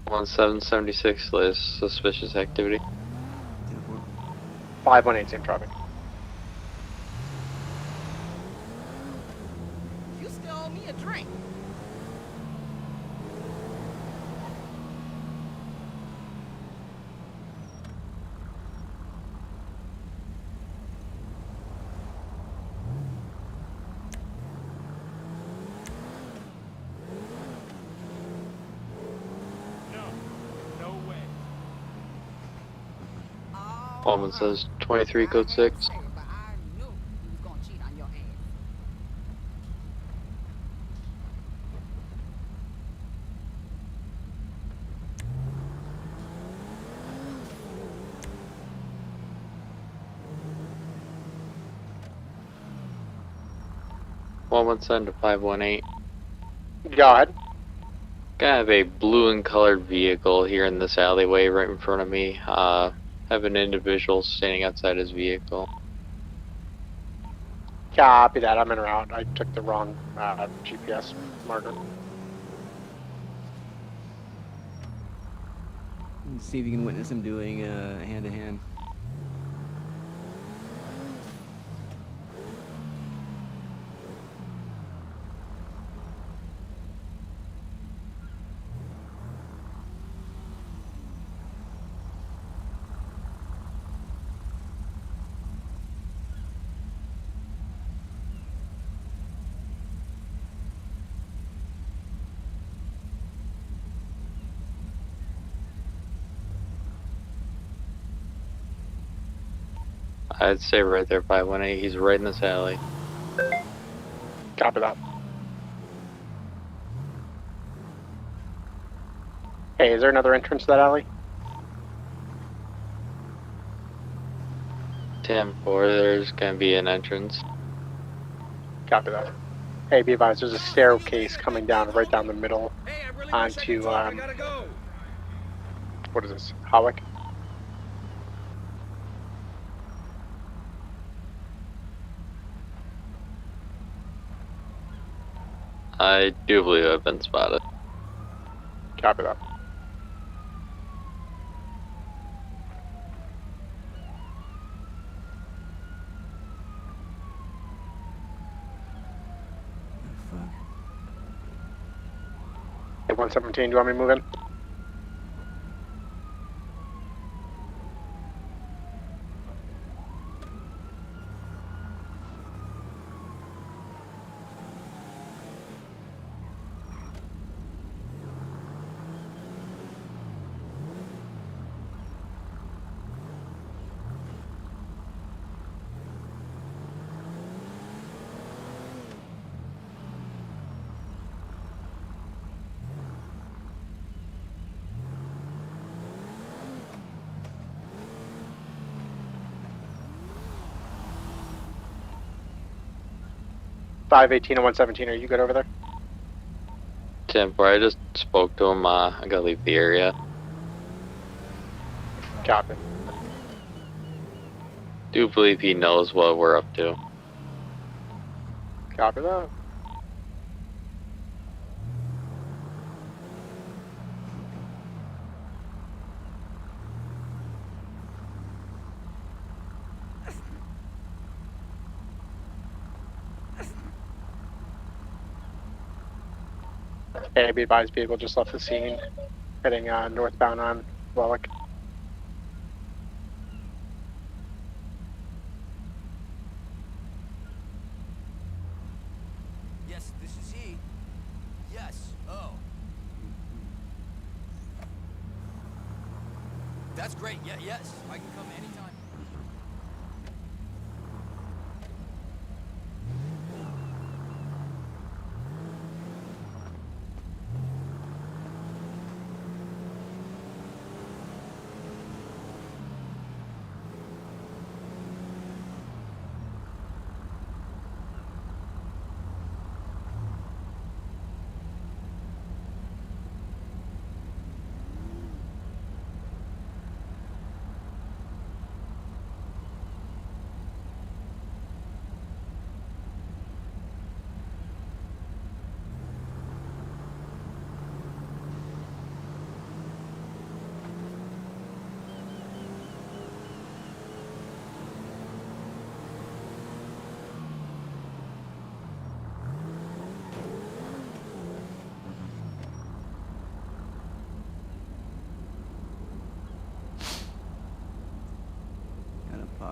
1776 latest suspicious activity. 518, same traffic. You still owe me a drink. No way. Woman says 23 code 6. But I knew you was gonna cheat on your ass. Woman send to 518. Go ahead. I have a blue and colored vehicle here in this alleyway right in front of me. Have an individual standing outside his vehicle. Copy that. I'm in route. I took the wrong GPS marker. See if you can witness him doing hand-to-hand. I'd say right there, 518. He's right in this alley. Copy that. Hey, is there another entrance to that alley? 10-4, there's gonna be an entrance. Copy that. Hey, be advised, there's a staircase coming down right down the middle Hey, I really onto, wish I gotta go. what is this, Hawick? I do believe I've been spotted. Copy that. Fuck. Hey, 117, do you want me to move in? $518 and 117, are you good over there? 10-4, I just spoke to him. I gotta leave the area. Copy. Do believe he knows what we're up to. Copy that. Hey, be advised, vehicle just left the scene, heading northbound on Wellick. Yes, this is he. Yes. Oh. That's great. Yeah, yes. I can come anytime.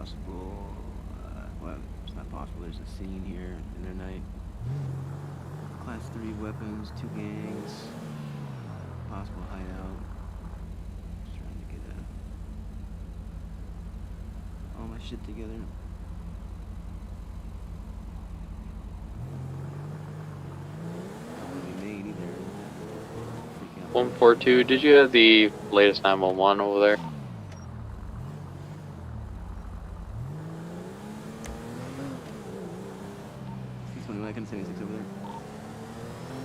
possible. Well, it's not possible. There's a scene here in their night. Class 3 weapons, 2 gangs. Possible hideout. Just trying to get all my shit together. Not gonna be made either. Freak out. 142, did you have the latest 911 over there? I can 76 over there.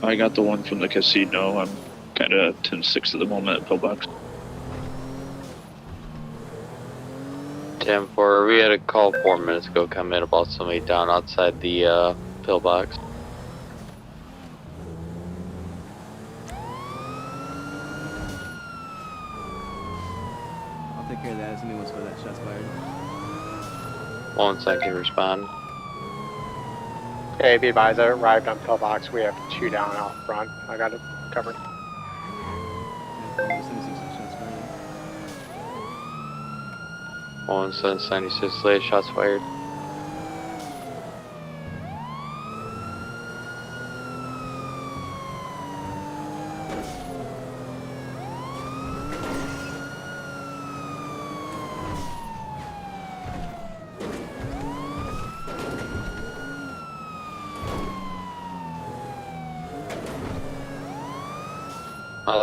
I got the one from the casino. I'm kind of 10-6 at the moment at pillbox. 10-4, we had a call 4 minutes ago come in about somebody down outside the pillbox. I'll take care of that. Somebody wants to go that shots fired. 1 second, respond. Okay, be advised, I arrived on pillbox. We have 2 down out front. I got it covered. Yeah, 76 shots fired. 1-7-96, latest shots fired.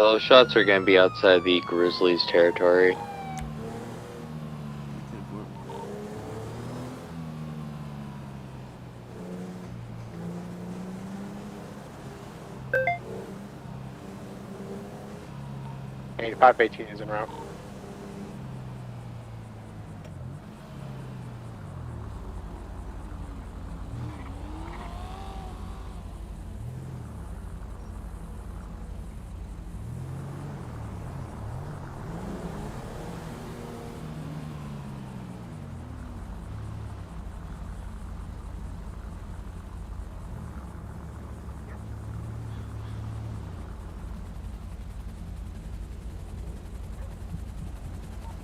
Those shots are going to be outside the Grizzlies territory. 10-4. Okay, 518 is en route.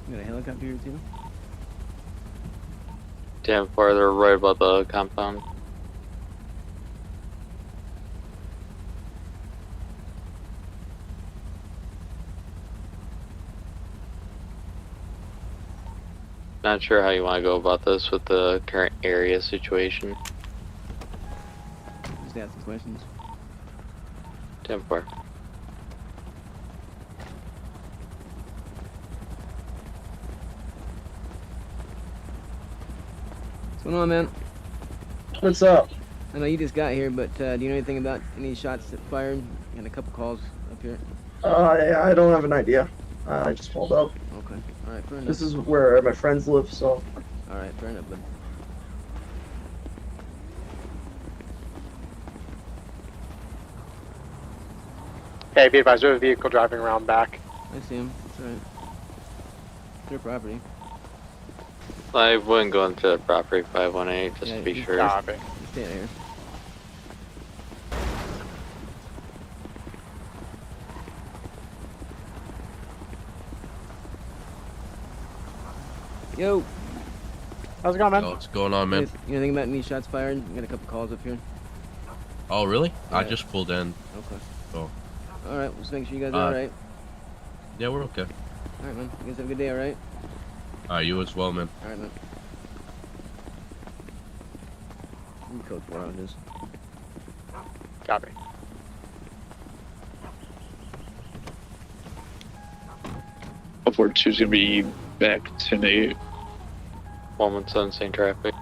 You got a helicopter here too? 10-4, they're right above the compound. Not sure how you want to go about this with the current area situation. Just asking questions. 10-4. What's going on, man? What's up? I know you just got here, but do you know anything about any shots that fired? And a couple calls up here. I don't have an idea. I just pulled up. Okay. All right, fair enough. This is where my friends live, so. All right, fair enough, bud. Okay, be advised, we have a vehicle driving around back. I see him. That's all right. It's their property. I wouldn't go into the property 518 just Yeah, to be you- sure. Copy. You stay there. Yo. How's it going, man? Oh, what's going on, man? You know anything about any shots fired? You got a couple calls up here. Oh, really? I Yeah. just pulled in. Okay. Oh. All right. Just make sure you guys are all right. Yeah, we're okay. All right, man. You guys have a good day. All right. You as well, man. All right, man. You code 4 on this. Copy. Before 2's gonna be back 10-8. 117, same traffic.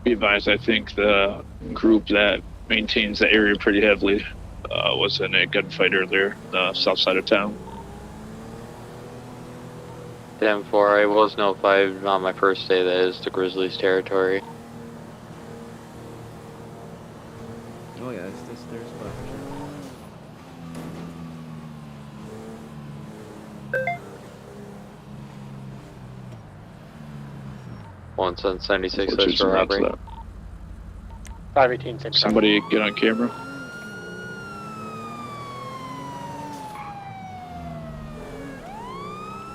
Be advised, I think the group that maintains the area pretty heavily was in a gunfight earlier, the south side of town. 10-4, I was notified on my first day that is the Grizzlies territory. Oh yeah, that's their spot for sure. One Sun 76 Which is is for nuts, robbery. that. 518, same time. Somebody get on camera.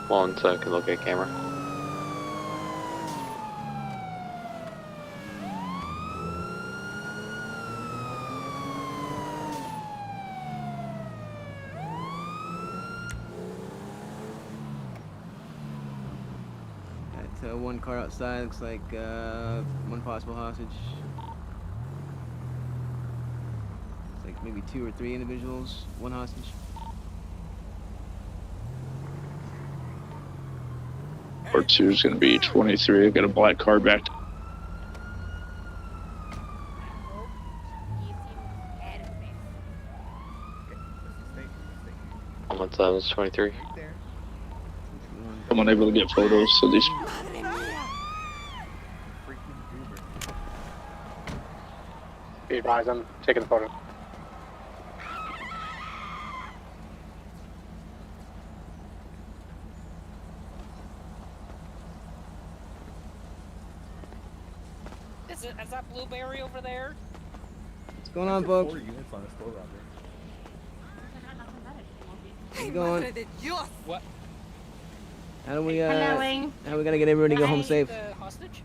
One Sun can look at camera. Got one car outside, looks like one possible hostage. Looks like maybe 2 or 3 individuals, one hostage. Or 2 is going to be 23. I got a black car back. One Sun is 23. I'm unable to get photos, so these. Be advised, I'm taking the photo. Is that Blueberry over there? What's going on, folks? How's it going? What? How do we Helloing. how we gonna get everybody to go home safe? The hostage?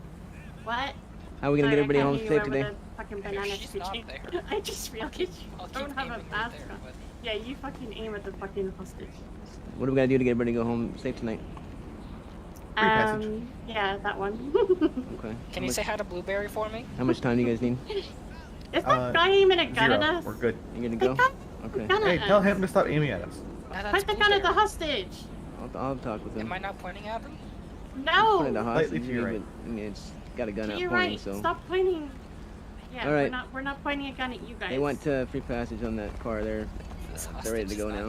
What? How are we gonna get everybody home safe today? Fucking banana She's not speech. there. I just realized you I'll keep don't have a aiming mask there, on. but- Yeah, you fucking aim at the fucking hostage. What are we gonna do to get everybody to go home safe tonight? Yeah, that one. Okay. Can you say hi to Blueberry for me? How much time do you guys need? Is that guy aiming a gun at 0. us? We're good. You gonna go? Okay. Gun Hey, at tell us. him to stop aiming at us. No, that's Point the gun at the Blueberry. hostage. I'll talk with him. Am I not pointing at him? No. Point at the hostage, Slightly to your right. but I mean it's got a gun To out your pointing, right. so. Stop pointing. Yeah, All right. we're not pointing a gun at you guys. They went free passage on that car there. This They're ready to hostage go is now.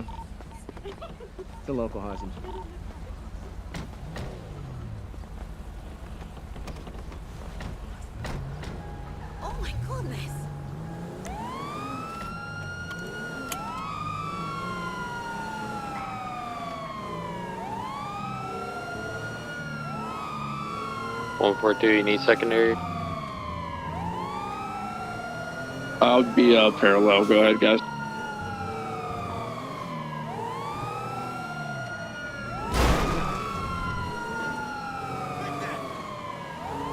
not- It's a local hostage. Oh my goodness. One 4-2, you need secondary. I'll be parallel. Go ahead, guys.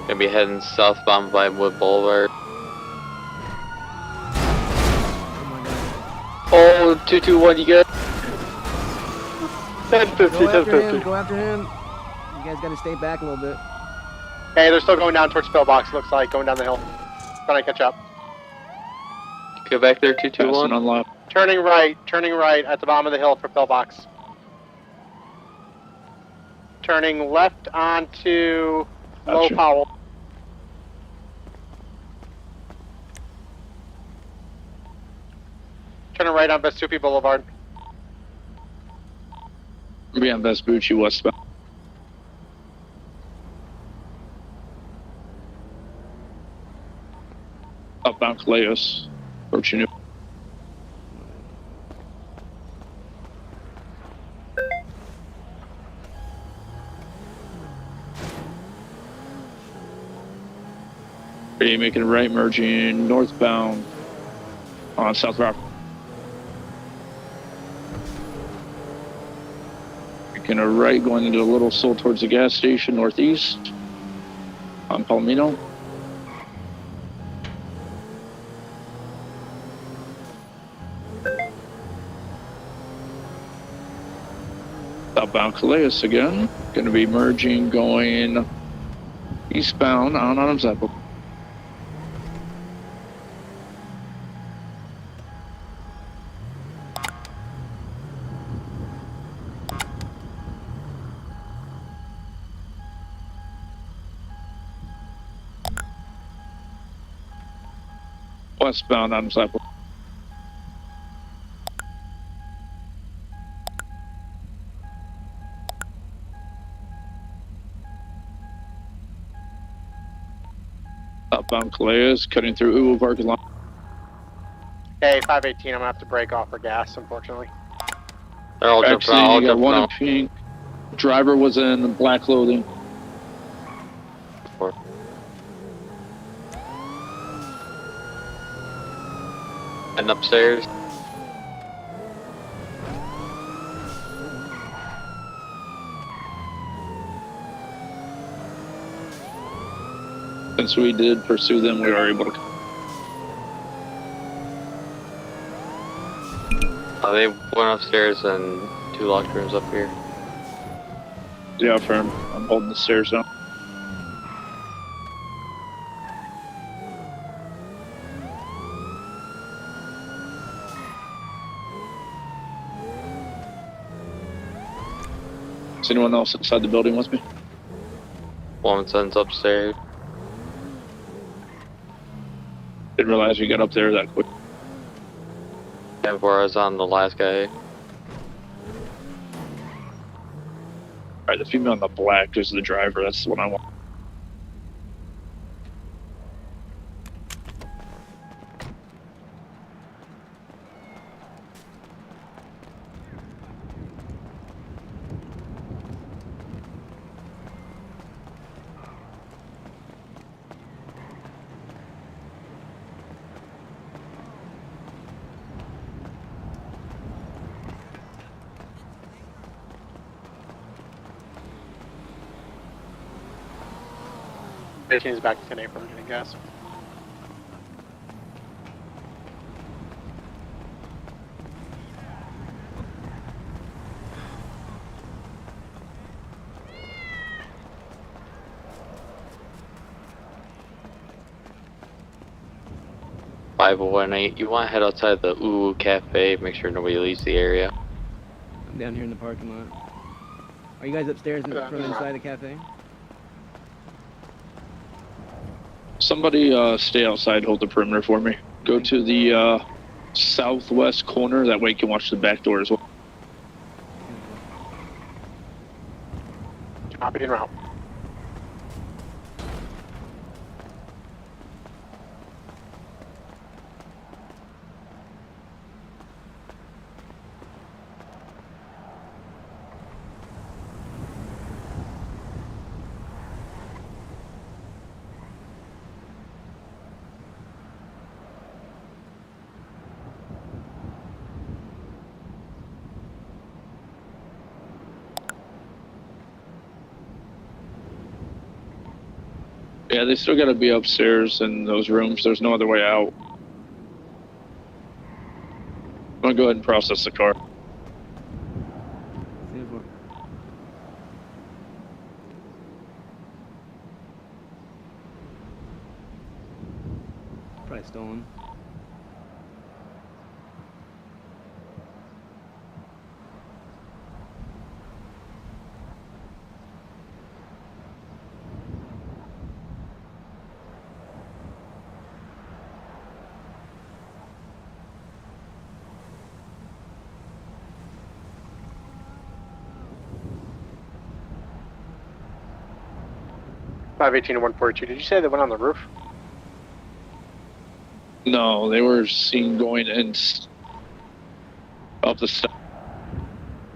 Gonna be heading southbound by Wood Boulevard. Oh, 221, you good? 1050, Go after him, 1050. go after him. You guys gotta stay back a little bit. Hey, they're still going down towards Pillbox, looks like, going down the hill. Trying to catch up. Go back there, Passing 221. on left. Turning right at the bottom of the hill for Pillbox. Turning left onto Low Gotcha. Powell. Turning right on Vespucci Boulevard. Be on Vespucci westbound. Upbound Calais, Virginia. Okay, making a right, merging northbound on South Rock. Making a right, going into a Little Soul towards the gas station northeast on Palomino. Southbound Calais again. Going to be merging, going eastbound on Adams Apple. Westbound Adams Apple. Southbound Calais, cutting through Uwu parking lot. Hey, 518, I'm gonna have to break off for gas, unfortunately. They're all jumping out. Actually, All you got jumping one in out. pink. Driver was in black clothing. And upstairs. Since we did pursue them, we were able to. They went upstairs and 2 locked rooms up here. Yeah, firm. I'm holding the stairs now. Is anyone else inside the building with me? Woman's upstairs. Didn't realize you got up there that quick. And where I was on the last guy. Alright, the female in the black is the driver. That's the one I want. Is back to 10 April, getting gas. You want to head outside the Uwu Cafe, make sure nobody leaves the area. I'm down here in the parking lot. Are you guys upstairs from inside the cafe? Somebody stay outside, hold the perimeter for me. Go to the southwest corner, that way you can watch the back door as well. Copy en route. Yeah, they still gotta be upstairs in those rooms. There's no other way out. I'm gonna go ahead and process the car. Probably stolen. Five 18 and 142. Did you say they went on the roof? No, they were seen going in up the steps.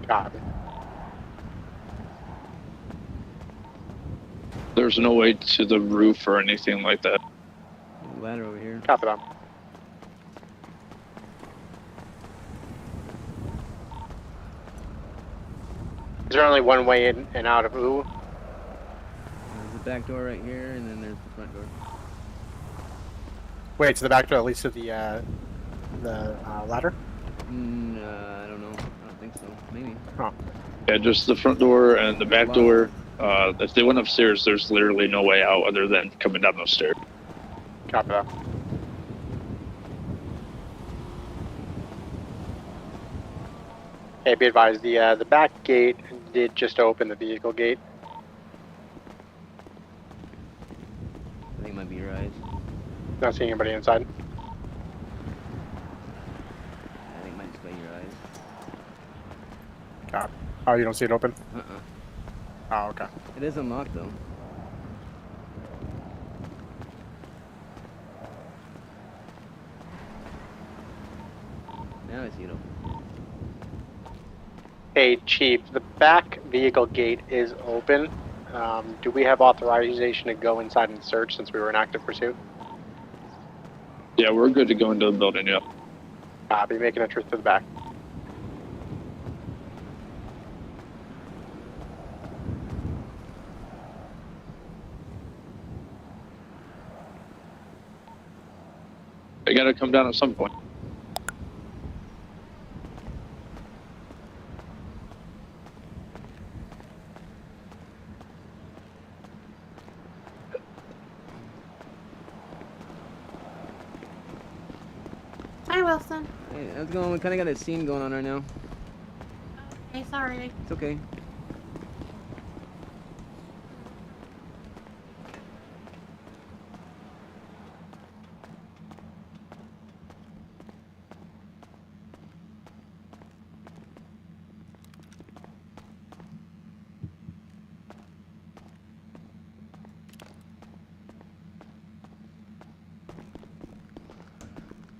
Copy. There's no way to the roof or anything like that. There's a ladder over here. Copy that. Is there only one way in and out of Uwu? There's the back door right here, and then there's the front door. Wait, so the back door that leads to the ladder? I don't know. I don't think so. Maybe. Oh. Yeah, just the front door and the back door. If they went upstairs, there's literally no way out other than coming down those stairs. Copy that. Hey, be advised, the back gate did just open, the vehicle gate. I think it might be your eyes. Not seeing anybody inside. I think it might just be your eyes. Copy. Oh, you don't see it open? Uh-uh. Oh, okay. It is unlocked, though. Now I see it open. Hey, Chief, the back vehicle gate is open. Do we have authorization to go inside and search since we were in active pursuit? Yeah, we're good to go into the building, yeah. Be making a trip to the back. I gotta come down at some point. Hi, Wilson. Hey, how's it going? We kind of got a scene going on right now. Okay, sorry. It's okay.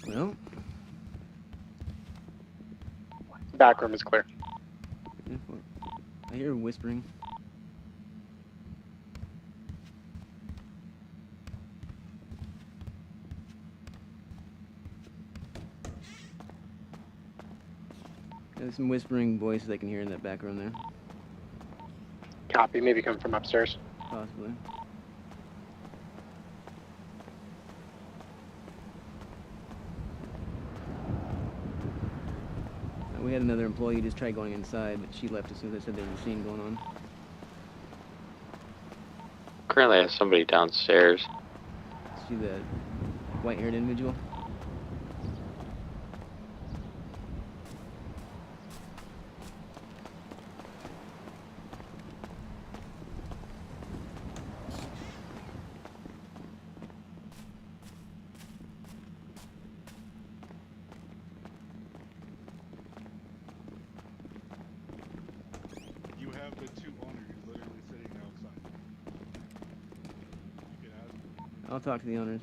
Well, Back room is clear. I hear whispering. There's some whispering voices I can hear in that back room there. Copy, maybe coming from upstairs. Possibly. We had another employee just try going inside, but she left as soon as I said there was a scene going on. Currently I have somebody downstairs. Is she the white-haired individual? You have the two owners literally sitting outside. You can ask them. I'll talk to the owners.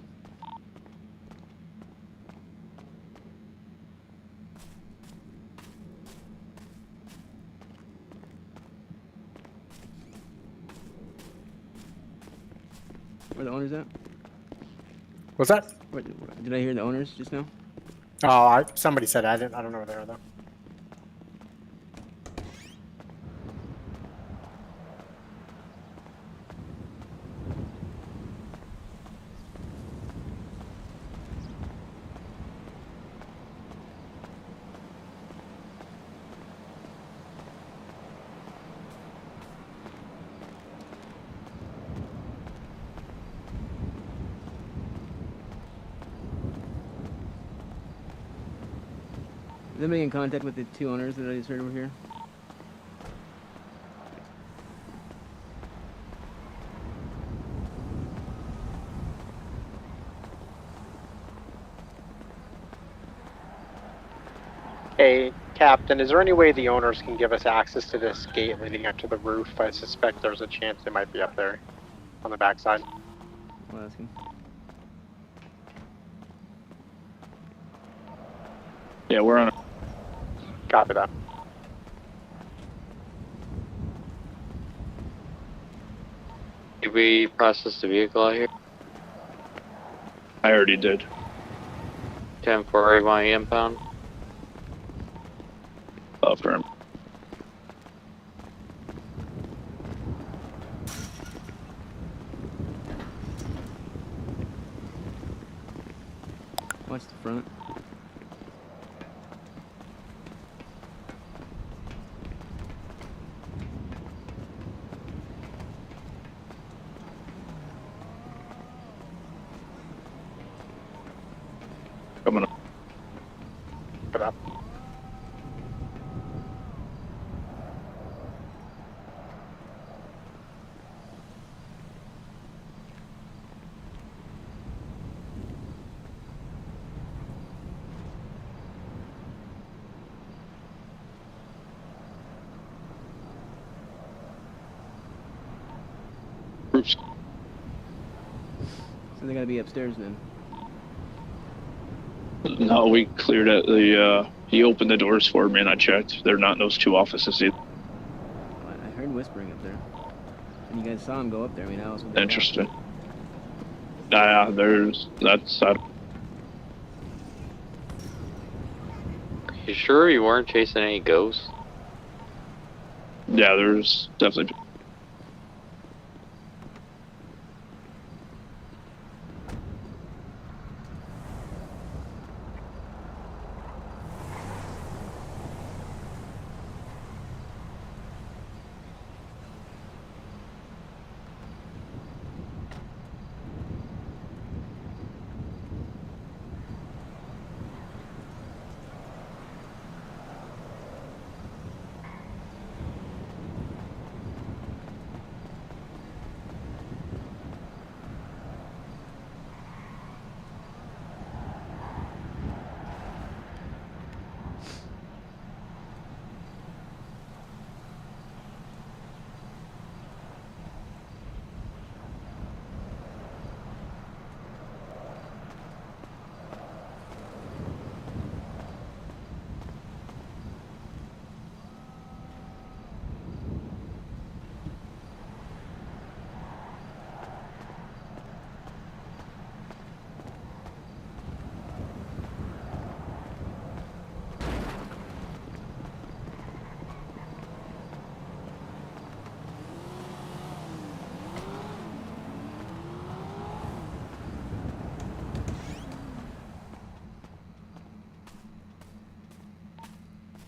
Where are the owners at? What's that? Did I hear the owners just now? Oh, somebody said I didn't. I don't know where they are though. Is anybody in contact with the two owners that I just heard over here? Hey, Captain, is there any way the owners can give us access to this gate leading up to the roof? I suspect there's a chance they might be up there on the backside. I'll ask him. Yeah, we're on it. Copy that. Did we process the vehicle out here? I already did. 10-4 AY impound. Firm. Watch the front. Coming up. Put up. Groups. So they gotta be upstairs then. No, we cleared at the He opened the doors for me and I checked. They're not in those two offices either. I heard whispering up there. And you guys saw him go up there. I mean, how else would they get out? Interesting. That's You sure you weren't chasing any ghosts? yeah, there's definitely.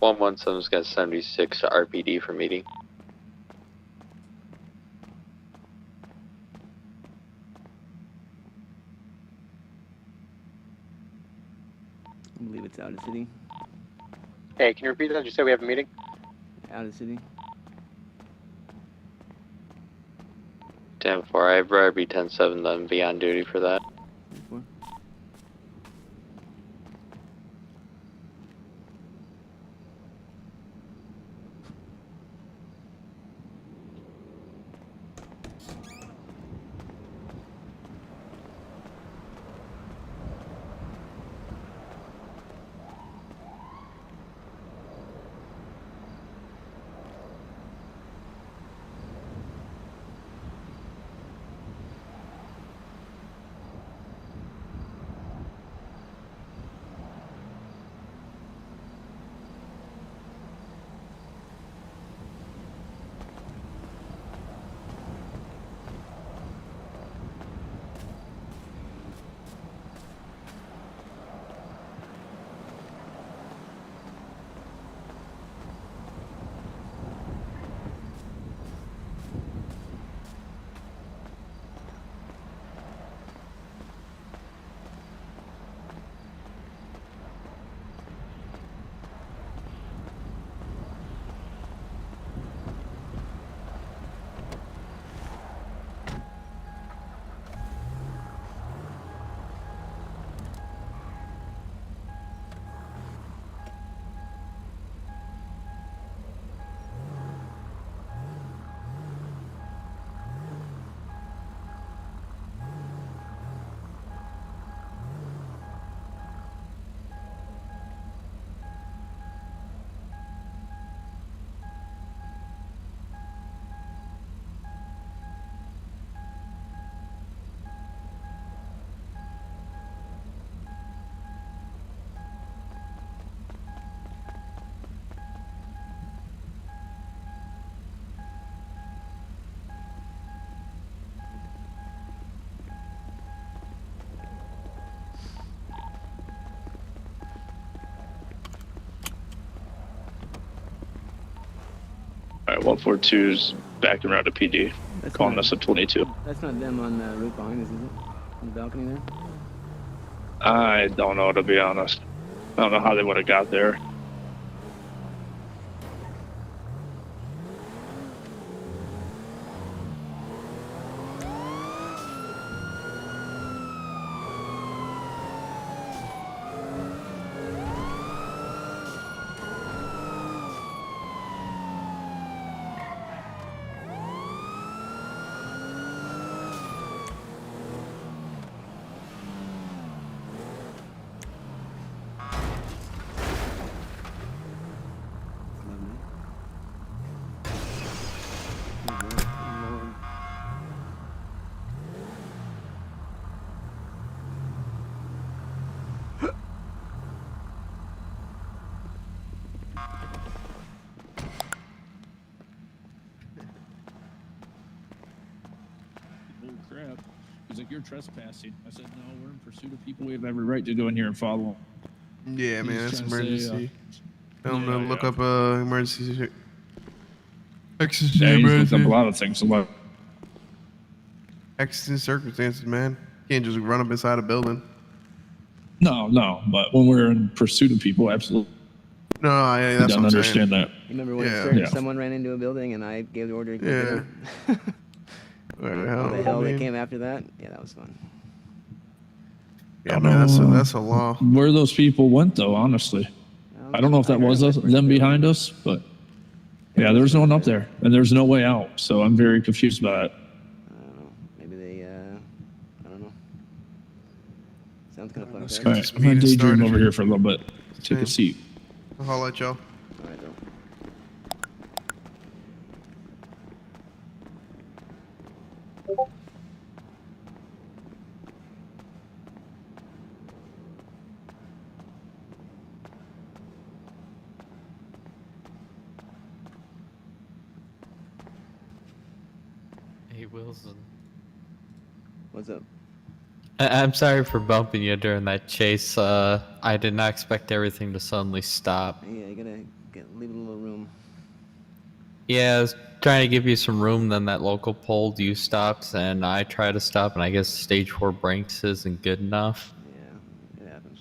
One seven's got 76 RPD for meeting. I believe it's out of city. Hey, can you repeat that? Did you say we have a meeting? Out of city. 10-4, I'd rather be 10-7 than be on duty for that. 4. Alright, 142's backing around to PD. That's Calling not, us at 22. That's not them on the roof behind us, is it? On the balcony there? I don't know, to be honest. I don't know how they would have got there. you're trespassing. I said, no, we're in pursuit of people. We have every right to go in here and follow them. Yeah, man, He's that's trying to say, emergency. Tell him yeah, to look yeah. up emergency. Exigent Yeah, he's looked up emergency. a lot of things. Exigent circumstances, man. Can't just run up inside a building. No, but when we're in pursuit of people, absolutely. No, yeah, I that's don't what I'm understand saying. that. You remember when Yeah. someone ran into a building and I gave the order to go get him? Where the All the hell I that mean, came after that? Yeah, that was fun. yeah, man, that's a law. Where those people went, though, honestly. I don't know if that was them behind us, but yeah, there was no one up there, and there's no way out. So I'm very confused by it. I don't know. Maybe they, I don't know. Sounds kind of Let's fucked get up. this I'm gonna meeting daydream started. over here for a little bit. Take a seat. I'll holler at y'all. All right, though. Hey, Wilson. What's up? I'm sorry for bumping you during that chase. I did not expect everything to suddenly stop. Yeah, you gotta leave a little room. Yeah, I was trying to give you some room, then that local pole you stopped, and I tried to stop, and I guess stage 4 brakes isn't good enough. Yeah, it happens.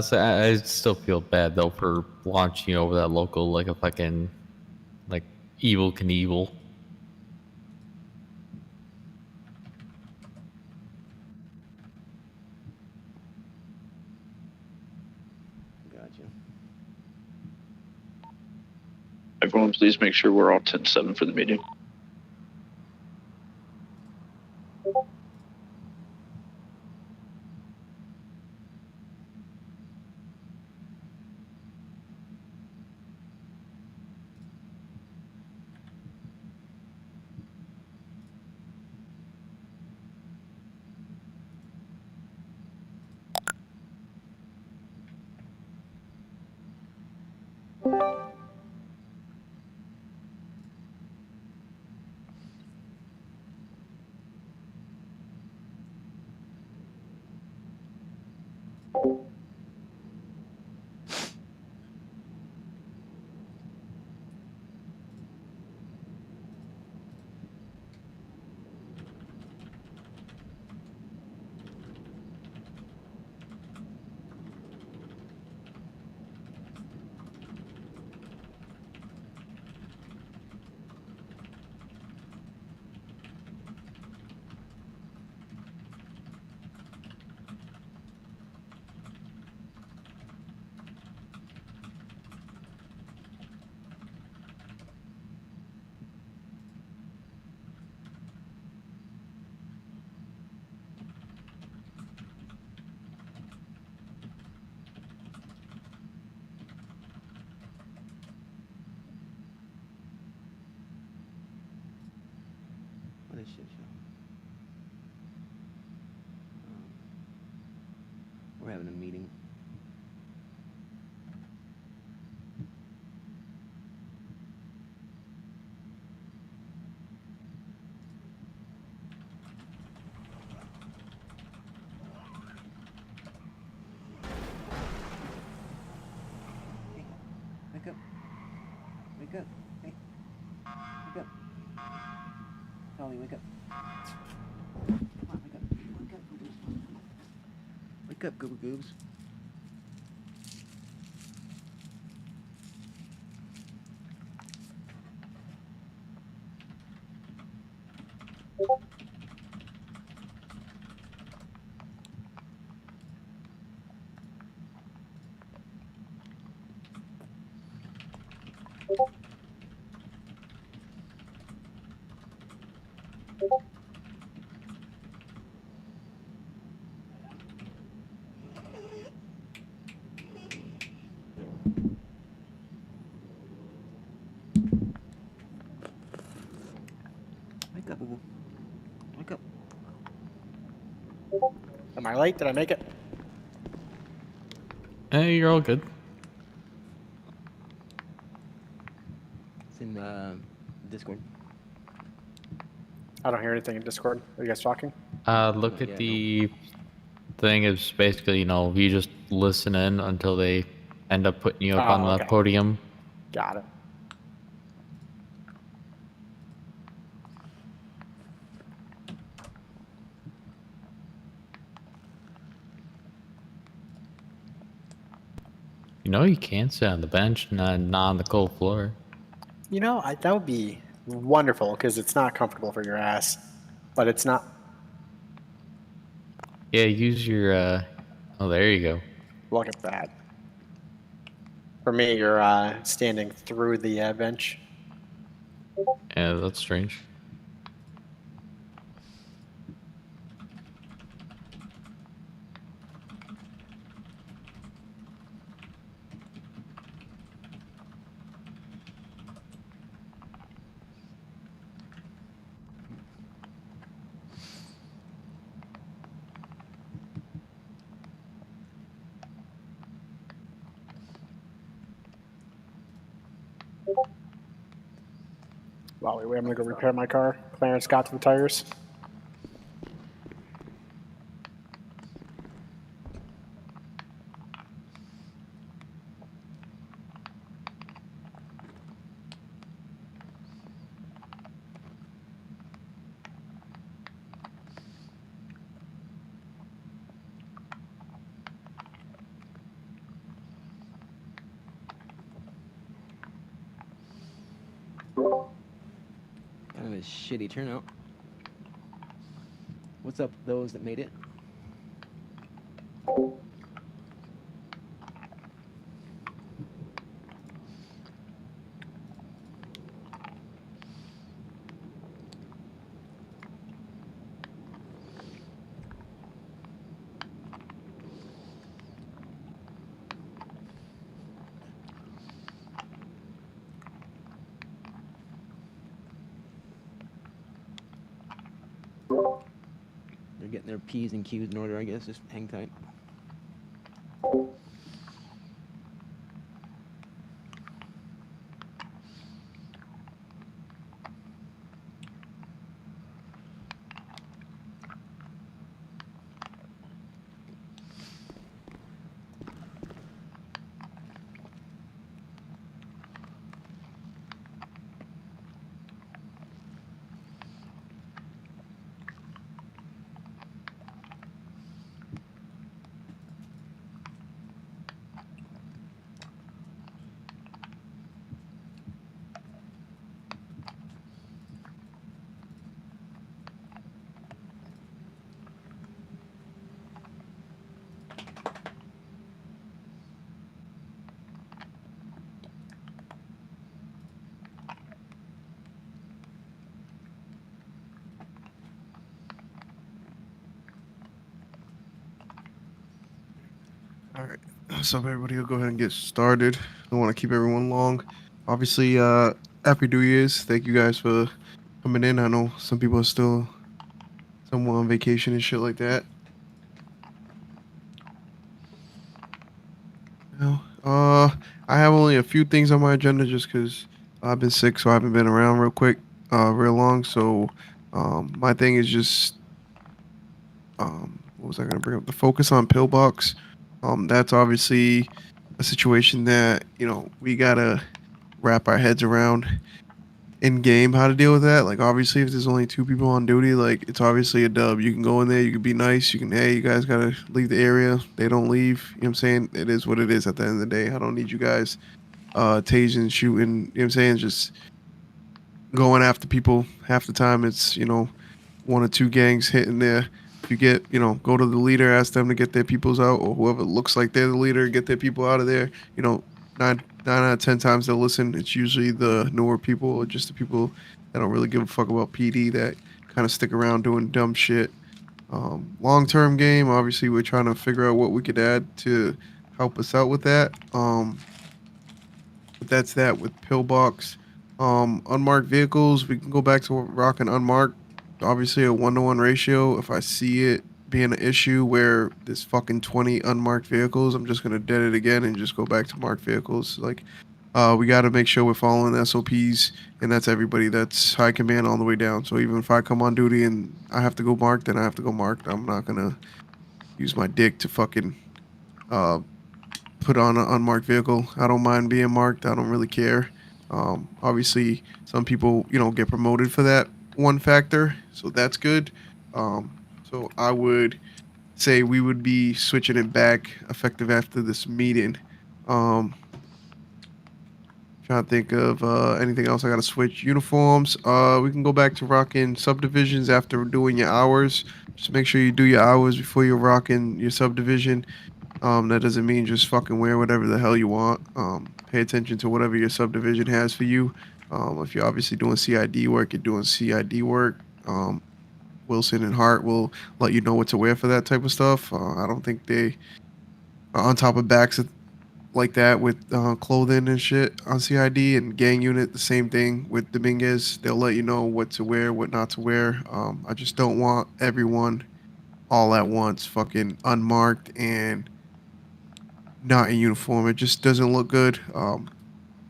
So I still feel bad, though, for launching you over that local like a fucking, like, Evil Knievel. Gotcha. Everyone, please make sure we're all 10-7 for the meeting. What a shit show. We're having a meeting. Hey, wake up. Wake up. Hey, wake up. Holly, wake up. Come on, wake up. Wake up, Goobers. Wake up, Goober Goobs. Wake up, Boo. Wake up. Am I late? Did I make it? Hey, you're all good. It's in Discord. I don't hear anything in Discord. Are you guys talking? Look at the thing is basically, you just listen in until they end up putting you up on Oh, the okay. podium. Got it. You can sit on the bench, not on the cold floor. That would be wonderful because it's not comfortable for your ass, but it's not. Yeah, use your, oh, there you go. Look at that. For me, you're standing through the bench. Yeah, that's strange. While we wait, I'm gonna go repair my car. Clarence got to the tires. Kind of a shitty turnout. What's up, those that made it? They're getting their P's and Q's in order, I guess. Just hang tight. All right. So everybody will go ahead and get started. I don't want to keep everyone long. Obviously, Happy New Year's. Thank you guys for coming in. I know some people are still somewhere on vacation and shit like that. I have only a few things on my agenda just because I've been sick, so I haven't been around real long. So, my thing is just, what was I gonna bring up? The focus on pillbox. That's obviously a situation that we gotta wrap our heads around in game how to deal with that. Like obviously, if there's only 2 people on duty, like it's obviously a dub. You can go in there, you can be nice, you can, hey, you guys gotta leave the area. They don't leave. You know what I'm saying? It is what it is at the end of the day. I don't need you guys tasing, shooting, you know what I'm saying? Just going after people. Half the time it's, 1 or 2 gangs hitting there. If you get, go to the leader, ask them to get their peoples out, or whoever looks like they're the leader, get their people out of there. 9 out of 10 times they'll listen. It's usually the newer people or just the people that don't really give a fuck about PD that kind of stick around doing dumb shit. Long-term game, obviously we're trying to figure out what we could add to help us out with that. But that's that with pillbox. Unmarked vehicles, we can go back to rocking unmarked. Obviously a 1-to-1 ratio. If I see it being an issue where there's fucking 20 unmarked vehicles, I'm just gonna dead it again and just go back to marked vehicles. Like We got to make sure we're following the SOPs, and that's everybody. That's high command all the way down. So even if I come on duty and I have to go marked, then I have to go marked. I'm not gonna use my dick to fucking put on an unmarked vehicle. I don't mind being marked. I don't really care. Obviously, some people, get promoted for that one factor, so that's good. So I would say we would be switching it back effective after this meeting. Trying to think of anything else I got to switch. Uniforms. We can go back to rocking subdivisions after doing your hours. Just make sure you do your hours before you're rocking your subdivision. That doesn't mean just fucking wear whatever the hell you want. Pay attention to whatever your subdivision has for you. If you're obviously doing CID work, you're doing CID work. Wilson and Hart will let you know what to wear for that type of stuff. I don't think they are on top of backs like that with clothing and shit on CID. And gang unit, the same thing with Dominguez. They'll let you know what to wear, what not to wear. I just don't want everyone all at once fucking unmarked and not in uniform. It just doesn't look good.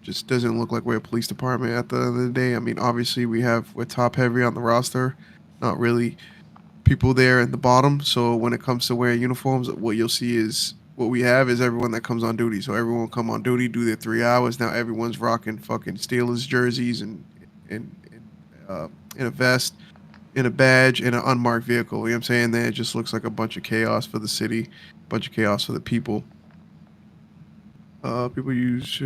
Just doesn't look like we're a police department at the end of the day. I mean, obviously we're top heavy on the roster, not really people there at the bottom. So when it comes to wearing uniforms, what you'll see is what we have is everyone that comes on duty. So everyone will come on duty, do their 3 hours. Now everyone's rocking fucking Steelers jerseys and in a vest, in a badge, in an unmarked vehicle. You know what I'm saying? Then it just looks like a bunch of chaos for the city, a bunch of chaos for the people. People use.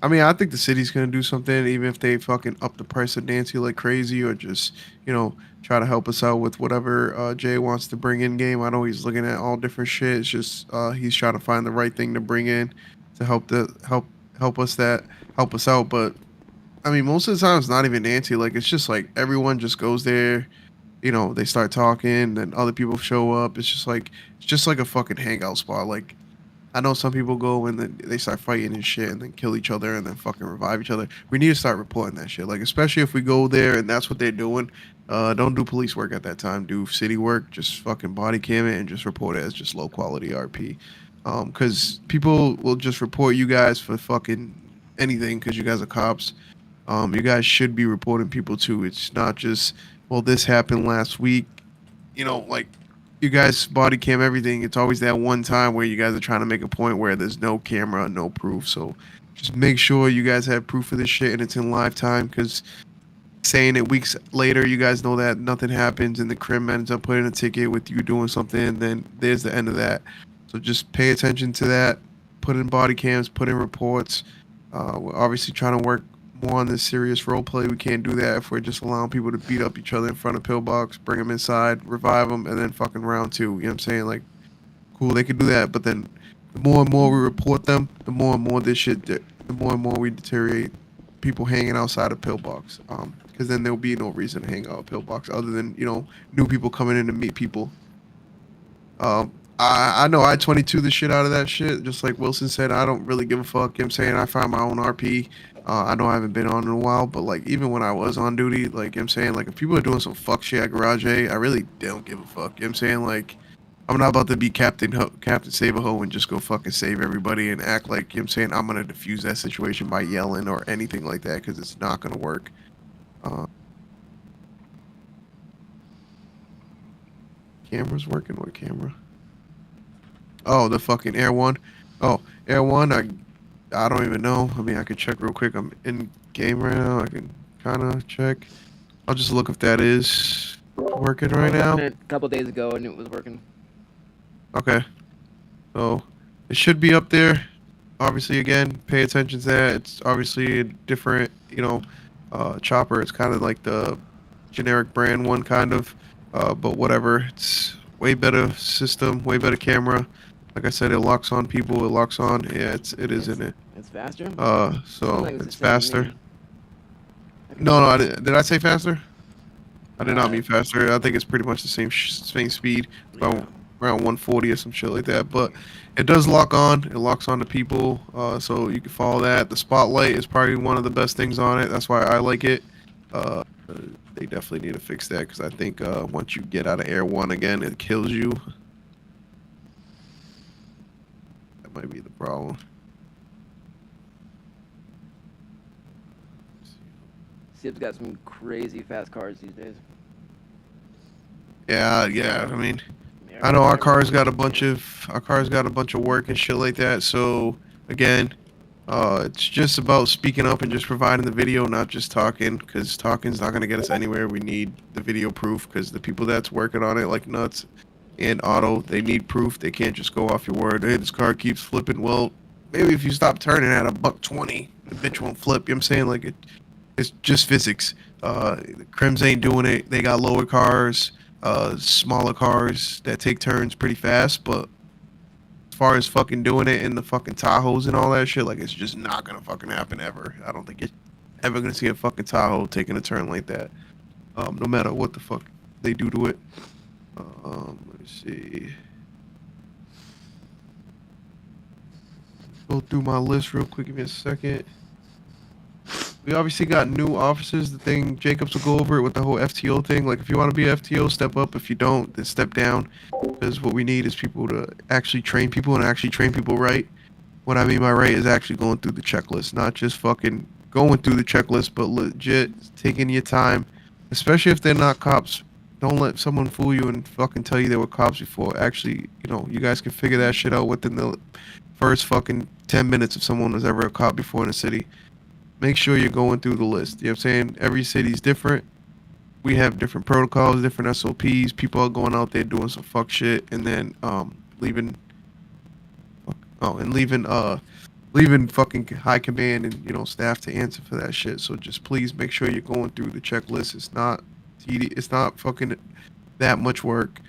I mean, I think the city's gonna do something, even if they fucking up the price of Nancy like crazy, or just try to help us out with whatever Jay wants to bring in game. I know he's looking at all different shit. It's just he's trying to find the right thing to bring in to help us out. But I mean, most of the time it's not even Nancy. Like it's just like everyone just goes there. They start talking, then other people show up. It's just like a fucking hangout spot. Like, I know some people go and then they start fighting and shit and then kill each other and then fucking revive each other. We need to start reporting that shit. Like, especially if we go there and that's what they're doing. Don't do police work at that time. Do city work. Just fucking body cam it and just report it as just low quality RP. Because people will just report you guys for fucking anything because you guys are cops. You guys should be reporting people too. It's not just, well, this happened last week. Like, you guys body cam everything. It's always that one time where you guys are trying to make a point where there's no camera, no proof. So just make sure you guys have proof of this shit and it's in live time, because saying it weeks later, you guys know that nothing happens and the crim ends up putting a ticket with you doing something, then there's the end of that. So just pay attention to that. Put in body cams, put in reports. We're obviously trying to work more on this serious role play. We can't do that if we're just allowing people to beat up each other in front of pillbox, bring them inside, revive them, and then fucking round 2. You know what I'm saying? Like, cool, they could do that, but then the more and more we report them, the more and more the more and more we deteriorate people hanging outside of pillbox. Because then there'll be no reason to hang out at pillbox other than new people coming in to meet people. I know I 22 the shit out of that shit. Just like Wilson said, I don't really give a fuck. You know what I'm saying? I find my own RP. I know I haven't been on in a while, but like even when I was on duty, like you know what I'm saying, like if people are doing some fuck shit at Garage A, I really don't give a fuck. You know what I'm saying? Like I'm not about to be Captain Save-A-Ho and just go fucking save everybody and act like, you know what I'm saying, I'm gonna defuse that situation by yelling or anything like that, because it's not gonna work. Camera's working? What camera? Oh, the fucking Air One. Oh, Air One. I don't even know. I mean, I could check real quick. I'm in game right now. I can kind of check. I'll just look if that is working right now. A couple days ago, and it was working. Okay. So it should be up there. Obviously, again, pay attention to that. It's obviously a different, chopper. It's kind of like the generic brand one, kind of. But whatever. It's way better system, way better camera. Like I said, it locks on people. It locks on. Yeah, it is in it. It's faster. So like it's faster. No, did I say faster? I did not mean faster. I think it's pretty much the same speed, about around 140 or some shit like that. But it does lock on. It locks on to people, so you can follow that. The spotlight is probably one of the best things on it. That's why I like it. They definitely need to fix that, because I think once you get out of Air One again, it kills you. That might be the problem. Sib's got some crazy fast cars these days. Yeah. I mean, Yeah, I know our everyone car's got a knows. bunch of work and shit like that. So again, it's just about speaking up and just providing the video, not just talking, because talking's not gonna get us anywhere. We need the video proof, because the people that's working on it like nuts and Auto, they need proof. They can't just go off your word. Hey, this car keeps flipping. Well, maybe if you stop turning at a $120, the bitch won't flip. You know what I'm saying? Like it's just physics. The Crims ain't doing it. They got lower cars, smaller cars that take turns pretty fast, but as far as fucking doing it in the fucking Tahoes and all that shit, like it's just not gonna fucking happen ever. I don't think you're ever gonna see a fucking Tahoe taking a turn like that. No matter what the fuck they do to it. Let me see. Go through my list real quick. Give me a second. We obviously got new officers. The thing, Jacobs will go over it with the whole FTO thing. Like, if you want to be a FTO, step up. If you don't, then step down. Because what we need is people to actually train people and actually train people right. What I mean by right is actually going through the checklist, not just fucking going through the checklist, but legit taking your time, especially if they're not cops. Don't let someone fool you and fucking tell you they were cops before. Actually, you guys can figure that shit out within the first fucking 10 minutes if someone was ever a cop before in a city. Make sure you're going through the list. You know what I'm saying? Every city's different. We have different protocols, different SOPs. People are going out there doing some fuck shit and then leaving leaving fucking high command and staff to answer for that shit. So just please make sure you're going through the checklist. It's not fucking that much work.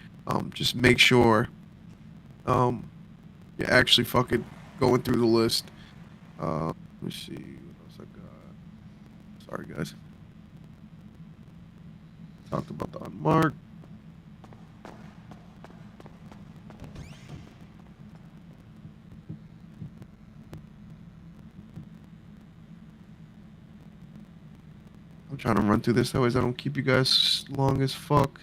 Just make sure you're actually fucking going through the list. Let me see what else I got. Sorry guys. Talked about the unmarked. I'm trying to run through this, otherwise I don't keep you guys long as fuck.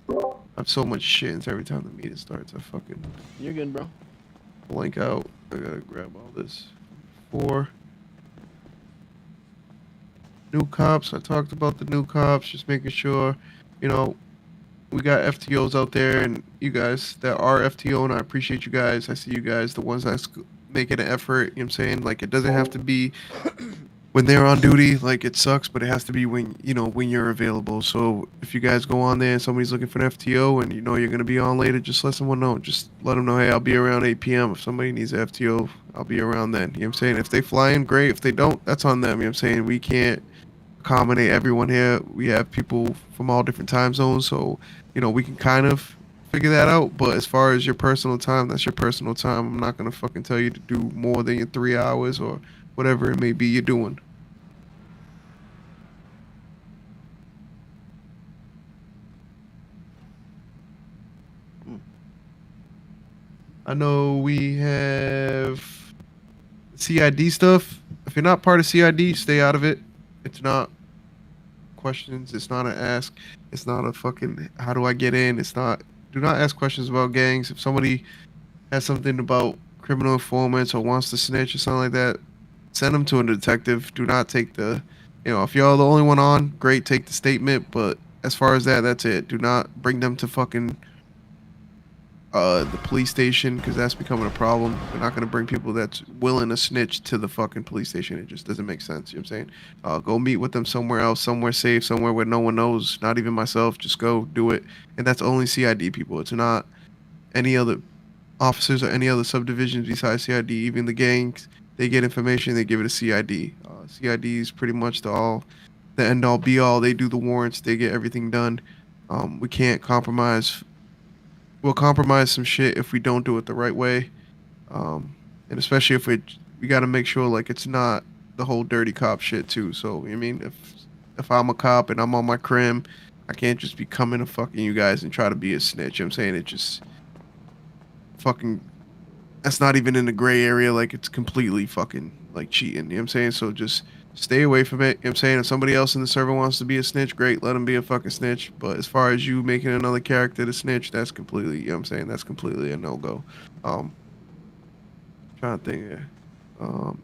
I have so much shit, and every time the meeting starts, I fucking... You're good, bro. Blank out. I gotta grab all this. 4. New cops. I talked about the new cops, just making sure, we got FTOs out there, and you guys that are FTO, and I appreciate you guys. I see you guys, the ones that's making an effort, you know what I'm saying? Like, it doesn't have to be when they're on duty, like, it sucks, but it has to be when you're available. So if you guys go on there and somebody's looking for an FTO and you're going to be on later, just let someone know. Just let them know, hey, I'll be around 8 p.m. If somebody needs an FTO, I'll be around then. You know what I'm saying? If they fly in, great. If they don't, that's on them. You know what I'm saying? We can't accommodate everyone here. We have people from all different time zones, so, we can kind of figure that out. But as far as your personal time, that's your personal time. I'm not going to fucking tell you to do more than your 3 hours or whatever it may be you're doing. I know we have CID stuff. If you're not part of CID, stay out of it. It's not questions. It's not an ask. It's not a fucking, how do I get in? Do not ask questions about gangs. If somebody has something about criminal informants or wants to snitch or something like that, send them to a detective. Do not take if y'all the only one on, great, take the statement. But as far as that, that's it. Do not bring them to fucking the police station, because that's becoming a problem. We're not going to bring people that's willing to snitch to the fucking police station. It just doesn't make sense. You know what I'm saying? Go meet with them somewhere else, somewhere safe, somewhere where no one knows, not even myself. Just go do it. And that's only CID people. It's not any other officers or any other subdivisions besides CID. Even the gangs, they get information, they give it a CID. CID is pretty much the end all be all. They do the warrants, they get everything done. We can't compromise. We'll compromise some shit if we don't do it the right way, and especially if we got to make sure like it's not the whole dirty cop shit too. So I mean, if I'm a cop and I'm on my crim, I can't just be coming to fucking you guys and try to be a snitch. You know what I'm saying? It just fucking, that's not even in the gray area. Like, it's completely fucking like cheating. You know what I'm saying? So just stay away from it. You know what I'm saying? If somebody else in the server wants to be a snitch, great, let them be a fucking snitch. But as far as you making another character to snitch, that's completely, you know what I'm saying? That's completely a no-go. Trying to think here.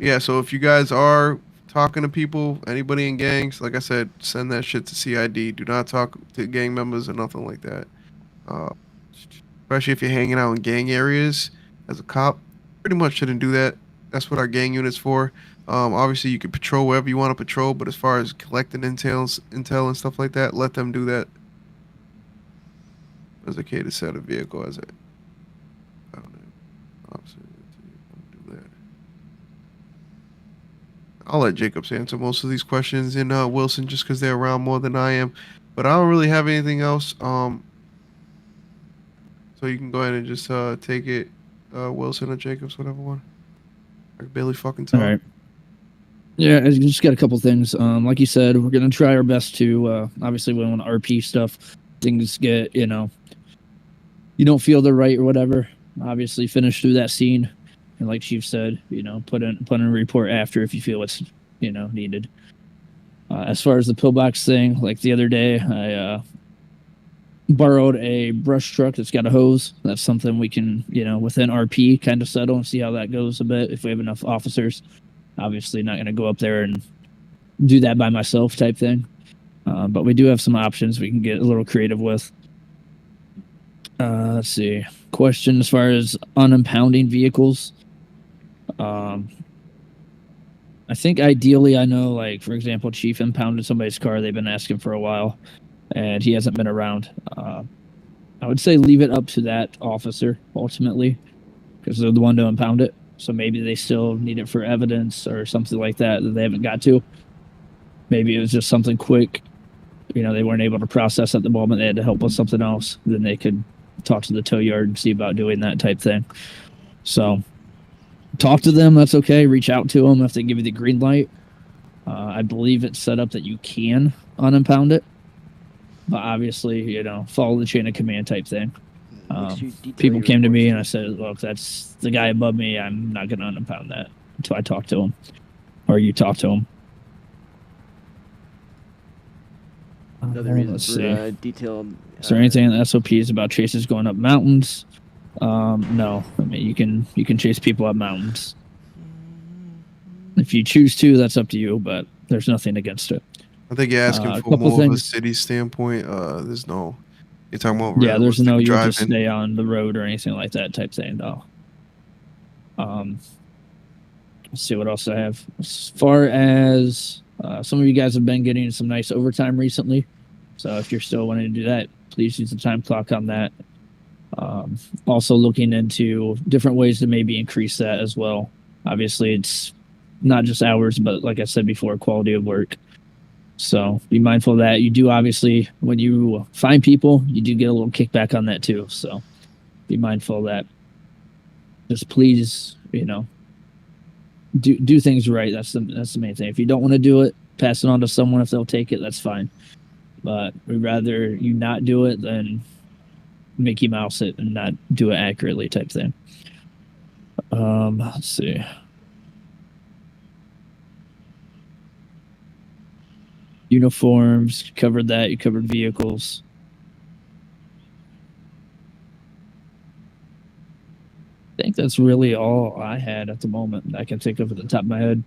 Yeah, so if you guys are talking to people, anybody in gangs, like I said, send that shit to CID. Do not talk to gang members or nothing like that. Especially if you're hanging out in gang areas as a cop, pretty much shouldn't do that. That's what our gang unit's for. Obviously, you can patrol wherever you want to patrol, but as far as collecting intel and stuff like that, let them do that. It's okay to set a vehicle as a. I don't know. Obviously, don't do that. I'll let Jacobs answer most of these questions and Wilson just because they're around more than I am. But I don't really have anything else. So you can go ahead and just take it, Wilson or Jacobs, whatever one. I can barely fucking talk. All right. Yeah, I just got a couple things. Like you said, we're gonna try our best to. Obviously, when RP stuff, things get you don't feel the right or whatever. Obviously, finish through that scene, and like Chief said, put in a report after if you feel it's needed. As far as the pillbox thing, like the other day, I borrowed a brush truck that's got a hose. That's something we can, within RP kind of settle and see how that goes a bit if we have enough officers. Obviously not going to go up there and do that by myself type thing. But we do have some options we can get a little creative with. Let's see. Question as far as unimpounding vehicles. I think ideally I know, like, for example, Chief impounded somebody's car. They've been asking for a while. And he hasn't been around. I would say leave it up to that officer, ultimately, because they're the one to impound it. So maybe they still need it for evidence or something like that they haven't got to. Maybe it was just something quick. They weren't able to process at the moment. They had to help with something else. Then they could talk to the tow yard and see about doing that type thing. So talk to them. That's okay. Reach out to them if they give you the green light. I believe it's set up that you can unimpound it. But obviously, follow the chain of command type thing. People came to me and I said, look, that's the guy above me. I'm not going to unimpound that until I talk to him. Or you talk to him. Another reason let's for see. detailed. Is there anything in the SOPs about chases going up mountains? No. I mean, you can chase people up mountains. If you choose to, that's up to you, but there's nothing against it. I think you're asking for more of a city standpoint. There's no. You're talking about there's no you driving. Just stay on the road or anything like that type thing. No. Let's see what else I have. As far as some of you guys have been getting some nice overtime recently, so if you're still wanting to do that, please use the time clock on that. Also looking into different ways to maybe increase that as well. Obviously, it's not just hours, but like I said before, quality of work. So be mindful of that. You do, obviously, when you find people, you do get a little kickback on that too. So be mindful of that. Just please, do things right. That's the main thing. If you don't want to do it, pass it on to someone. If they'll take it, that's fine. But we'd rather you not do it than Mickey Mouse it and not do it accurately type thing. Let's see. Uniforms, you covered that. You covered vehicles. I think that's really all I had at the moment I can think of at the top of my head.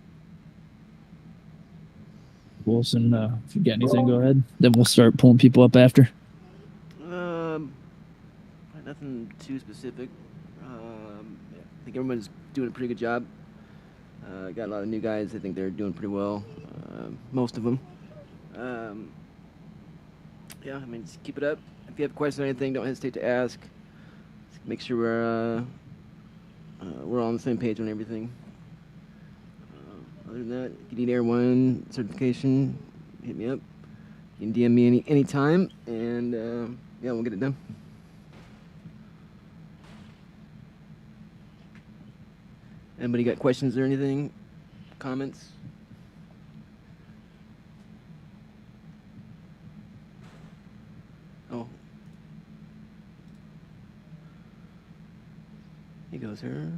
Wilson, if you got anything, go ahead. Then we'll start pulling people up after. Nothing too specific. I think everyone's doing a pretty good job. Got a lot of new guys. I think they're doing pretty well. Most of them. Yeah, I mean, just keep it up. If you have questions or anything, don't hesitate to ask. Just make sure we're all on the same page on everything. Other than that, if you need Air 1 certification, hit me up. You can DM me anytime, and yeah, we'll get it done. Anybody got questions or anything? Comments? Oh. He goes here.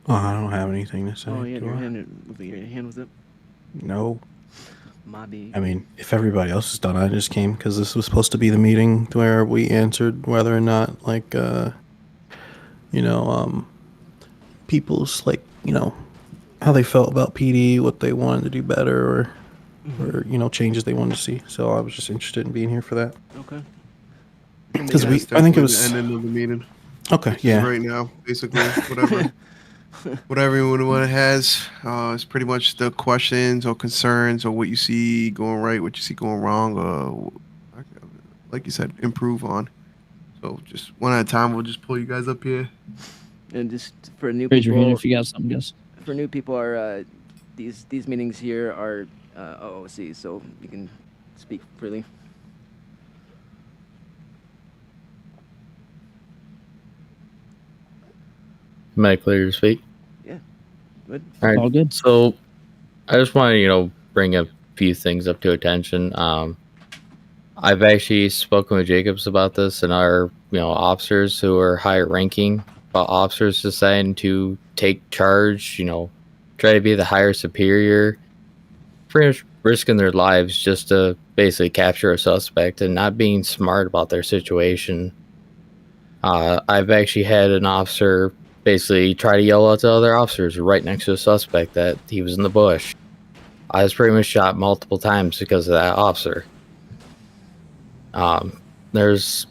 Oh, I don't have anything to say. Oh, yeah, your hand was up. No. Mobby. I mean, if everybody else is done, I just came because this was supposed to be the meeting where we answered whether or not, like, people's, like, how they felt about PD, what they wanted to do better, or changes they wanted to see. So I was just interested in being here for that. Okay. Because That's I think it definitely was the ending of the meeting. okay. Which is Yeah. right now, basically, what everyone has is pretty much the questions or concerns or what you see going right, what you see going wrong, or like you said, improve on. So just one at a time, we'll just pull you guys up here. And just for new Raise your hand people, if you got something, guys. for new people, are these meetings here are OOC, so you can speak freely. Am I clear to speak? Yeah. Good. All right. All good. So I just want to, bring a few things up to attention. I've actually spoken with Jacobs about this and our, officers who are higher ranking, about officers deciding to take charge, try to be the higher superior, pretty much risking their lives just to basically capture a suspect and not being smart about their situation. I've actually had an officer basically try to yell out to other officers right next to a suspect that he was in the bush. I was pretty much shot multiple times because of that officer. There's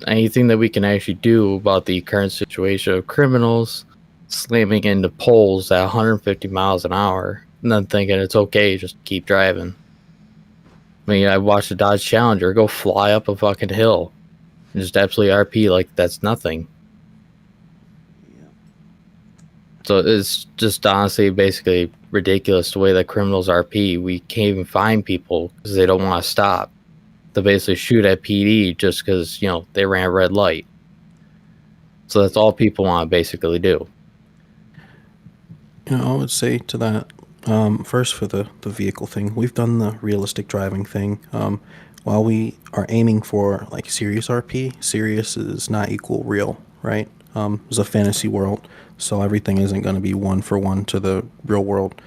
anything that we can actually do about the current situation of criminals slamming into poles at 150 miles an hour and then thinking it's okay, just keep driving. I mean, I watched a Dodge Challenger go fly up a fucking hill and just absolutely RP like that's nothing. So it's just honestly basically ridiculous the way that criminals RP. We can't even find people because they don't want to stop. They basically shoot at PD just because, they ran a red light. So that's all people want to basically do. I would say to that, first for the vehicle thing, we've done the realistic driving thing. While we are aiming for like serious RP, serious is not equal real, right? It's a fantasy world, so everything isn't going to be one for one to the real world.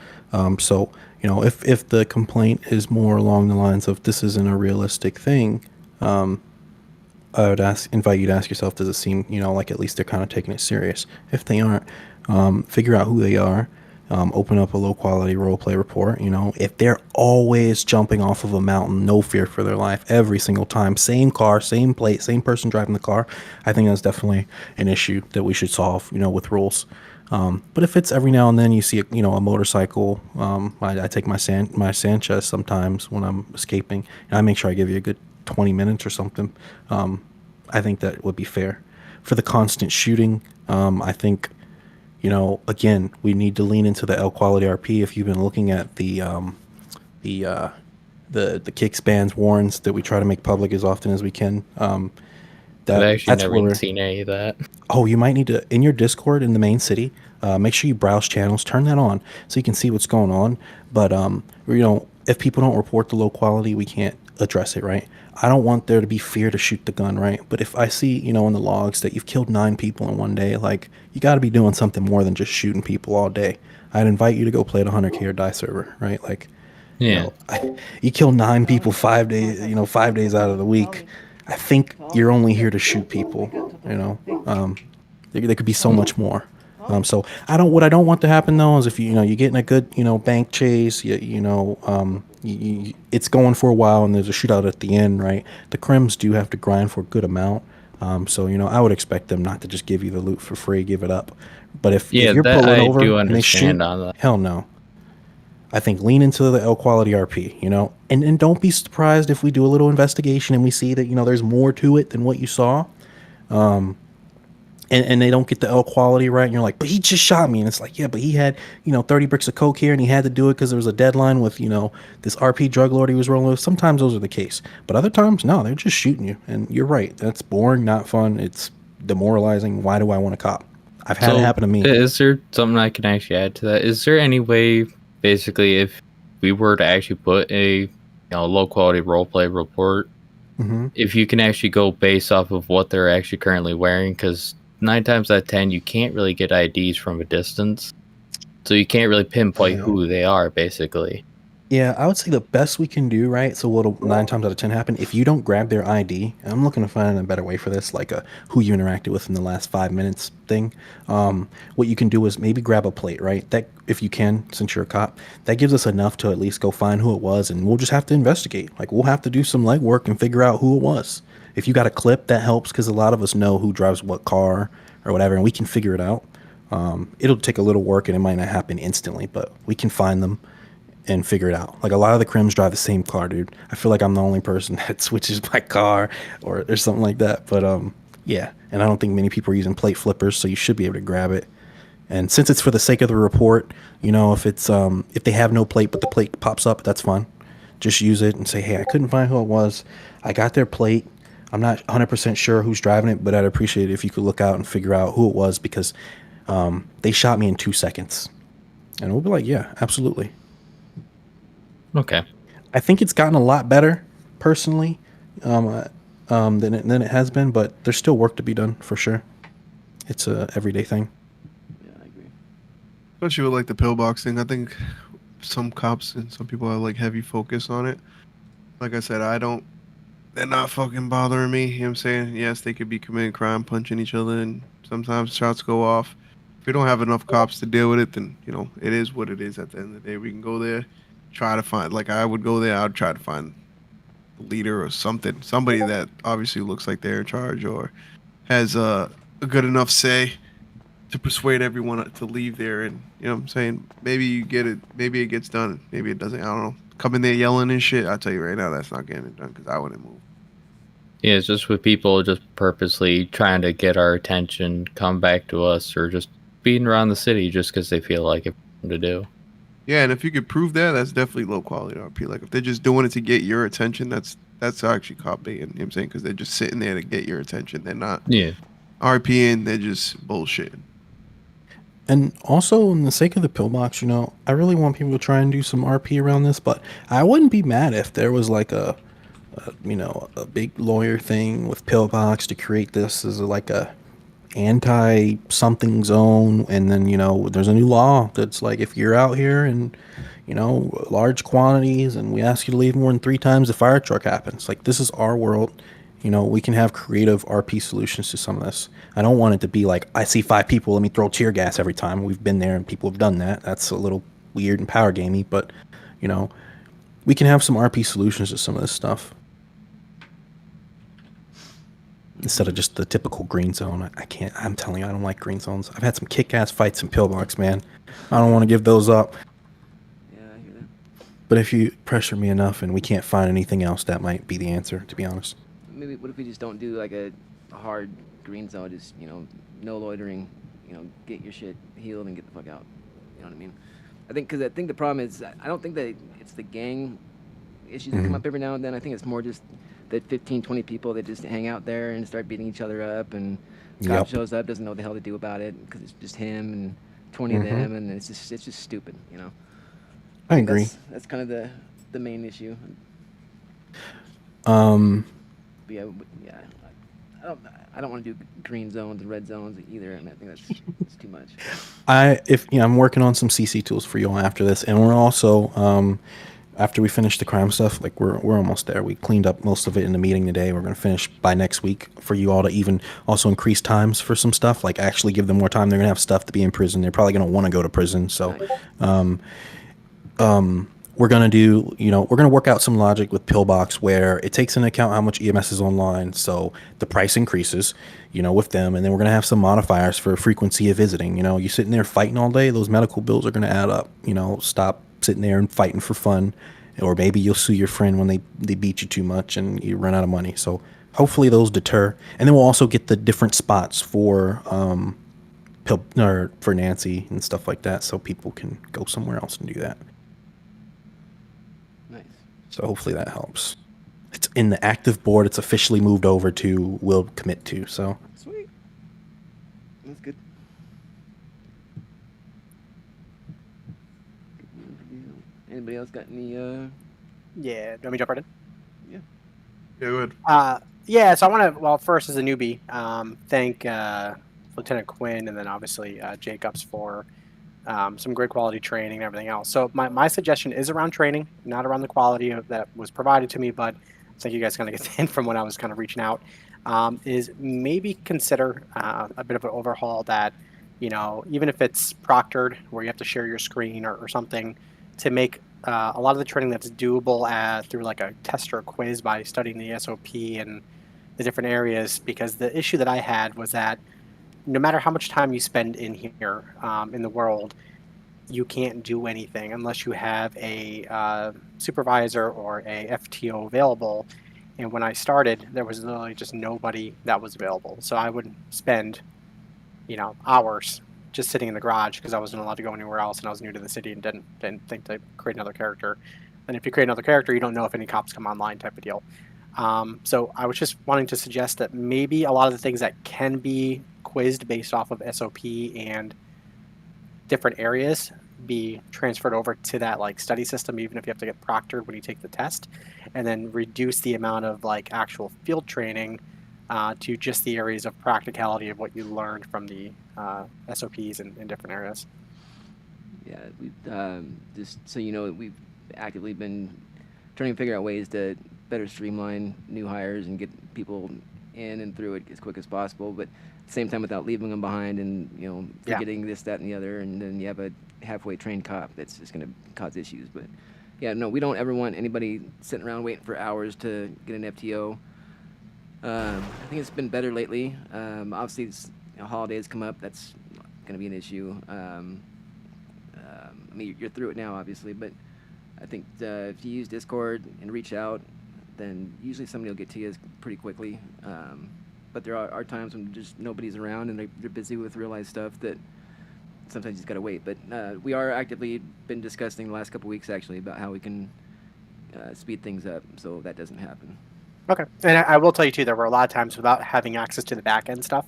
So if the complaint is more along the lines of this isn't a realistic thing, I would invite you to ask yourself, does it seem, like at least they're kind of taking it serious? If they aren't, figure out who they are, open up a low quality role play report. If they're always jumping off of a mountain, no fear for their life, every single time, same car, same plate, same person driving the car, I think that's definitely an issue that we should solve, with rules. But if it's every now and then you see a motorcycle, I take my Sanchez sometimes when I'm escaping, and I make sure I give you a good 20 minutes or something. I think that would be fair. For the constant shooting, I think, again, we need to lean into the L quality RP. If you've been looking at the kick spans warrants that we try to make public as often as we can, I've actually never where, seen any of that. Oh, you might need to, in your Discord in the main city, make sure you browse channels, turn that on so you can see what's going on. But, if people don't report the low quality, we can't address it, right? I don't want there to be fear to shoot the gun, right? But if I see, in the logs that you've killed 9 people in one day, like, you got to be doing something more than just shooting people all day. I'd invite you to go play the 100K or die server, right? Like, yeah, you kill 9 people 5 days, 5 days out of the week. I think you're only here to shoot people, there could be so much more. So what I don't want to happen though is if you get in a good, bank chase, it's going for a while and there's a shootout at the end, right? The crims do have to grind for a good amount. So, I would expect them not to just give you the loot for free, give it up. But if you're pulling over and they shoot, hell no. I think lean into the L quality RP, and don't be surprised if we do a little investigation and we see that, there's more to it than what you saw. And they don't get the L quality right. And you're like, but he just shot me. And it's like, yeah, but he had, 30 bricks of coke here and he had to do it because there was a deadline with, this RP drug lord he was rolling with. Sometimes those are the case. But other times, no, they're just shooting you. And you're right. That's boring, not fun. It's demoralizing. Why do I want a cop? I've had it happen to me. Is there something I can actually add to that? Is there any way, basically, if we were to actually put a low quality roleplay report, if you can actually go based off of what they're actually currently wearing, because 9 times out of 10 you can't really get IDs from a distance, so you can't really pinpoint who they are, basically. Yeah, I would say the best we can do, right? So what'll 9 times out of 10 happen if you don't grab their ID? And I'm looking to find a better way for this, like a who you interacted with in the last 5 minutes thing. What you can do is maybe grab a plate, right? That if you can, since you're a cop, that gives us enough to at least go find who it was, and we'll just have to investigate. Like we'll have to do some legwork and figure out who it was. If you got a clip, that helps because a lot of us know who drives what car or whatever, and we can figure it out. It'll take a little work and it might not happen instantly, but we can find them and figure it out. Like a lot of the crims drive the same car, dude. I feel like I'm the only person that switches my car or something like that. But yeah, and I don't think many people are using plate flippers, so you should be able to grab it. And since it's for the sake of the report, you know, if it's if they have no plate but the plate pops up, that's fine. Just use it and say, hey, I couldn't find who it was. I got their plate. I'm not 100% sure who's driving it, but I'd appreciate it if you could look out and figure out who it was because they shot me in 2 seconds. And we'll be like, yeah, absolutely. Okay. I think it's gotten a lot better, personally, than it has been, but there's still work to be done for sure. It's a everyday thing. Yeah, I agree. Especially with like the pillbox thing, I think some cops and some people have like heavy focus on it. Like I said, they're not fucking bothering me. You know what I'm saying? Yes, they could be committing crime, punching each other, and sometimes shots go off. If we don't have enough cops to deal with it, then, you know, it is what it is at the end of the day. We can go there, try to find, like I would go there, I'd try to find a leader or something, somebody that obviously looks like they're in charge or has a good enough say to persuade everyone to leave there. And, you know what I'm saying? Maybe you get it, maybe it gets done, maybe it doesn't. I don't know. Come in there yelling and shit, I'll tell you right now, that's not getting it done because I wouldn't move. Yeah, it's just with people just purposely trying to get our attention, come back to us, or just beating around the city just because they feel like it's to do. Yeah, and if you could prove that, that's definitely low quality RP. Like if they're just doing it to get your attention, that's actually cop baiting. You know what I'm saying? Because they're just sitting there to get your attention. They're not RPing. They're just bullshitting. And also, in the sake of the pillbox, you know, I really want people to try and do some RP around this, but I wouldn't be mad if there was like a big lawyer thing with pillbox to create this as like a anti something zone, and then, you know, there's a new law that's like if you're out here and, you know, large quantities and we ask you to leave more than 3 times, the fire truck happens. Like this is our world. You know, we can have creative RP solutions to some of this. I don't want it to be like I see 5 people, let me throw tear gas every time. We've been there and people have done that. That's a little weird and power gamey, but, you know, we can have some RP solutions to some of this stuff instead of just the typical green zone. I can't, I'm telling you, I don't like green zones. I've had some kick-ass fights in pillbox, man. I don't want to give those up. Yeah, I hear that. But if you pressure me enough and we can't find anything else, that might be the answer, to be honest. Maybe what if we just don't do like a hard green zone? Just, you know, no loitering. You know, get your shit healed and get the fuck out. You know what I mean? I think the problem is I don't think that it's the gang issues that come up every now and then. I think it's more just that 15, 20 people that just hang out there and start beating each other up, and cop shows up, doesn't know what the hell to do about it because it's just him and 20 of them, and it's just stupid, you know. I agree. That's kind of the main issue. But yeah, I don't want to do green zones and red zones either, and I think that's too much. I'm working on some CC tools for you all after this, and we're also after we finish the crime stuff, like we're almost there. We cleaned up most of it in the meeting today. We're going to finish by next week for you all to even also increase times for some stuff, like actually give them more time. They're going to have stuff to be in prison. They're probably going to want to go to prison. So we're going to do, you know, we're going to work out some logic with Pillbox where it takes into account how much EMS is online. So the price increases, you know, with them. And then we're going to have some modifiers for frequency of visiting. You know, you're sitting there fighting all day, those medical bills are going to add up. You know, stop sitting there and fighting for fun. Or maybe you'll sue your friend when they beat you too much and you run out of money. So hopefully those deter. And then we'll also get the different spots for for Nancy and stuff like that, so people can go somewhere else and do that. Nice. So hopefully that helps. It's in the active board. It's officially moved over to will commit to. So sweet. That's good. Anybody else got any? Yeah. Do you want me to jump right in? Yeah. Yeah, go ahead. Yeah. So I want to, well, first as a newbie, thank Lieutenant Quinn and then obviously Jacobs for some great quality training and everything else. So my suggestion is around training, not around the quality of that was provided to me, but I think you guys kind of get the hint from when I was kind of reaching out, is maybe consider a bit of an overhaul that, even if it's proctored where you have to share your screen or something, to make a lot of the training that's doable through like a test or a quiz by studying the SOP and the different areas. Because the issue that I had was that no matter how much time you spend in here in the world, you can't do anything unless you have a supervisor or a FTO available. And when I started, there was literally just nobody that was available. So I would spend, hours just sitting in the garage because I wasn't allowed to go anywhere else, and I was new to the city and didn't think to create another character. And if you create another character, you don't know if any cops come online, type of deal. So I was just wanting to suggest that maybe a lot of the things that can be quizzed based off of SOP and different areas be transferred over to that like study system, even if you have to get proctored when you take the test, and then reduce the amount of like actual field training to just the areas of practicality of what you learned from the SOPs in different areas. Yeah, we just so you know, we've actively been trying to figure out ways to better streamline new hires and get people in and through it as quick as possible, but at the same time without leaving them behind and forgetting this, that, and the other, and then you have a halfway trained cop that's just going to cause issues. But yeah, no, we don't ever want anybody sitting around waiting for hours to get an FTO. I think it's been better lately. Obviously, holidays come up. That's going to be an issue. I mean, you're through it now, obviously, but I think if you use Discord and reach out, then usually somebody will get to you pretty quickly. But there are times when just nobody's around and they're busy with real life stuff that sometimes you just got to wait. But we are actively been discussing the last couple weeks, actually, about how we can speed things up so that doesn't happen. Okay. And I will tell you, too, there were a lot of times without having access to the back end stuff.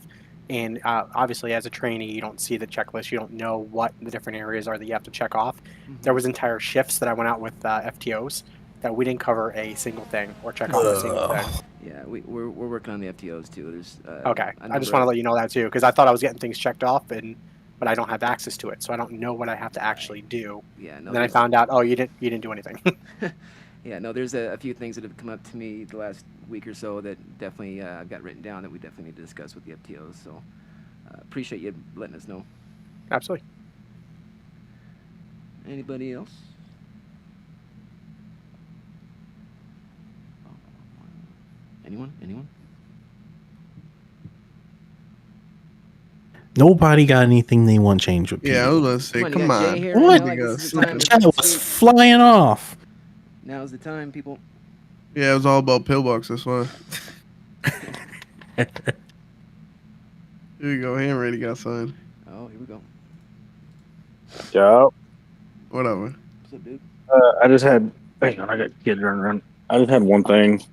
And obviously, as a trainee, you don't see the checklist. You don't know what the different areas are that you have to check off. Mm-hmm. There was entire shifts that I went out with FTOs that we didn't cover a single thing or check off a single thing. Yeah, we're working on the FTOs, too. There's okay. I just want to let you know that, too, because I thought I was getting things checked off, but I don't have access to it, so I don't know what I have to actually do. Yeah, no, and then I found out, you didn't do anything. Yeah, no, there's a few things that have come up to me the last week or so that definitely I've got written down that we definitely need to discuss with the FTOs. So appreciate you letting us know. Absolutely. Anybody else? Anyone? Nobody got anything they want changed with people. Yeah, I was gonna say, come on. What? That was flying off. Now's the time, people. Yeah, it was all about pillbox, that's why. Here you go, hand ready got signed. Oh, here we go. Yo. Whatever. What's up, dude? I just had, hang on, I got kids running around. I just had one thing.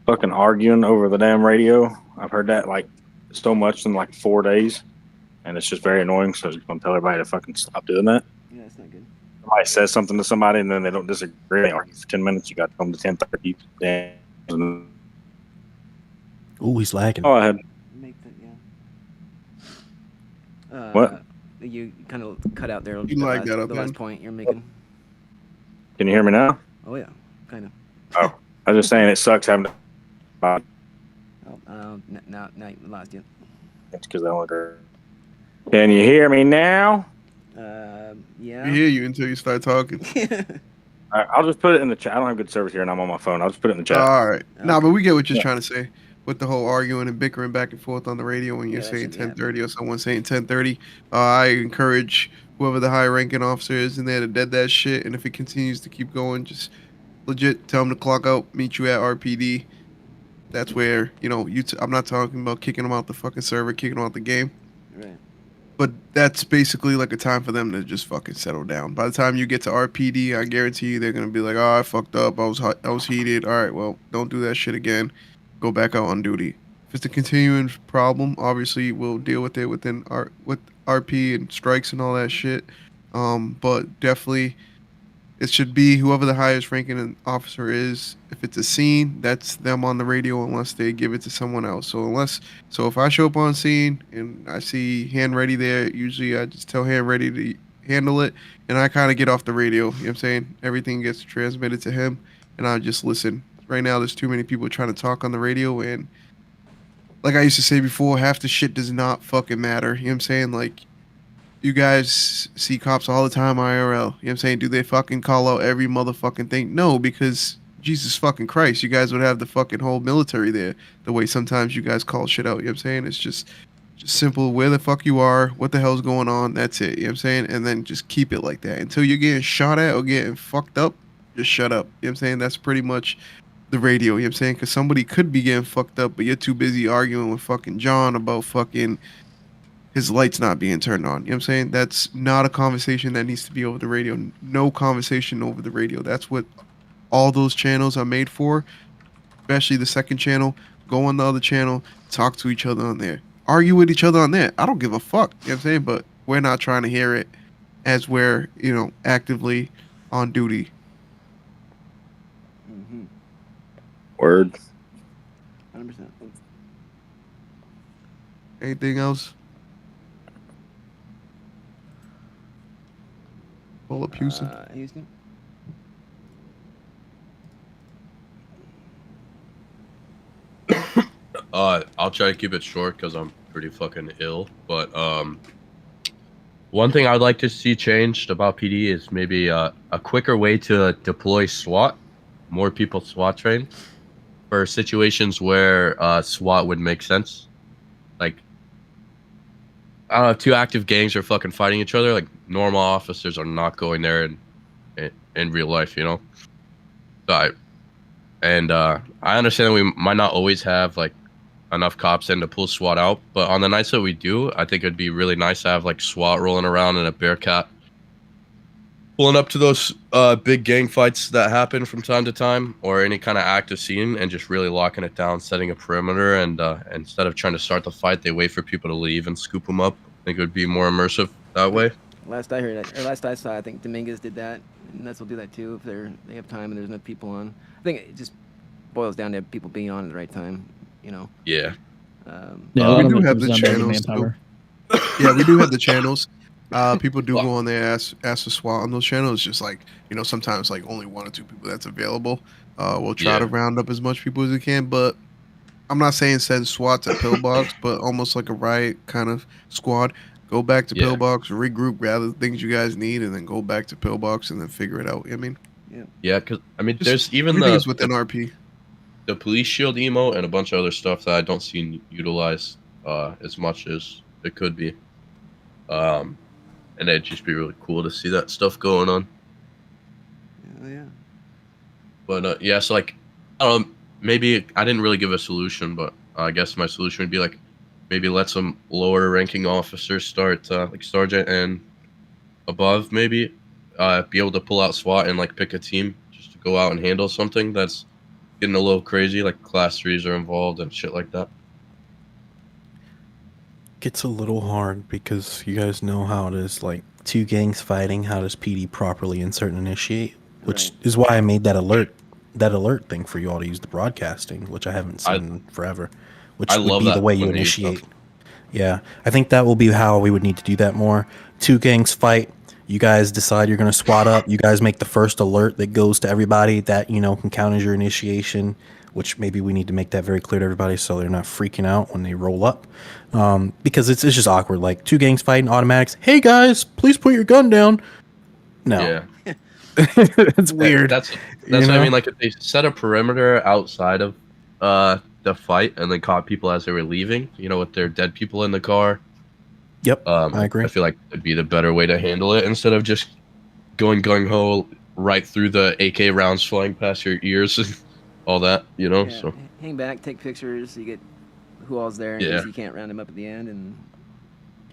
Fucking arguing over the damn radio. I've heard that like so much in like 4 days, and it's just very annoying. So I was just gonna tell everybody to fucking stop doing that. Yeah, it's not good. Somebody says something to somebody and then they don't disagree. They argue for 10 minutes. You got to come to 10:30. Ooh, he's lagging. Oh, I had. Make that, What? You kind of cut out there. You like that, the last point you're making. Can you hear me now? Oh yeah, kind of. Oh, I was just saying it sucks having to. Now you lost you. It's because I only heard. Can you hear me now? Yeah. I hear you until you start talking. All right, I'll just put it in the chat. I don't have good service here, and I'm on my phone. I'll just put it in the chat. All right. Nah, but we get what you're trying to say with the whole arguing and bickering back and forth on the radio when you're saying 10:30 or someone saying 10:30. I encourage whoever the high-ranking officer is in there to dead that shit, and if it continues to keep going, just legit tell them to clock out, meet you at RPD. That's where, I'm not talking about kicking them out the fucking server, kicking them out the game. Right. But that's basically like a time for them to just fucking settle down. By the time you get to RPD, I guarantee you they're going to be like, oh, I fucked up. I was heated. All right, well, don't do that shit again. Go back out on duty. If it's a continuing problem, obviously we'll deal with it with RP and strikes and all that shit. But definitely, It should be whoever the highest ranking officer is. If it's a scene, that's them on the radio unless they give it to someone else. So if I show up on scene and I see hand ready there, usually I just tell hand ready to handle it, and I kind of get off the radio. You know what I'm saying? Everything gets transmitted to him, and I just listen. Right now, there's too many people trying to talk on the radio, and like I used to say before, half the shit does not fucking matter. You know what I'm saying? Like, you guys see cops all the time IRL. You know what I'm saying? Do they fucking call out every motherfucking thing? No, because Jesus fucking Christ, you guys would have the fucking whole military there. The way sometimes you guys call shit out. You know what I'm saying? It's just simple. Where the fuck you are, what the hell's going on, that's it. You know what I'm saying? And then just keep it like that. Until you're getting shot at or getting fucked up, just shut up. You know what I'm saying? That's pretty much the radio. You know what I'm saying? Because somebody could be getting fucked up, but you're too busy arguing with fucking John about fucking his lights not being turned on. You know what I'm saying? That's not a conversation that needs to be over the radio. No conversation over the radio. That's what all those channels are made for, especially the second channel. Go on the other channel, talk to each other on there. Argue with each other on there. I don't give a fuck. You know what I'm saying? But we're not trying to hear it as we're, actively on duty. Mm-hmm. Word. 100%. Anything else? Pull up Houston. Houston. I'll try to keep it short because I'm pretty fucking ill. But one thing I'd like to see changed about PD is maybe a quicker way to deploy SWAT, more people SWAT train for situations where SWAT would make sense. Like, I don't know, if two active gangs are fucking fighting each other, like normal officers are not going there in real life, you know. So I understand we might not always have like enough cops in to pull SWAT out, but on the nights that we do, I think it'd be really nice to have like SWAT rolling around in a Bearcat, pulling up to those big gang fights that happen from time to time, or any kind of active scene, and just really locking it down, setting a perimeter, and instead of trying to start the fight, they wait for people to leave and scoop them up. I think it would be more immersive that way. Last I heard, or last I saw, I think Dominguez did that, and Nets will do that too if they have time and there's enough people on. I think it just boils down to people being on at the right time, you know. Yeah. Yeah, a lot we of do it have comes the down to channels. manpower. Yeah, we do have the channels. People do go on there, ask for SWAT on those channels. Just like, sometimes like only one or two people that's available. We'll try to round up as much people as we can, but I'm not saying send SWAT to Pillbox, but almost like a riot kind of squad. Go back to Pillbox, regroup, gather the things you guys need, and then go back to Pillbox and then figure it out. I mean, yeah, because I mean, just there's even everything's within RP. The police shield emote and a bunch of other stuff that I don't see utilized as much as it could be. And it'd just be really cool to see that stuff going on. Yeah. But yeah, so like, I don't know, maybe I didn't really give a solution, but I guess my solution would be like, maybe let some lower ranking officers start, like sergeant and above, maybe be able to pull out SWAT and like pick a team just to go out and handle something that's getting a little crazy, like class 3s are involved and shit like that. Gets a little hard because you guys know how it is, like two gangs fighting, how does PD properly insert and initiate, which is why I made that alert thing for you all to use the broadcasting, which I haven't seen in forever, which would be the way you initiate. Yeah, I think that will be how we would need to do that more. Two gangs fight, you guys decide you're going to SWAT up, you guys make the first alert that goes to everybody that, can count as your initiation, which maybe we need to make that very clear to everybody so they're not freaking out when they roll up. Because it's just awkward. Like, two gangs fighting automatics. Hey, guys, please put your gun down. No. Yeah. It's weird. That's what I mean. Like, if they set a perimeter outside of the fight and then caught people as they were leaving, with their dead people in the car. Yep, I agree. I feel like it'd be the better way to handle it instead of just going gung-ho right through the AK rounds flying past your ears and all that, so. Hang back, take pictures, so you get who all's there, in case you can't round them up at the end, and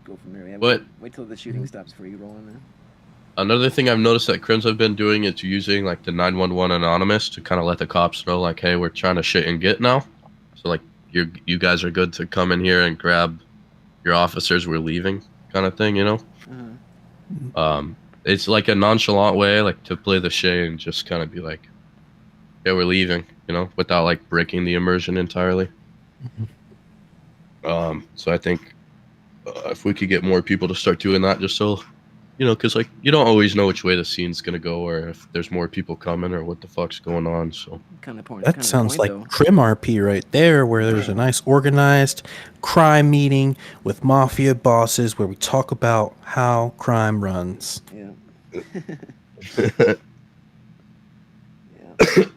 go from there. Yeah, wait till the shooting stops before you roll in there. Another thing I've noticed that Crims have been doing is using like the 911 anonymous to kind of let the cops know, like, hey, we're trying to shit and get now. So like you guys are good to come in here and grab your officers. We're leaving, kind of thing, it's like a nonchalant way, like to play the Shay and just kind of be like, yeah, we're leaving, you know, without like breaking the immersion entirely. So I think if we could get more people to start doing that, just so, you know, because like you don't always know which way the scene's gonna go, or if there's more people coming, or what the fuck's going on. So that sounds like Crim RP right there, where there's a nice organized crime meeting with mafia bosses where we talk about how crime runs. Yeah.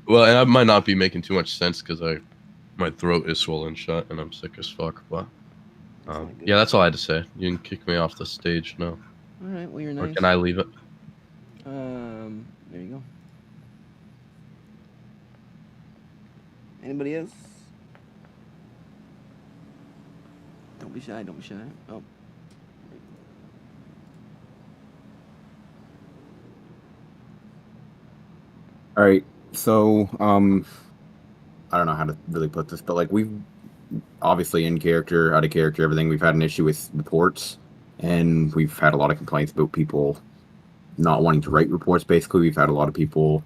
Well, and I might not be making too much sense because my throat is swollen shut and I'm sick as fuck. But yeah, that's all I had to say. You can kick me off the stage now. All right. Well, you're nice. Or can I leave it? There you go. Anybody else? Don't be shy. Don't be shy. Oh. All right. So, I don't know how to really put this, but like we've obviously in character, out of character, everything. We've had an issue with reports, and we've had a lot of complaints about people not wanting to write reports. Basically, we've had a lot of people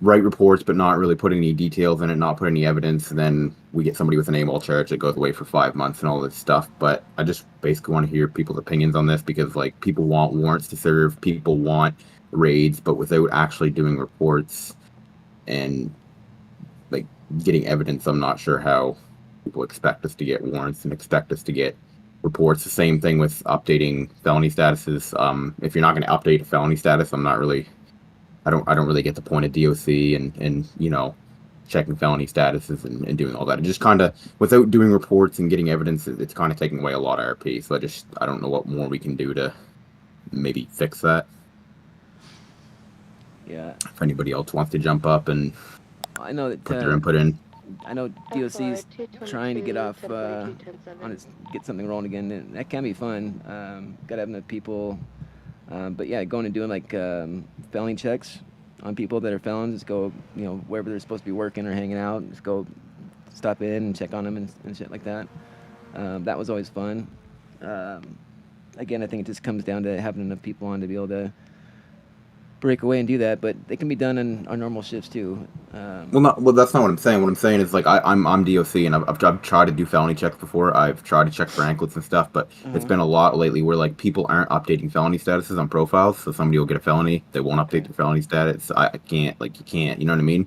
write reports but not really put any details in it, not put any evidence, and then we get somebody with an AMOL charge that goes away for 5 months and all this stuff. But I just basically want to hear people's opinions on this, because like people want warrants to serve, people want raids, but without actually doing reports and like getting evidence, I'm not sure how people expect us to get warrants and expect us to get reports. The same thing with updating felony statuses. If you're not going to update a felony status, I don't really get the point of DOC and you know, checking felony statuses and doing all that. It just kind of, without doing reports and getting evidence, it's kind of taking away a lot of RP. So I don't know what more we can do to maybe fix that. Yeah. If anybody else wants to jump up and I know that put their input in. I know DOC's trying to get off get something rolling again, and that can be fun. Gotta have enough people. But yeah, going and doing like felony checks on people that are felons. Just go, you know, wherever they're supposed to be working or hanging out. Just go stop in and check on them and shit like that. That was always fun. Again, I think it just comes down to having enough people on to be able to break away and do that, but they can be done in our normal shifts too. Well, that's not what I'm saying. What I'm saying is like I'm DOC, and I've tried to do felony checks before. I've tried to check for anklets and stuff, but it's been a lot lately where like people aren't updating felony statuses on profiles. So somebody will get a felony, they won't update their felony status. I can't, like, you can't, you know what I mean?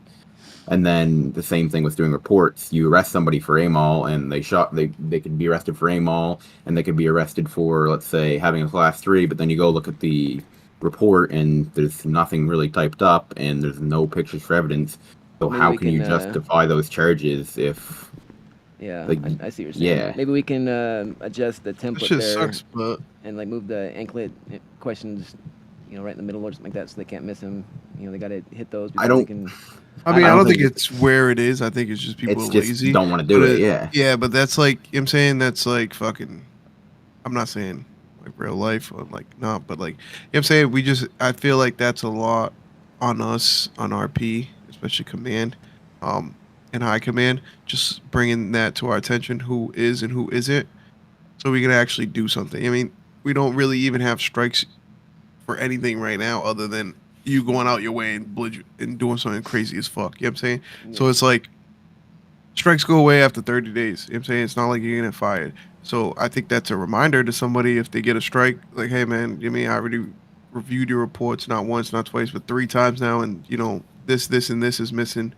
And then the same thing with doing reports. You arrest somebody for AMOL, and they could be arrested for AMOL, and they could be arrested for, let's say, having a class 3, but then you go look at the report and there's nothing really typed up and there's no pictures for evidence. So maybe how can you justify those charges if... Yeah, like, I see what you're saying. Yeah. Maybe we can adjust the template there sucks, but... and like move the anklet questions, you know, right in the middle or something like that, so they can't miss them. You know, they got to hit those. I don't think it's where it is. I think it's just people are lazy. Don't want to do it. Yeah. Yeah, but that's like, you know what I'm saying, that's like fucking. I'm not saying like real life or like not, but like, you know what I'm saying, I feel like that's a lot on us, on RP, especially command, and high command, just bringing that to our attention, who is and who isn't, so we can actually do something. I mean, we don't really even have strikes for anything right now other than you going out your way and doing something crazy as fuck. You know what I'm saying? Yeah. So it's like strikes go away after 30 days. You know what I'm saying? It's not like you're getting fired. So I think that's a reminder to somebody if they get a strike, like, hey man, I already reviewed your reports not once, not twice, but 3 times now, and you know, this, and this is missing. You know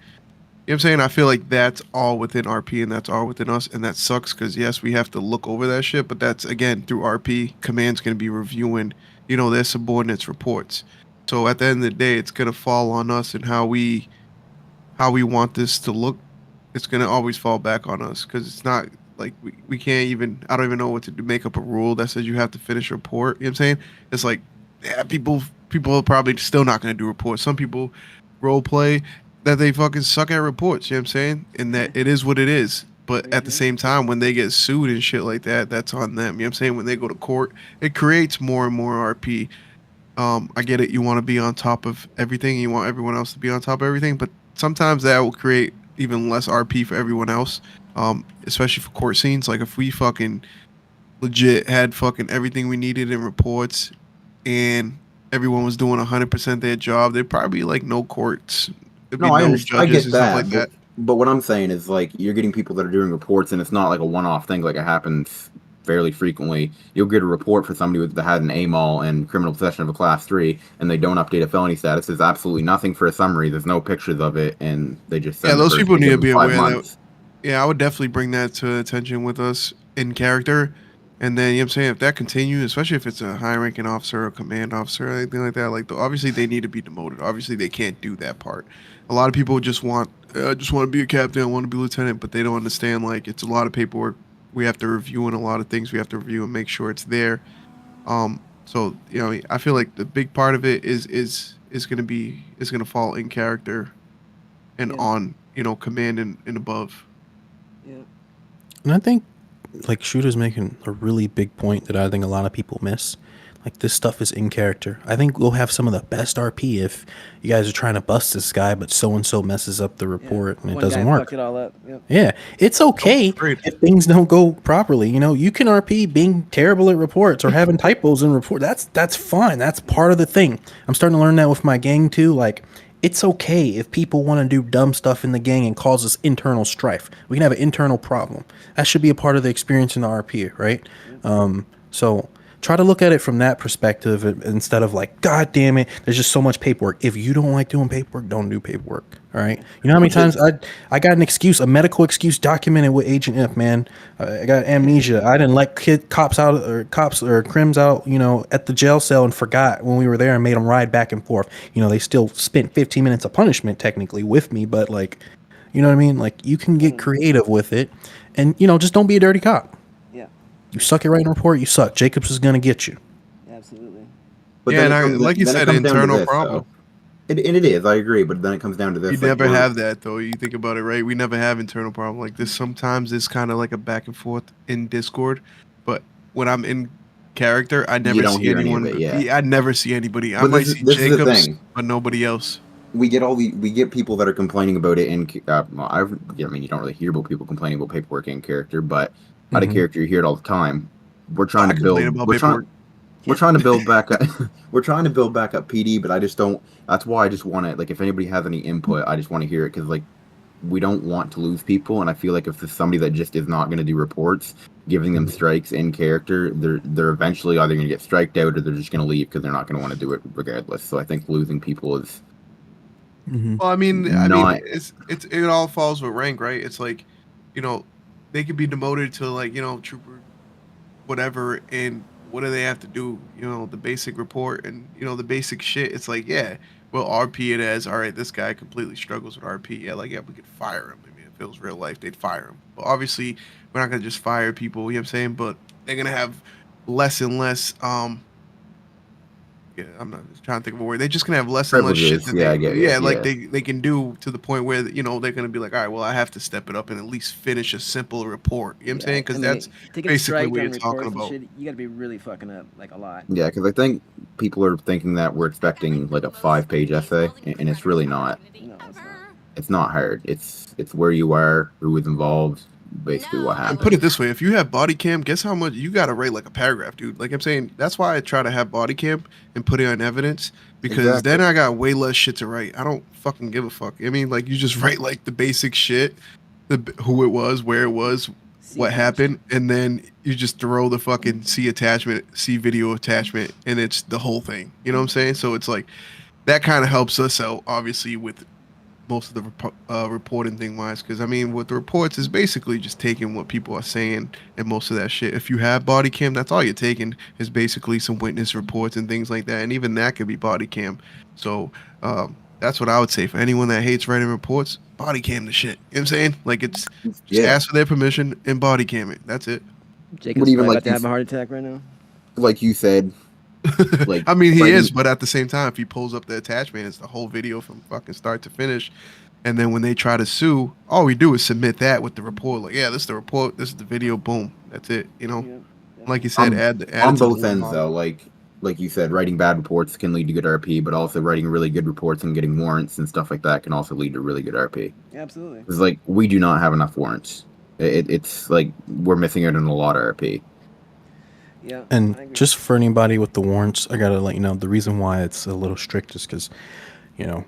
what I'm saying? I feel like that's all within RP and that's all within us, and that sucks because yes, we have to look over that shit, but that's again through RP. Command's gonna be reviewing, you know, their subordinates' reports. So at the end of the day, it's gonna fall on us and how we want this to look. It's gonna always fall back on us because it's not like we can't even. I don't even know what to do. Make up a rule that says you have to finish a report. You know what I'm saying? It's like, yeah, people are probably still not gonna do reports. Some people role play that they fucking suck at reports. You know what I'm saying? And that it is what it is. But at the same time, when they get sued and shit like that, that's on them. You know what I'm saying? When they go to court, it creates more and more RP. I get it. You want to be on top of everything. You want everyone else to be on top of everything. But sometimes that will create even less RP for everyone else, especially for court scenes. Like if we fucking legit had fucking everything we needed in reports and everyone was doing 100% their job, there'd probably be like no courts. There'd be No, I no understand. I judges get and stuff that, like that. but what I'm saying is like you're getting people that are doing reports, and it's not like a one-off thing. Like it happens fairly frequently. You'll get a report for somebody that had an AMOL and criminal possession of a class 3, and they don't update a felony status. There's absolutely nothing for a summary. There's no pictures of it, and they just send Yeah, the those person, people they need give to them be 5 aware that. months. Yeah, I would definitely bring that to attention with us in character. And then, you know what I'm saying, if that continues, especially if it's a high-ranking officer or command officer or anything like that, like obviously they need to be demoted. Obviously they can't do that part. A lot of people just want to be a captain, I want to be a lieutenant, but they don't understand like it's a lot of paperwork we have to review and a lot of things we have to review and make sure it's there. So you know, I feel like the big part of it is gonna fall in character and on command and above. Yeah. And I think like Shooter's making a really big point that I think a lot of people miss. Like this stuff is in character. I think we'll have some of the best RP if you guys are trying to bust this guy, but so and so messes up the report and it One doesn't guy work. fucked it all up. Yep. Yeah, it's okay if things don't go properly. You know, you can RP being terrible at reports or having typos in report. That's fine. That's part of the thing. I'm starting to learn that with my gang too. Like, it's okay if people want to do dumb stuff in the gang and cause us internal strife. We can have an internal problem. That should be a part of the experience in the RP, right? So try to look at it from that perspective instead of like, God damn it, there's just so much paperwork. If you don't like doing paperwork, don't do paperwork. All right. You know how many times I got an excuse, a medical excuse documented with Agent F, man. I got amnesia. I didn't let cops or crims out, you know, at the jail cell and forgot when we were there and made them ride back and forth. You know, they still spent 15 minutes of punishment technically with me, but like, you know what I mean? Like you can get creative with it and, you know, just don't be a dirty cop. Yeah. You suck at writing a report, you suck. Jacobs is going to get you. Absolutely. But yeah, then and like you said, internal problem. And it is, I agree, but then it comes down to this. You never have that, though. You think about it, right? We never have internal problem like this. Sometimes it's kind of like a back and forth in Discord, but when I'm in character, I never see anyone. I never see anybody. I might see Jacobs, but nobody else. We get people that are complaining about it in. I mean, you don't really hear about people complaining about paperwork in character, but out of character, you hear it all the time. We're trying to build. We're trying to build back up. We're trying to build back up PD, but I just don't. That's why I just want to. Like, if anybody has any input, I just want to hear it because, like, we don't want to lose people, and I feel like if there's somebody that just is not going to do reports, giving them strikes in character, they're eventually either going to get striked out or they're just going to leave because they're not going to want to do it regardless. So I think losing people is. Well, I mean, it all falls with rank, right? It's like, you know, they could be demoted to like, you know, trooper, whatever, and what do they have to do? You know, the basic report and, you know, the basic shit. It's like, yeah, we'll RP it as, all right, this guy completely struggles with RP. Yeah, like, yeah, we could fire him. I mean, if it was real life, they'd fire him. But obviously, we're not going to just fire people, you know what I'm saying? But they're going to have less and less, yeah, I'm not trying to think of a word. They're just gonna have less and less shit that they can do to the point where, you know, they're gonna be like, all right, well, I have to step it up and at least finish a simple report. You know what I'm saying? Because that's basically what you're talking about. Shit, you gotta be really fucking up like a lot. Yeah, because I think people are thinking that we're expecting like a 5-page essay, and it's really not. No, it's not. It's not hard. It's where you are, who is involved, basically what happened. And put it this way, if you have body cam, guess how much you gotta write like a paragraph, dude. Like I'm saying, that's why I try to have body cam and put it on evidence, because then I got way less shit to write. I don't fucking give a fuck. I mean, like, you just write like the basic shit, who it was, where it was, what happened, and then you just throw the fucking C video attachment, and it's the whole thing. You know what I'm saying? So it's like that kind of helps us out, obviously, with most of the reporting thing wise, because I mean, with the reports is basically just taking what people are saying and most of that shit. If you have body cam, that's all you're taking is basically some witness reports and things like that, and even that could be body cam. So that's what I would say for anyone that hates writing reports: body cam the shit. You know what I'm saying? Like, it's just ask for their permission and body cam it. That's it. Jacob's even about to have a heart attack right now. Like you said. Like, I mean, he is, but at the same time, if he pulls up the attachment, it's the whole video from fucking start to finish. And then when they try to sue, all we do is submit that with the report. Like, yeah, this is the report, this is the video, boom, that's it. You know, like you said, add on both ends though. Like you said, writing bad reports can lead to good RP, but also writing really good reports and getting warrants and stuff like that can also lead to really good RP. Absolutely. It's like we do not have enough warrants. It's like we're missing out on a lot of RP. Yeah. And just for anybody with the warrants, I gotta let you know the reason why it's a little strict is because,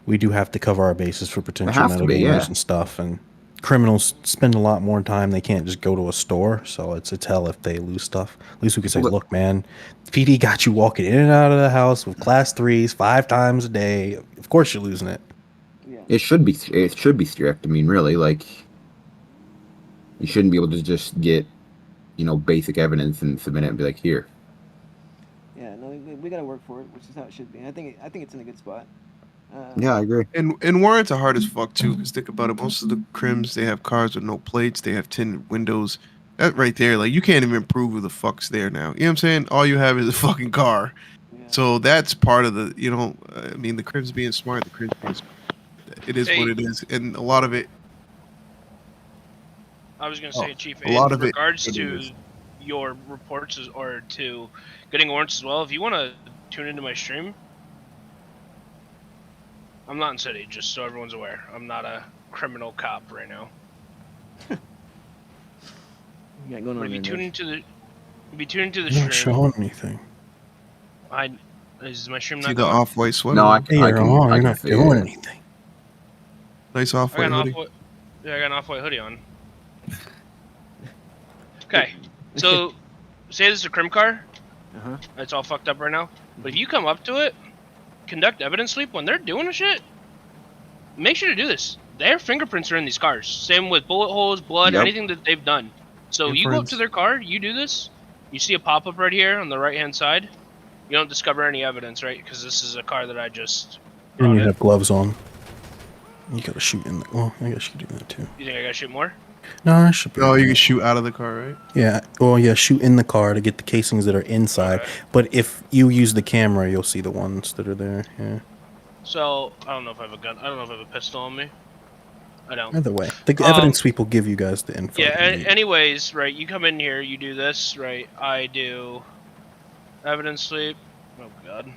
we do have to cover our bases for potential has to be, metagamers yeah. and stuff, and criminals spend a lot more time. They can't just go to a store, so it's a tell if they lose stuff. At least we could say, Well, look, man, PD got you walking in and out of the house with class 3s 5 times a day. Of course you're losing it. It should be strict. I mean, really, like, you shouldn't be able to just get, basic evidence and submit it and be like, here. Yeah, no, we gotta work for it, which is how it should be. I think it's in a good spot. Yeah, I agree. And warrants are hard as fuck too. Cause think about it. Most of the crims, they have cars with no plates. They have tinted windows. That right there, like you can't even prove who the fuck's there now. You know what I'm saying? All you have is a fucking car. Yeah. So that's part of the, I mean, the crims being smart. The crims being smart. It is what it is, and a lot of it. I was going to say, Chief, a lot in of it regards it to is. your reports or to getting warrants as well, if you want to tune into my stream, I'm not in city, just so everyone's aware. I'm not a criminal cop right now. You got going on But if you there, tune Nick? into the You're not stream, showing anything. is my stream See not the going? off-white sweater? No, Hey, you're on. You're not doing anything. Nice I got off-white an hoodie. off-white. Yeah, I got an off-white hoodie on. Okay, so say this is a crim car. Uh-huh. It's all fucked up right now. But if you come up to it, conduct evidence sweep when they're doing the shit. Make sure to do this. Their fingerprints are in these cars. Same with bullet holes, blood, Yep. anything that they've done. So you go up to their car, you do this. You see a pop-up right here on the right-hand side. You don't discover any evidence, right? Because this is a car that I just. And you have gloves on. You gotta shoot in the. Well, I guess you can do that too. You think I gotta shoot more? No, I should be. Oh, you okay. can shoot out of the car, right? Yeah. Well, yeah. Shoot in the car to get the casings that are inside. Okay. But if you use the camera, you'll see the ones that are there. Yeah. So I don't know if I have a gun. I don't know if I have a pistol on me. I don't. Either way, the evidence sweep will give you guys the info. Yeah. you need. Anyways, right? You come in here, you do this, right? I do evidence sweep. Oh God.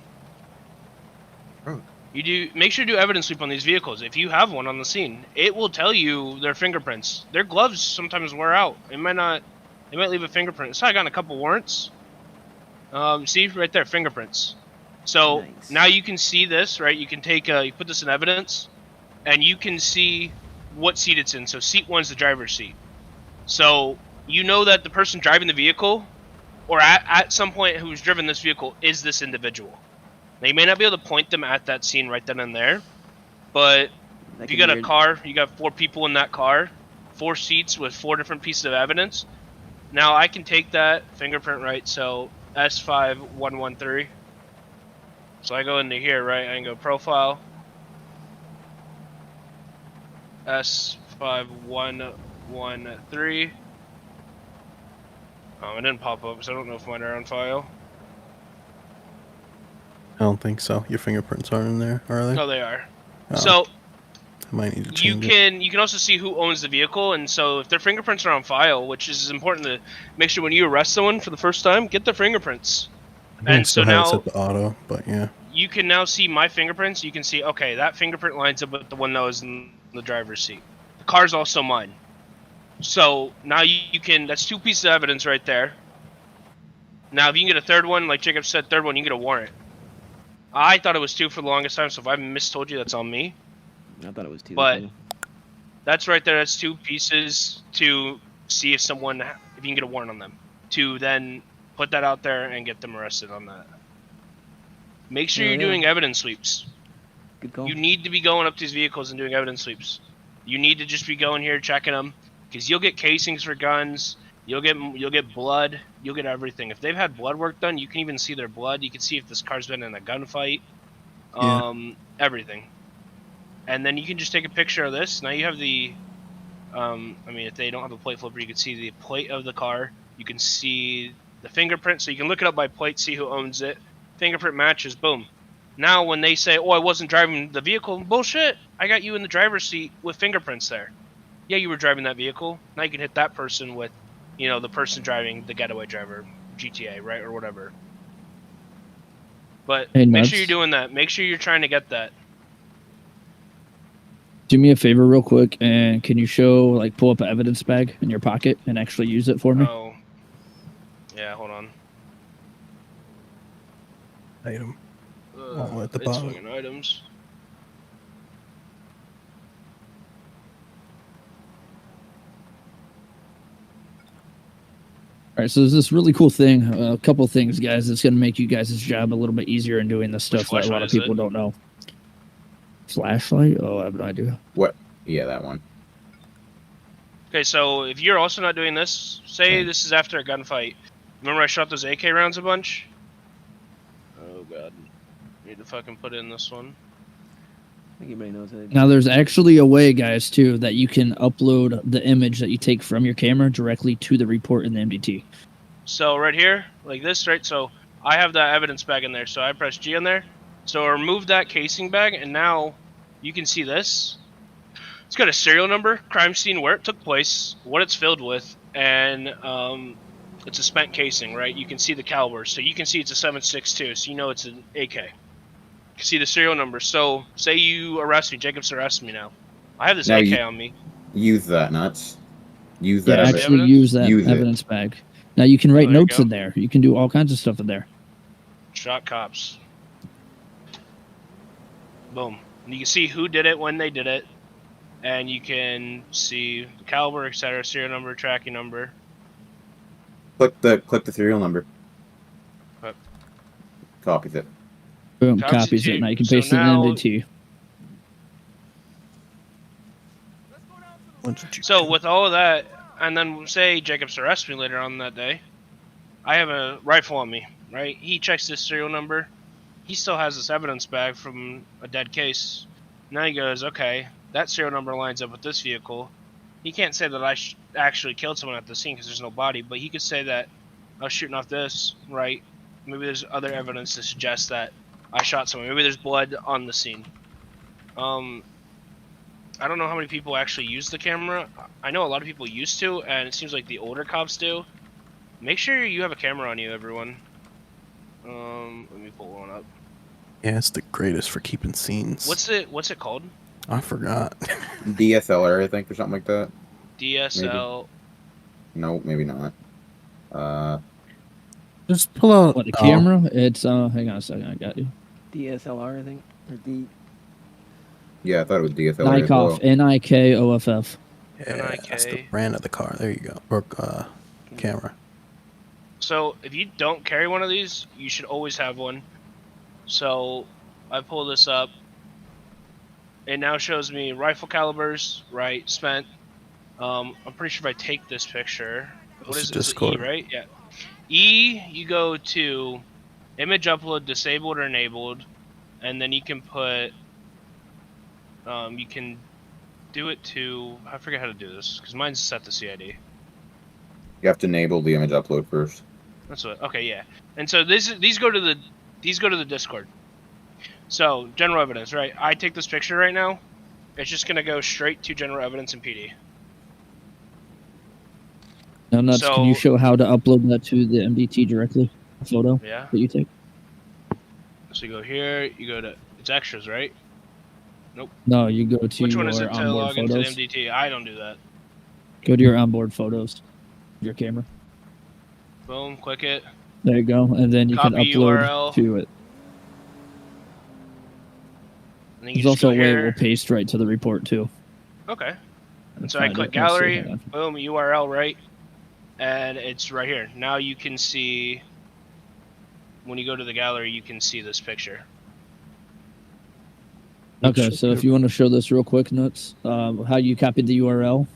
Oh. You do make sure to do evidence sweep on these vehicles. If you have one on the scene, it will tell you their fingerprints. Their gloves sometimes wear out. It might not. They might leave a fingerprint. So I got a couple warrants. See right there, fingerprints. So Nice. now you can see this, right? You can take you put this in evidence, and you can see what seat it's in. So seat 1's the driver's seat. So you know that the person driving the vehicle, or at some point who's driven this vehicle, is this individual. Now you may not be able to point them at that scene right then and there, but That if you could got be a car, you got 4 people in that car, 4 seats with 4 different pieces of evidence. Now I can take that fingerprint, right? So S5113. So I go into here, right? I can go profile. S5113. It didn't pop up, so I don't know if mine are on file. I don't think so. Your fingerprints aren't in there, are they? No, they are. Oh, So I might need to you change it. can also see who owns the vehicle, and so if their fingerprints are on file, which is important to make sure when you arrest someone for the first time, get their fingerprints. I think I And so still have it now set to auto, but yeah. you can now see my fingerprints. You can see, okay, that fingerprint lines up with the one that was in the driver's seat. The car's also mine. So now you can, that's 2 pieces of evidence right there. Now if you can get a third one, like Jacob said, third one, you can get a warrant. I thought it was 2 for the longest time, so if I mistold you, that's on me. I thought it was 2. But too. that's right there, that's 2 pieces to see if you can get a warrant on them. To then put that out there and get them arrested on that. Make sure Yeah, you're yeah. doing evidence sweeps. Good call. You need to be going up to these vehicles and doing evidence sweeps. You need to just be going here checking them, because you'll get casings for guns. You'll get blood. You'll get everything. If they've had blood work done, you can even see their blood. You can see if this car's been in a gunfight. Everything. And then you can just take a picture of this. Now you have the. I mean, if they don't have a plate flipper, you can see the plate of the car. You can see the fingerprint, so you can look it up by plate, see who owns it. Fingerprint matches. Boom. Now when they say, "Oh, I wasn't driving the vehicle," bullshit. I got you in the driver's seat with fingerprints there. Yeah, you were driving that vehicle. Now you can hit that person with, the person driving the getaway driver, GTA, right, or whatever. But Hey, make Nuts. sure you're doing that. Make sure you're trying to get that. Do me a favor real quick, and can you pull up an evidence bag in your pocket and actually use it for me? Oh. Yeah, hold on. Item. All at the it's bottom. swinging items. All right, so there's this really cool thing, a couple things, guys, that's going to make you guys' job a little bit easier in doing this stuff that a lot of people don't know. Flashlight? Oh, I have no idea. What? Yeah, that one. Okay, so if you're also not doing this, say this is after a gunfight. Remember I shot those AK rounds a bunch? Oh god. Need to fucking put in this one. I think everybody knows that. Now, there's actually a way, guys, too, that you can upload the image that you take from your camera directly to the report in the MDT. So right here, like this, right? So I have that evidence bag in there, so I press G on there. So I remove that casing bag, and now you can see this. It's got a serial number, crime scene, where it took place, what it's filled with, and it's a spent casing, right? You can see the caliber, so you can see it's a 7.62, so you know it's an AK. You can see the serial number. So say you arrest me, Jacobs arrests me now. I have this Now AK on me. Use that, nuts. Use that. Yeah, actually use that Use evidence bag. Now, you can write there you notes go. in there. You can do all kinds of stuff in there. Shot cops. Boom. And you can see who did it, when they did it, and you can see the caliber, etc., serial number, tracking number. Click the serial number. But Copies it. Boom, Copies copies it it. too. Now you can So paste it in now- MDT. So with all of that, and then say Jacobs arrests me later on that day, I have a rifle on me, right? He checks this serial number. He still has this evidence bag from a dead case. Now he goes, okay, that serial number lines up with this vehicle. He can't say that I actually killed someone at the scene because there's no body, but he could say that I was shooting off this, right? Maybe there's other evidence to suggest that I shot someone. Maybe there's blood on the scene. I don't know how many people actually use the camera. I know a lot of people used to, and it seems like the older cops do. Make sure you have a camera on you, everyone. Let me pull one up. Yeah, it's the greatest for keeping scenes. What's it called? I forgot. DSLR, I think, or something like that. DSL. Maybe. No, maybe not. Just pull out What, the camera? It's, hang on a second, I got you. DSLR, I think. Or D. Yeah, I thought it was DSLR. as Nikoff, well. Nikoff. Yeah, that's the brand of the car. There you go. Or camera. So if you don't carry one of these, you should always have one. So I pull this up. It now shows me rifle calibers, right? Spent. I'm pretty sure if I take this picture, what is it? Is it E, right? Yeah. E, you go to image upload disabled or enabled, and then you can put. You can do it to. I forget how to do this because mine's set to CID. You have to enable the image upload first. That's what. Okay, yeah. And so these go to the Discord. So general evidence, right? I take this picture right now. It's just gonna go straight to general evidence and PD. Now, Nuts, So- can you show how to upload that to the MDT directly? A photo Yeah. that you take? So you go here. You go to it's extras, right? Nope. No, you go to Which your one is it to onboard log into the photos. MDT? I don't do that. Go to your onboard photos. Your camera. Boom. Click it. There you go. And then you can Copy upload URL. to it. And then you There's just also go a way here. it will paste right to the report, too. Okay. And Let's so I find click it. Let's see, gallery. hang on. Boom. URL right. And it's right here. Now you can see. When you go to the gallery, you can see this picture. Okay, so if you want to show this real quick, Nuts, how you copied the URL,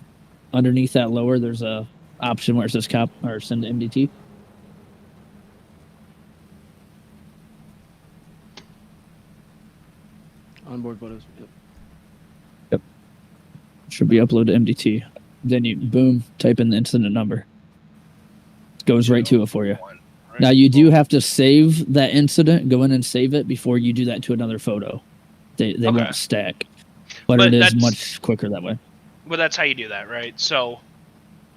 underneath that lower, there's a option where it says cop or send to MDT. Onboard photos. Yep. Yep. Should be uploaded to MDT. Then you, boom, type in the incident number. It goes right to it for you. Now, you do have to save that incident, go in and save it before you do that to another photo. They Okay. won't stack. But But it is that's- much quicker that way. But that's how you do that, right? So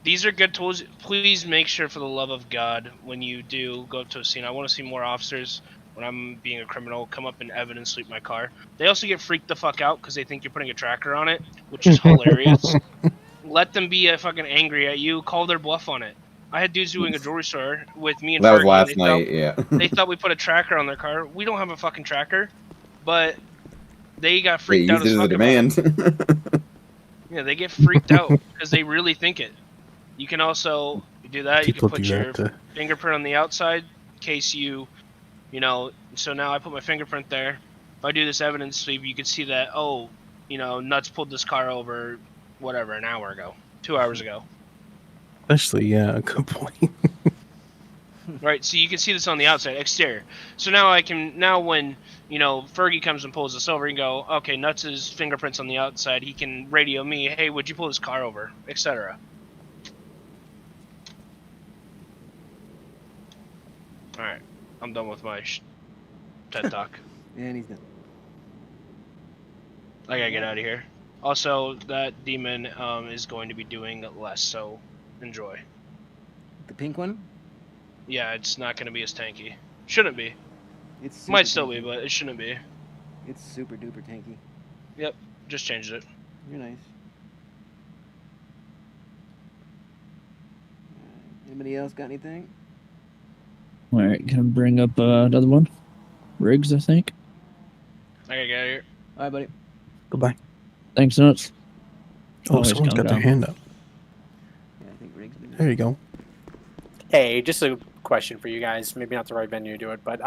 these are good tools. Please make sure, for the love of God, when you do go up to a scene, I want to see more officers, when I'm being a criminal, come up and evidence sweep my car. They also get freaked the fuck out because they think you're putting a tracker on it, which is hilarious. Let them be fucking angry at you. Call their bluff on it. I had dudes doing a jewelry store with me and That was Fergie, last and they night, yeah. they thought we put a tracker on their car. We don't have a fucking tracker, but they got They freaked out used as it as a fuck about it. demand. Yeah, they get freaked out because they really think it. You can also do that. You People can put do your that to- fingerprint on the outside in case you know. So now I put my fingerprint there. If I do this evidence sweep, you can see that. Oh, Nuts pulled this car over, whatever, an hour ago, 2 hours ago. Actually, yeah, good point. Right, so you can see this on the outside, exterior. So now when, Fergie comes and pulls us over, you can go, okay, Nuts' fingerprints on the outside, he can radio me, hey, would you pull this car over, etc. Alright, I'm done with my TED Talk. And he's done. I gotta get out of here. Also, that demon is going to be doing less, so enjoy. The pink one? Yeah, it's not going to be as tanky. Shouldn't be. It's Might still tanky. be, but it shouldn't be. It's super duper tanky. Yep, just changed it. You're nice. Anybody else got anything? All right, can I bring up another one? Riggs, I think. I gotta get out of here. All right, buddy. Goodbye. Thanks, Nuts. Oh, Always someone's got count their down. hand up. Yeah, I think Riggs. There you go. Hey, just a question for you guys. Maybe not the right venue to do it, but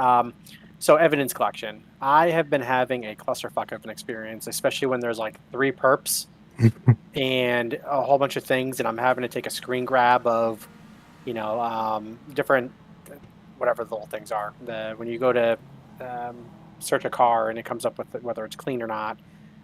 so evidence collection. I have been having a clusterfuck of an experience, especially when there's like 3 perps and a whole bunch of things, and I'm having to take a screen grab of, different, whatever the little things are. When you go to search a car and it comes up with whether it's clean or not.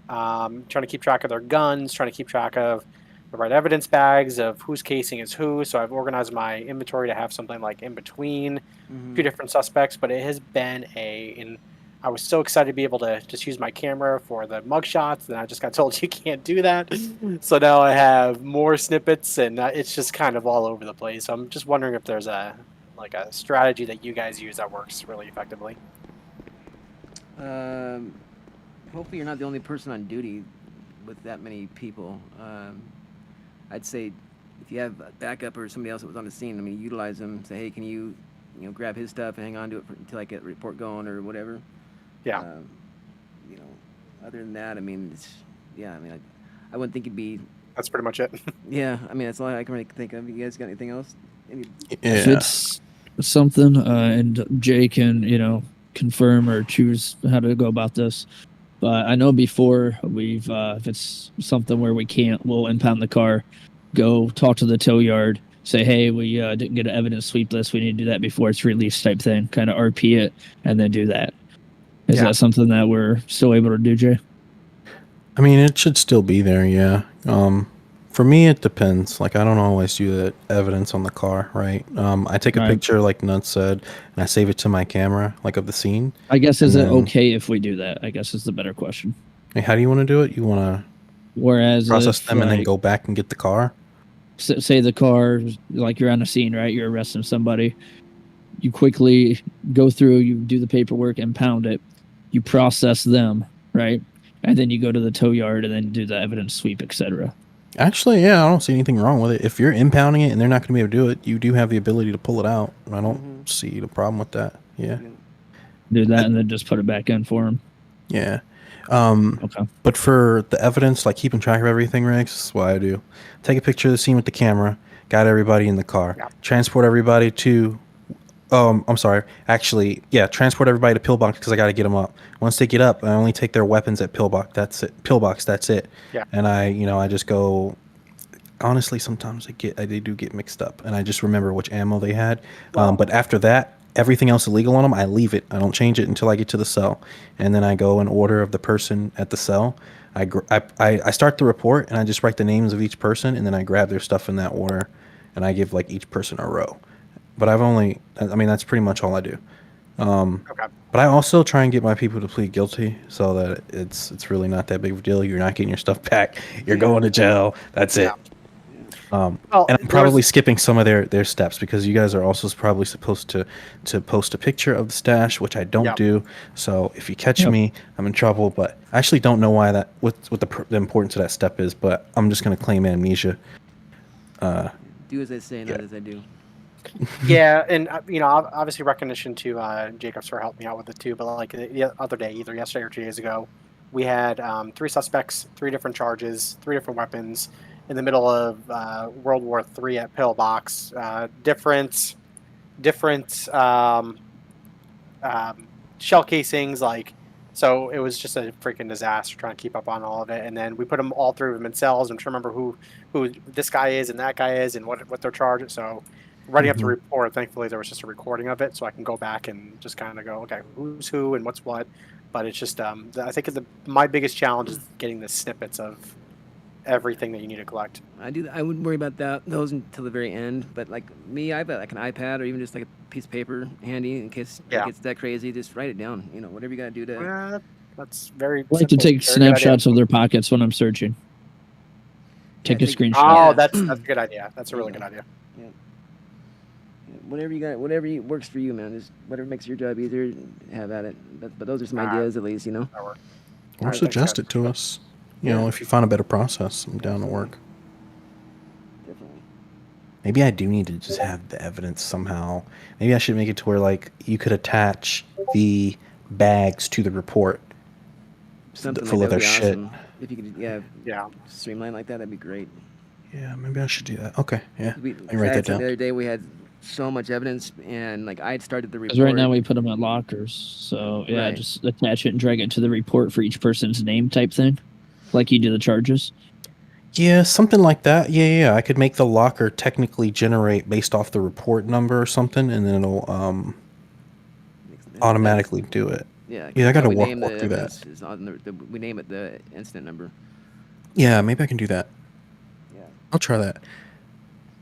Trying to keep track of their guns, trying to keep track of the right evidence bags of whose casing is who. So I've organized my inventory to have something like in between a few different suspects, but it has been and I was so excited to be able to just use my camera for the mugshots, and I just got told you can't do that. So now I have more snippets, and it's just kind of all over the place. So I'm just wondering if there's a strategy that you guys use that works really effectively. Hopefully you're not the only person on duty with that many people. I'd say if you have a backup or somebody else that was on the scene, I mean, utilize them. Say, hey, can you, grab his stuff and hang on to it until I get the report going or whatever. Yeah. Other than that, I mean, I wouldn't think it'd be. That's pretty much it. Yeah, I mean, that's all I can really think of. You guys got anything else? If it's something, and Jay can, confirm or choose how to go about this. But I know before we've, if it's something where we can't, we'll impound the car, go talk to the tow yard, say, hey, we didn't get an evidence sweep list. We need to do that before it's released type thing, kind of RP it, and then do that. Is that something that we're still able to do, Jay? I mean, it should still be there, yeah. For me, it depends. Like, I don't always do the evidence on the car, right? I take a picture, like Nuts said, and I save it to my camera, like, of the scene. I guess, is it okay if we do that? I guess is the better question. Hey, how do you want to do it? You want to process them and then go back and get the car? Say the car, like you're on a scene, right? You're arresting somebody. You quickly go through, you do the paperwork, impound it. You process them, right? And then you go to the tow yard and then do the evidence sweep, etc. Actually, yeah, I don't see anything wrong with it. If you're impounding it and they're not going to be able to do it, you do have the ability to pull it out. I don't see the problem with that. Yeah. Do that and then just put it back in for them. Yeah. Okay. But for the evidence, like keeping track of everything, Riggs, this is what I do. Take a picture of the scene with the camera, got everybody in the car, transport everybody to... I'm sorry. Actually, yeah, transport everybody to Pillbox because I got to get them up. Once they get up, I only take their weapons at Pillbox. That's it. Yeah. And I just go. Honestly, sometimes they do get mixed up, and I just remember which ammo they had. But after that, everything else illegal on them, I leave it. I don't change it until I get to the cell, and then I go in order of the person at the cell. I start the report, and I just write the names of each person, and then I grab their stuff in that order, and I give like each person a row. But that's pretty much all I do. Okay. But I also try and get my people to plead guilty so that it's really not that big of a deal. You're not getting your stuff back. You're going to jail. That's it. And I'm probably skipping some of their steps because you guys are also probably supposed to post a picture of the stash, which I don't do. So if you catch me, I'm in trouble. But I actually don't know why what the importance of that step is. But I'm just going to claim amnesia. Do as I say, not as I do. Yeah, and obviously recognition to Jacobs for helping me out with it too. But like the other day, either yesterday or 2 days ago, we had 3 suspects, 3 different charges, 3 different weapons in the middle of World War III at Pillbox. Different shell casings, like. So it was just a freaking disaster trying to keep up on all of it. And then we put them all through them in cells. I'm trying to remember who this guy is and that guy is and what they're charged. So writing up the report, thankfully there was just a recording of it, so I can go back and just kind of go, okay, who's who and what's what. But it's just I think my biggest challenge is getting the snippets of everything that you need to collect. I wouldn't worry about those until the very end. But like me, I've got like an iPad or even just like a piece of paper handy in case it gets that crazy. Just write it down. Whatever you gotta do to. That's very. I like to take snapshots of their pockets when I'm searching. Take a screenshot. Oh, that's a good idea. That's a really good idea. Yeah. Whatever you got, whatever works for you, man. Just whatever makes your job easier, have at it. But those are some ideas, at least, Or suggest it to us. If you find a better process, I'm down to work. Definitely. Maybe I do need to just have the evidence somehow. Maybe I should make it to where like you could attach the bags to the report. Something full like of their that would be shit. awesome. If you could, streamline like that, that'd be great. Yeah, maybe I should do that. Okay, yeah. I can write I that said down. The other day we had so much evidence, and like I had started the report. Because right now we put them in lockers, so yeah, Right. just attach it and drag it to the report for each person's name type thing, like you do the charges. Yeah, something like that. Yeah. I could make the locker technically generate based off the report number or something, and then it'll automatically do it. Yeah, I got to we walk name the through that. evidence is on we name it the incident number. Yeah, maybe I can do that. Yeah. I'll try that.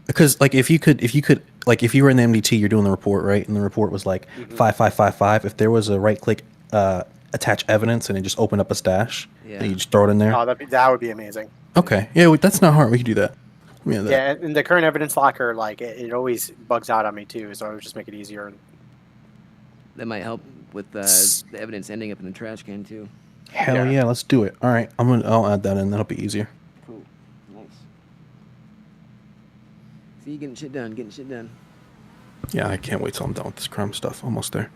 Because like if you were in the MDT, you're doing the report, right? And the report was like 5555. If there was a right click attach evidence and it just opened up a stash, and you just throw it in there. Oh, that would be amazing. Okay. Yeah, that's not hard. We can do that. Yeah, and the current evidence locker, like it always bugs out on me too, so I would just make it easier. That might help with the evidence ending up in the trash can too. Hell yeah, let's do it. All right, I'll add that in. That'll be easier. Cool. Nice. See, getting shit done. Yeah, I can't wait till I'm done with this crime stuff. Almost there.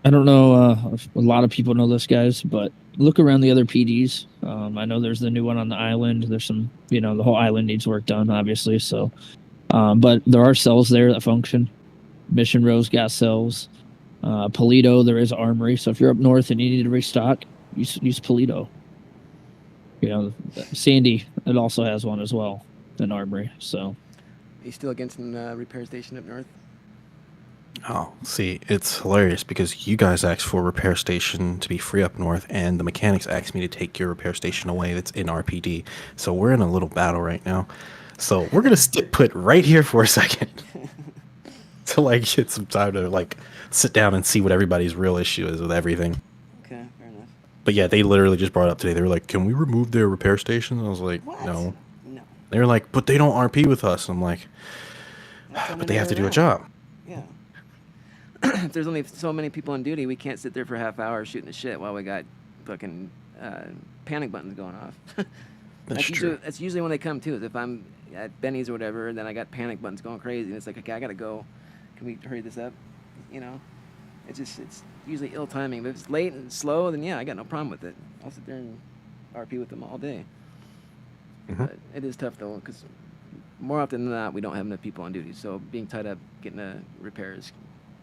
I don't know if a lot of people know this, guys, but look around the other PDs. I know there's the new one on the island. There's some, the whole island needs work done, obviously. So, but there are cells there that function. Mission Row's got cells. Polito, there is Armory. So if you're up north and you need to restock, use Polito. Sandy, it also has one as well, an Armory. So, Are you still against a repair station up north? Oh, see, it's hilarious because you guys asked for a repair station to be free up north, and the mechanics asked me to take your repair station away that's in RPD. So we're in a little battle right now. So we're gonna put right here for a second to get some time to sit down and see what everybody's real issue is with everything. Okay, fair enough. But yeah, they literally just brought up today. They were like, "Can we remove their repair stations?" I was like, "No." No. They were like, "But they don't RP with us." I'm like, "But they have to do a job." Yeah. If there's only so many people on duty, we can't sit there for a half hour shooting the shit while we got fucking panic buttons going off. That's true. That's usually when they come too. Is if I'm at Benny's or whatever, and then I got panic buttons going crazy, and it's like, okay, I gotta go. Can we hurry this up? It's usually ill timing. But if it's late and slow, then yeah, I got no problem with it. I'll sit there and RP with them all day. But it is tough though, because more often than not, we don't have enough people on duty. So being tied up getting a repair is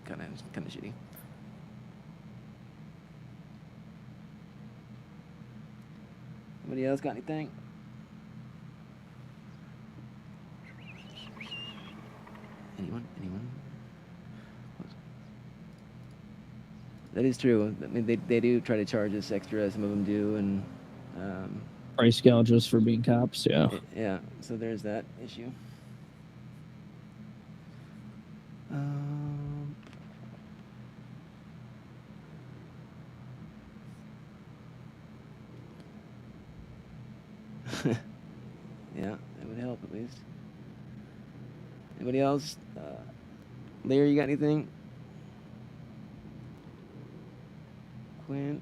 kind of shitty. Anybody else got anything? Anyone? That is true. I mean, they do try to charge us extra. Some of them do, and price gouges for being cops. Yeah. Yeah. So there's that issue. Yeah, that would help at least. Anybody else? Larry, you got anything? Quinn?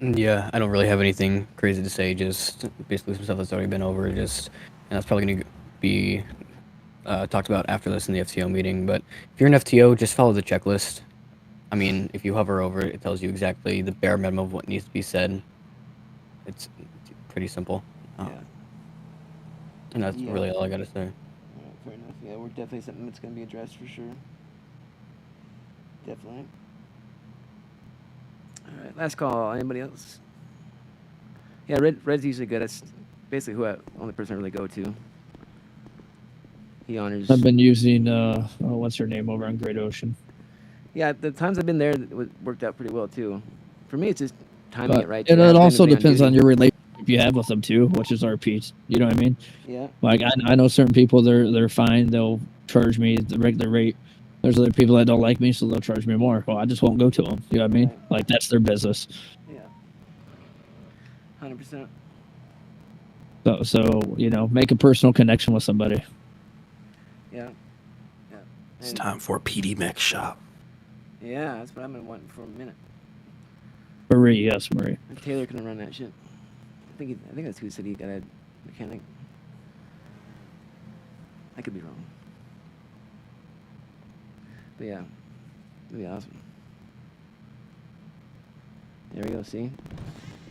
Yeah, I don't really have anything crazy to say. Just basically some stuff that's already been over. And that's probably going to be talked about after this in the FTO meeting. But if you're an FTO, just follow the checklist. I mean, if you hover over it, it tells you exactly the bare minimum of what needs to be said. It's pretty simple. And that's really all I got to say. Alright, fair enough. Yeah, we're definitely something that's going to be addressed for sure. Definitely. Alright, last call. Anybody else? Yeah, Red's usually good. That's basically who only person I really go to. He honors. I've been using what's her name over on Great Ocean. Yeah, the times I've been there, it worked out pretty well too. For me, it's just timing But it right. it also depends on your relationship you have with them too, which is RPs. You know what I mean? Yeah. Like I know certain people, they're fine. They'll charge me the regular rate. There's other people that don't like me, so they'll charge me more. Well, I just won't go to them. You know what I mean? Right. Like that's their business. Yeah. 100%. So you know, make a personal connection with somebody. Yeah. Yeah. It's time for a PD Mech shop. Yeah, that's what I've been wanting for a minute. Marie, yes, Marie. And Taylor can run that shit. I think that's who said he got a mechanic. I could be wrong. But yeah, it'd be awesome. There we go. See,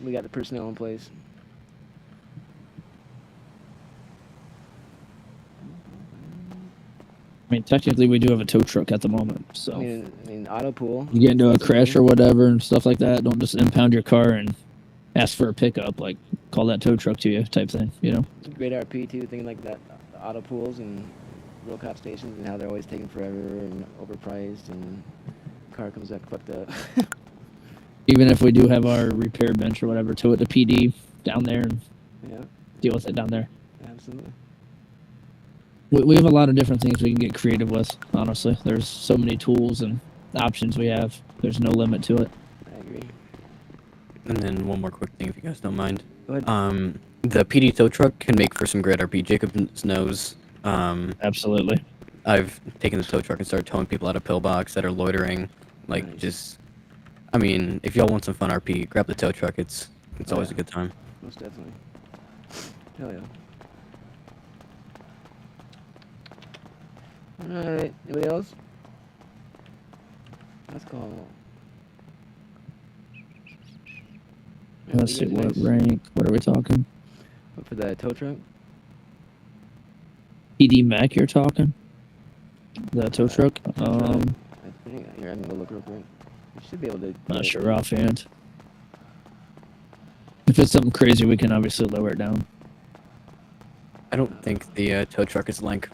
we got the personnel in place. I mean, technically, we do have a tow truck at the moment. So I mean, auto pool. you get into a crash or whatever and stuff like that, don't just impound your car and ask for a pickup. Like, call that tow truck to you, type thing. You know. Great RP too, thinking like that, the auto pools and real cop stations and how they're always taking forever and overpriced, and the car comes back fucked up. Even if we do have our repair bench or whatever, tow it to PD down there and deal with it down there. Absolutely. We have a lot of different things we can get creative with, honestly. There's so many tools and options we have. There's no limit to it. I agree. And then one more quick thing, if you guys don't mind. Go ahead. The PD tow truck can make for some great RP. Jacob knows. Absolutely. I've taken the tow truck and started towing people out of pillbox that are loitering. Like, Nice. I mean, if y'all want some fun RP, grab the tow truck. It's always a good time. Most definitely. Hell yeah. Alright, anybody else? Let's go. Let's see, what rank? What are we talking? What, for the tow truck? PD Mac, you're talking? The tow truck? I think, here, I'm gonna look real quick. You should be able to. Not sure offhand. If it's something crazy, we can obviously lower it down. I don't think the tow truck is rank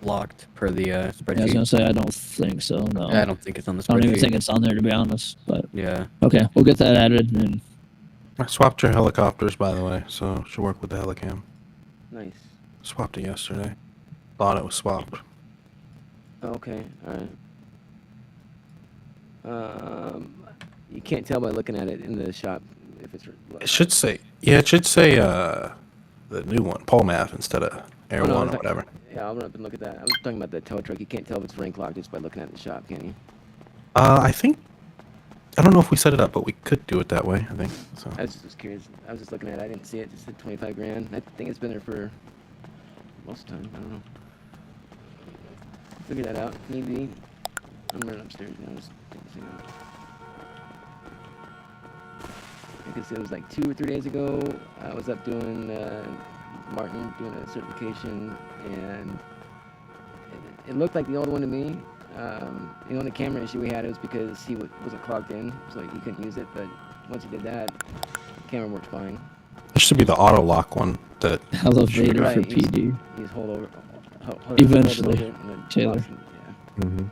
locked per the spreadsheet. Yeah, I was gonna say I don't think so. No, I don't think it's on the spreadsheet. I don't even think it's on there, to be honest. But yeah. Okay, we'll get that added. And I swapped your helicopters, by the way, so should work with the helicam. Nice. Swapped it yesterday. Thought it was swapped. Okay, alright. You can't tell by looking at it in the shop if it's. It should say, it should say the new one, PolMath instead of Air One or whatever. Yeah, I'll run up and look at that. I was talking about the tow truck. You can't tell if it's rank locked just by looking at the shop, can you? I don't know if we set it up, but we could do it that way, I think. So. I was just curious. I was just looking at it. I didn't see it. Just said 25 grand. I think it's been there for most of the time. I don't know. Figure that out. Maybe. I'm running upstairs now. Just take this thing out. I guess it was like 2 or 3 days ago. I was up doing Martin doing a certification, and it looked like the old one to me. The only camera issue we had was because he wasn't clogged in, so he couldn't use it. But once he did that, the camera worked fine. There should be the auto lock one that elevator for PD. He's hold over. Eventually, hold it over, and then Taylor. locks it, yeah. Mm-hmm.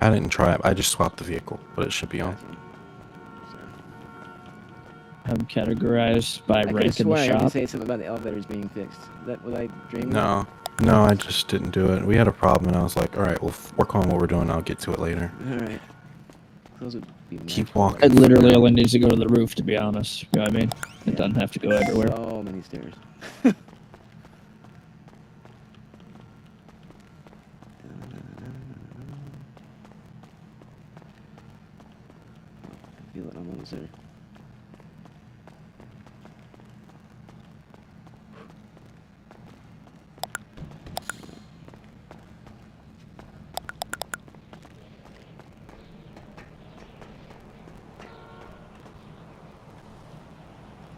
I didn't try it. I just swapped the vehicle, but it should be on. I'm categorized by I could have rank in sworn the I heard you shop. say something about the elevators being fixed. Is that what I dreamed? No, I just didn't do it. We had a problem, and I was like, all right, we'll work on what we're doing. I'll get to it later. All right. Those would be Keep walking. It literally only needs to go to the roof, to be honest. You know what I mean? It doesn't have to go everywhere. So many stairs. I feel it on the Yes, sir.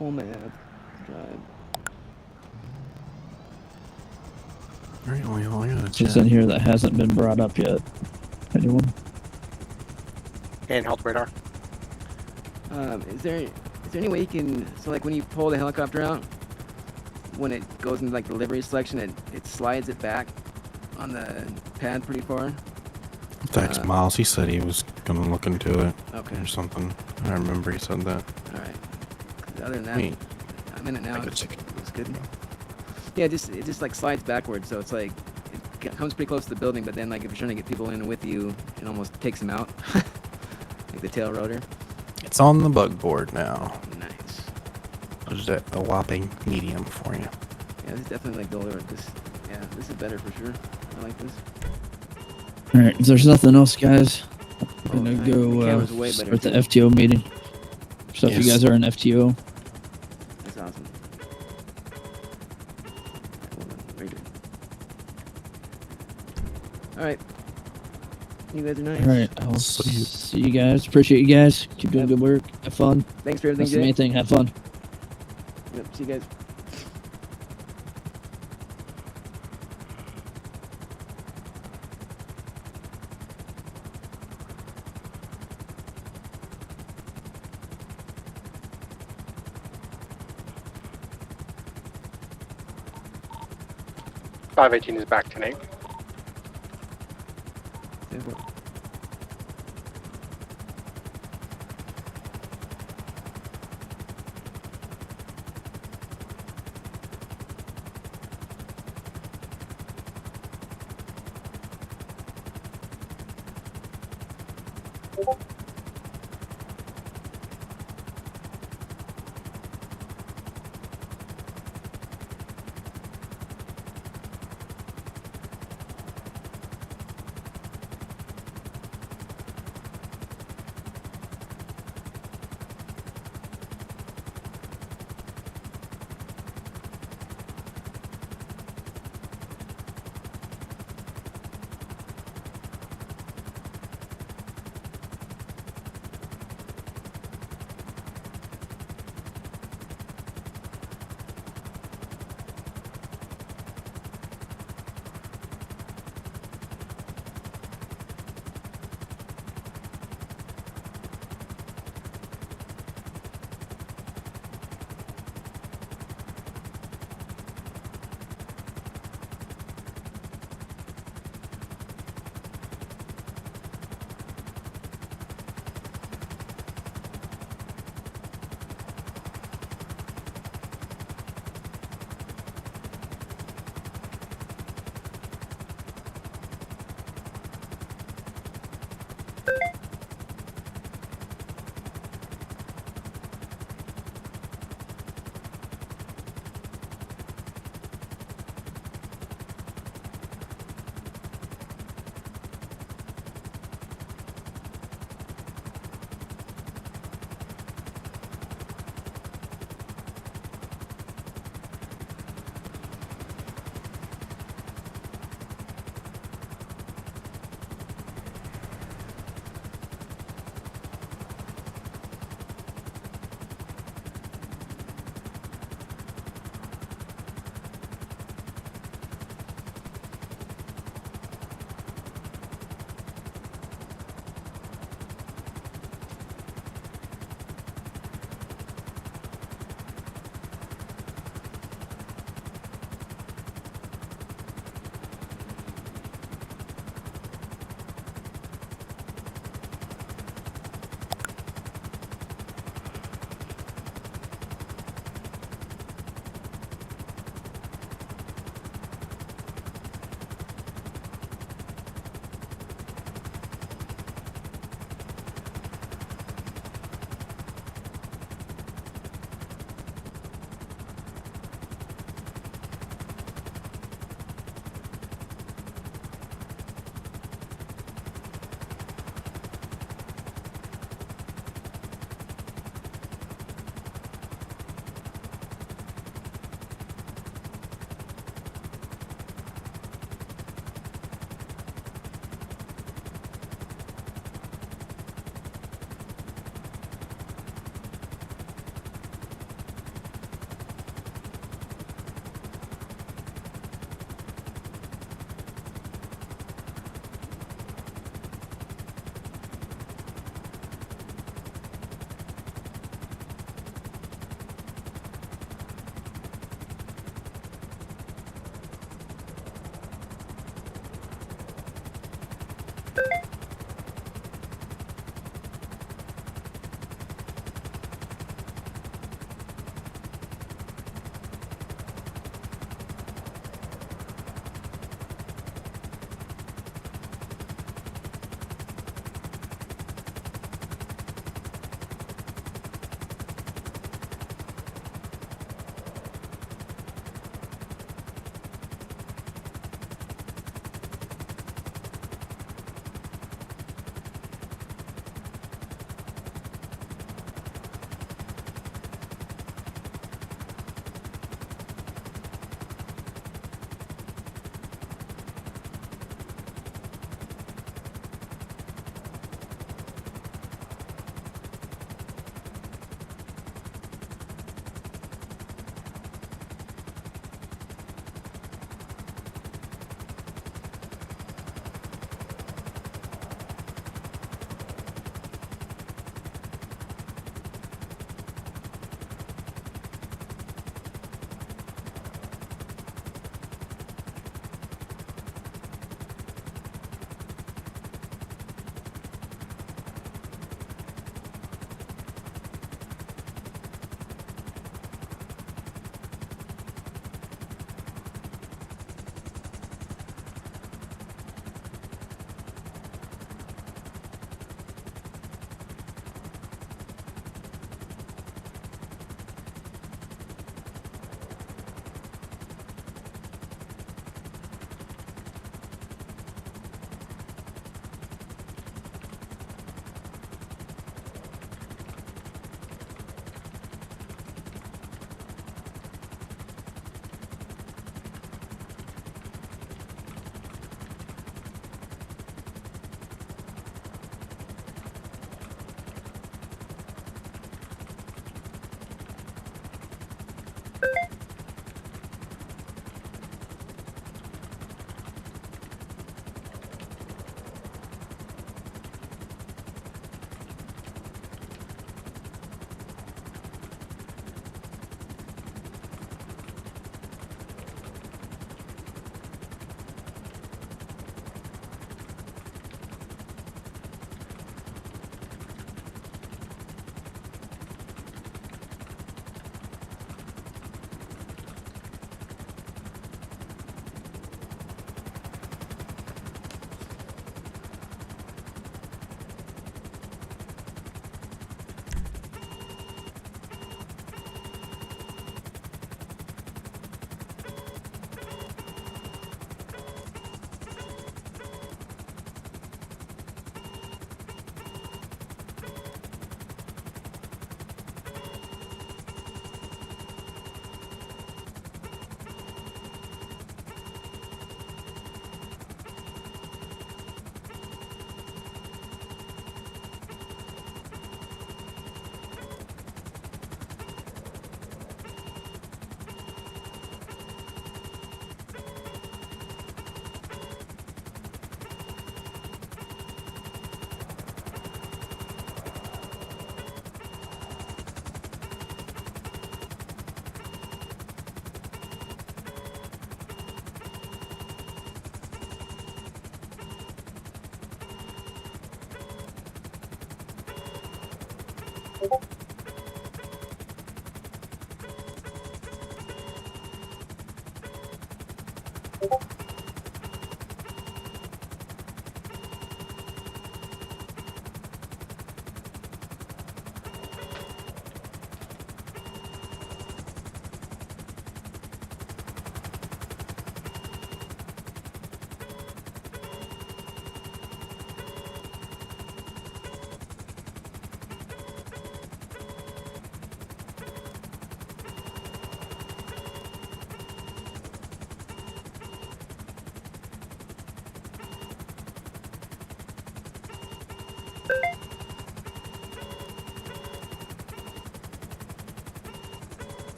Home app. Drive. Alright, well, I gotta Just check. in here that hasn't been brought up yet. Anyone? Handheld radar. Is there any way you can, so like when you pull the helicopter out, when it goes into like the livery selection, it slides it back on the pad pretty far? Thanks, Miles. He said he was gonna look into it. Okay. Or something. I remember he said that. Alright. Other than that, Wait. I'm in it now. I could check it. It's good. Yeah, it just like slides backwards, so it's like it comes pretty close to the building, but then like if you're trying to get people in with you, it almost takes them out. Like the tail rotor. It's on the bug board now. Nice. There's a whopping medium for you. Yeah, this is definitely like the older this. Yeah, this is better for sure. I like this. Alright, if there's nothing else, guys, I'm gonna the go camera's way better, start the too. FTO meeting. So if you Yes. guys are in FTO, That's awesome. Very good. Alright. You guys are nice. alright, I'll see you guys. Appreciate you guys. Keep doing good work. Have fun. Thanks for everything, That's the Jay. main thing. Have fun. Yep, see you guys. .518 is back to Nate.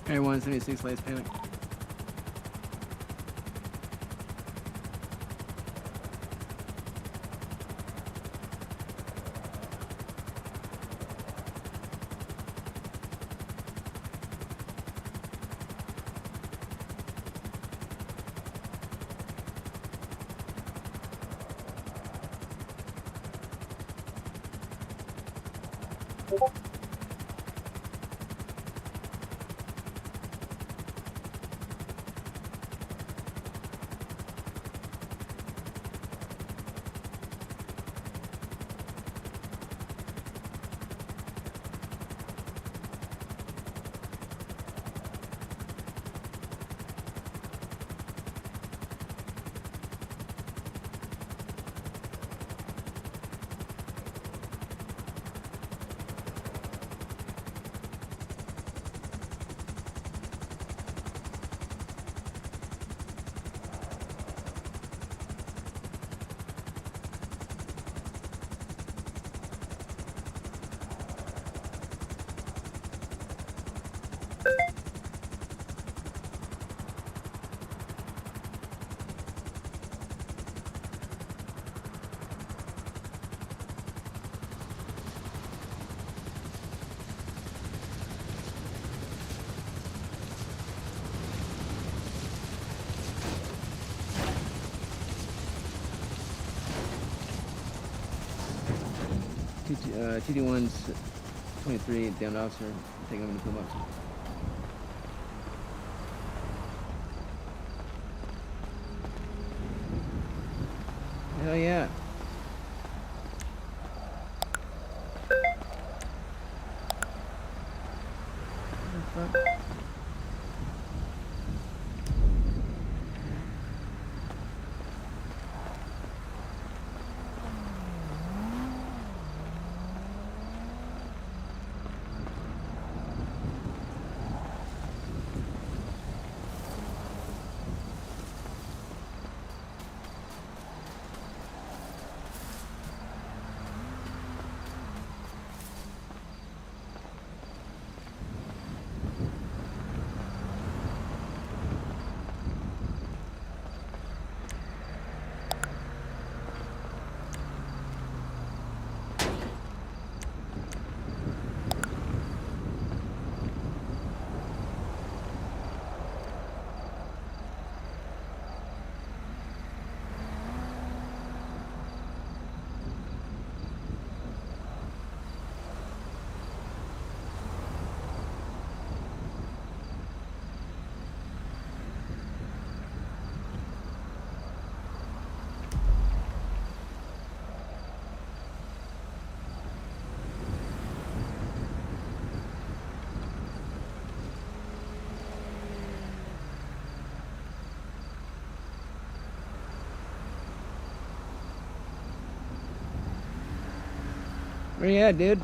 Everyone, 76 latest payment. TD1's 23, down officer, taking him to pillbox. Hell yeah. What the fuck? Where you at, dude?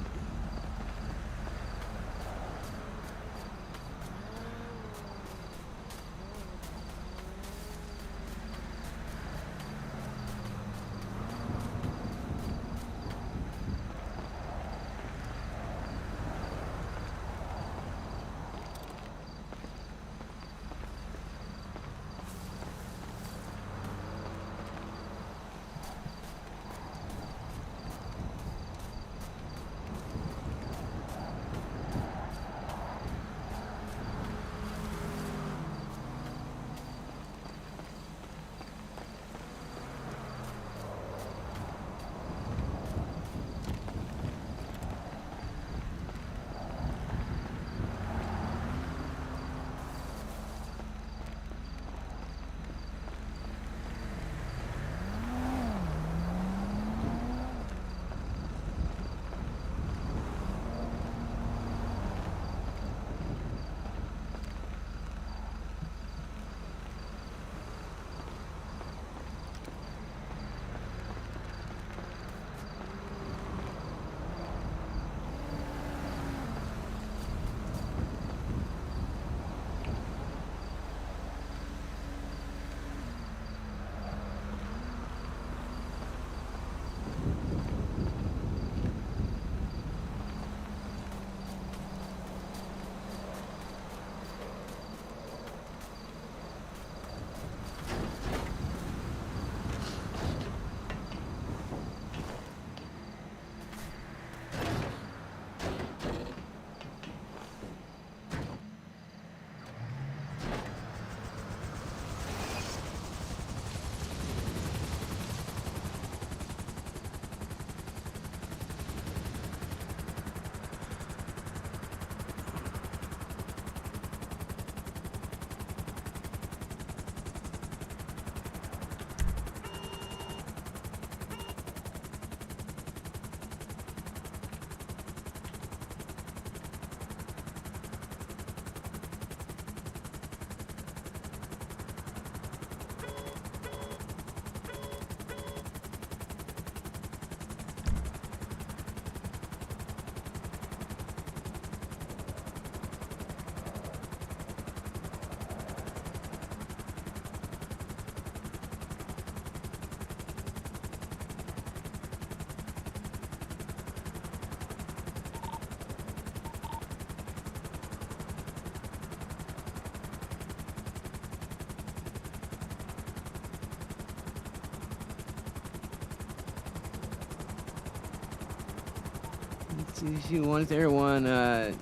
Issue 101,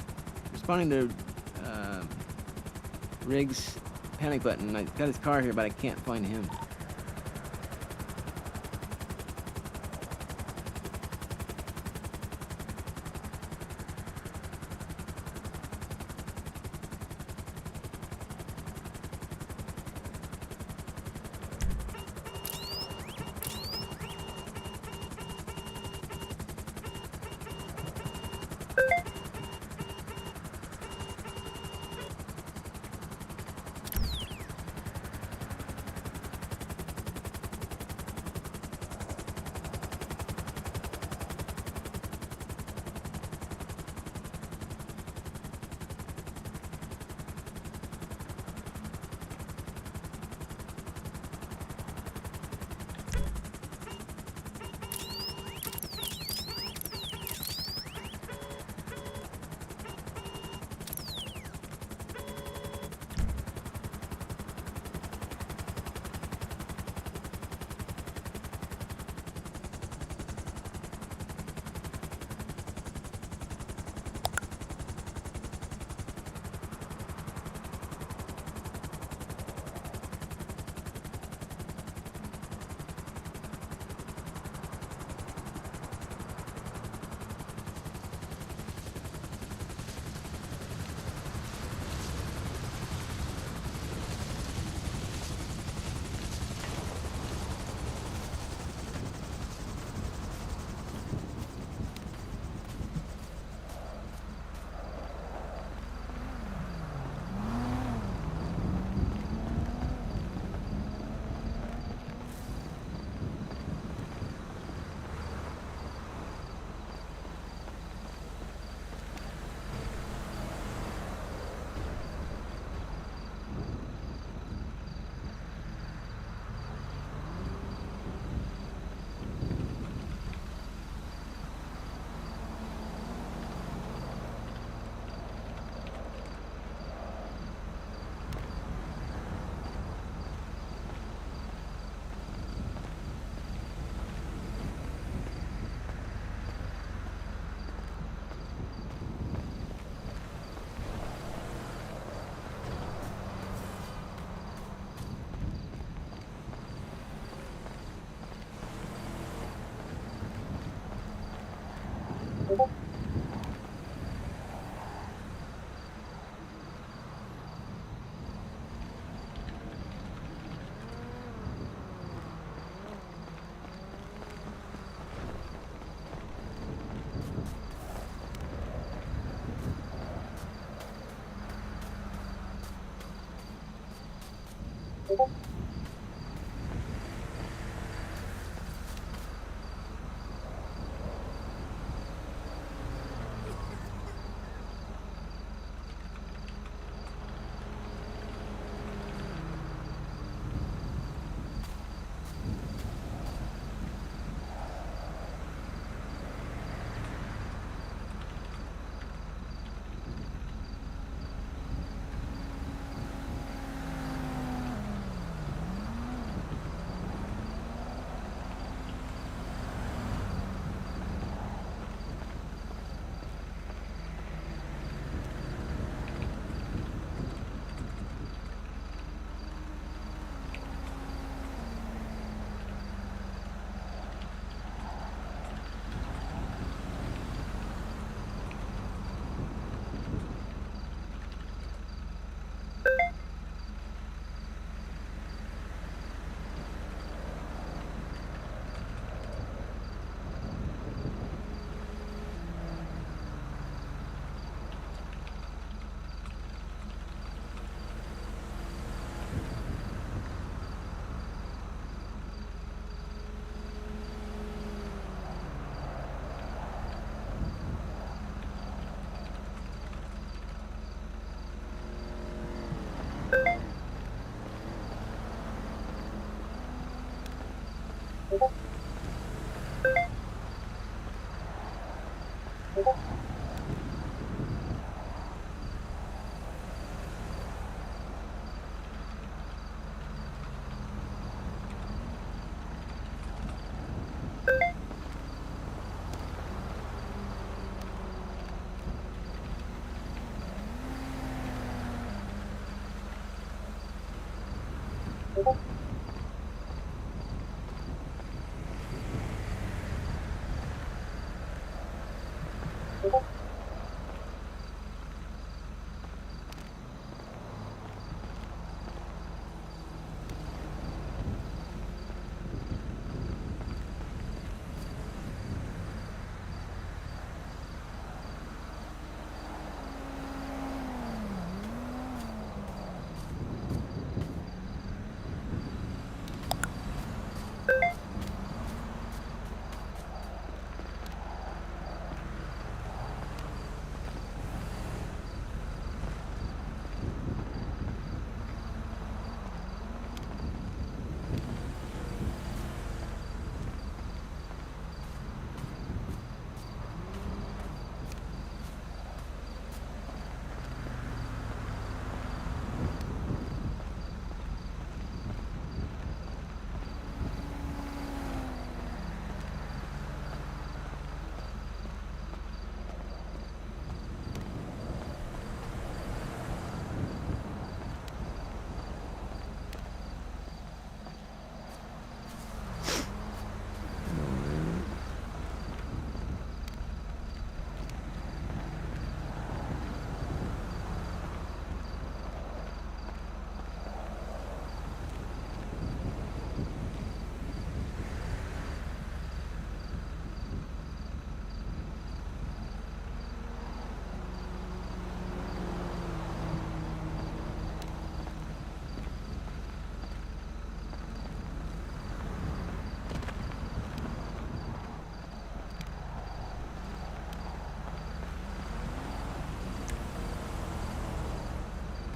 responding to Riggs' panic button. I got his car here, but I can't find him.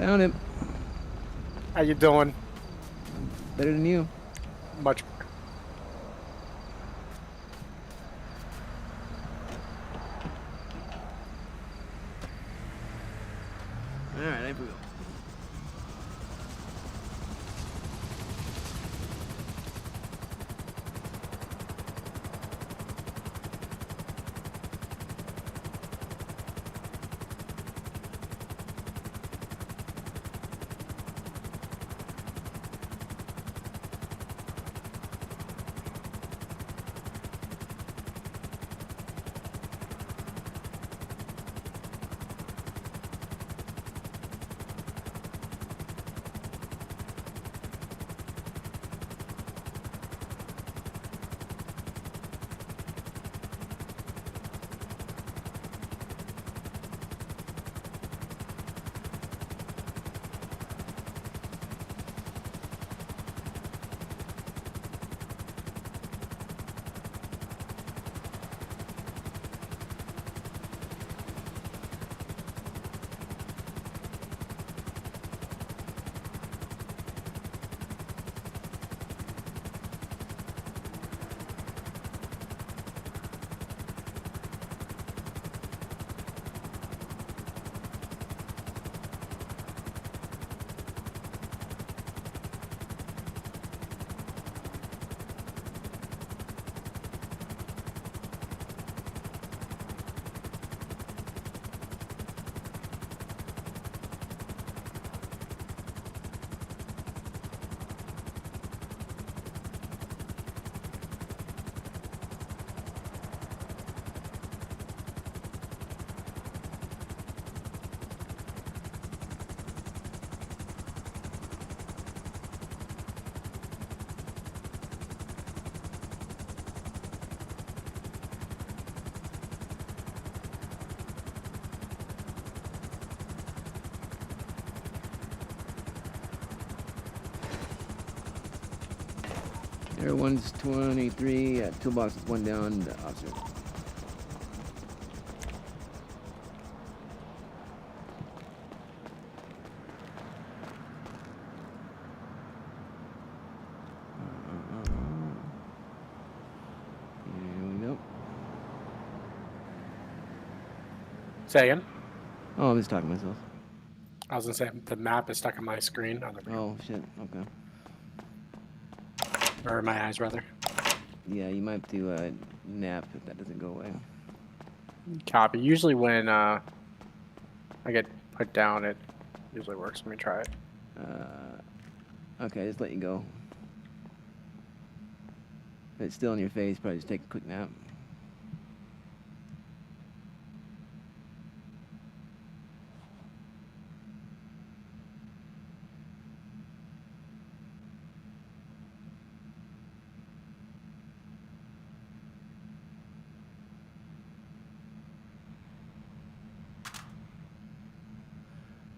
Found him. How you doing? Better than you. Much. All right, here we go. Air 1's 23. Toolbox is 1 down. Officer. Here we go. Say again. Oh, I'm just talking to myself. I was gonna say the map is stuck on my screen. Oh shit. Okay. Or my eyes, rather. Yeah, you might have to nap if that doesn't go away. Copy. Usually when I get put down, it usually works. Let me try it. Okay, just let you go. If it's still in your face, probably just take a quick nap.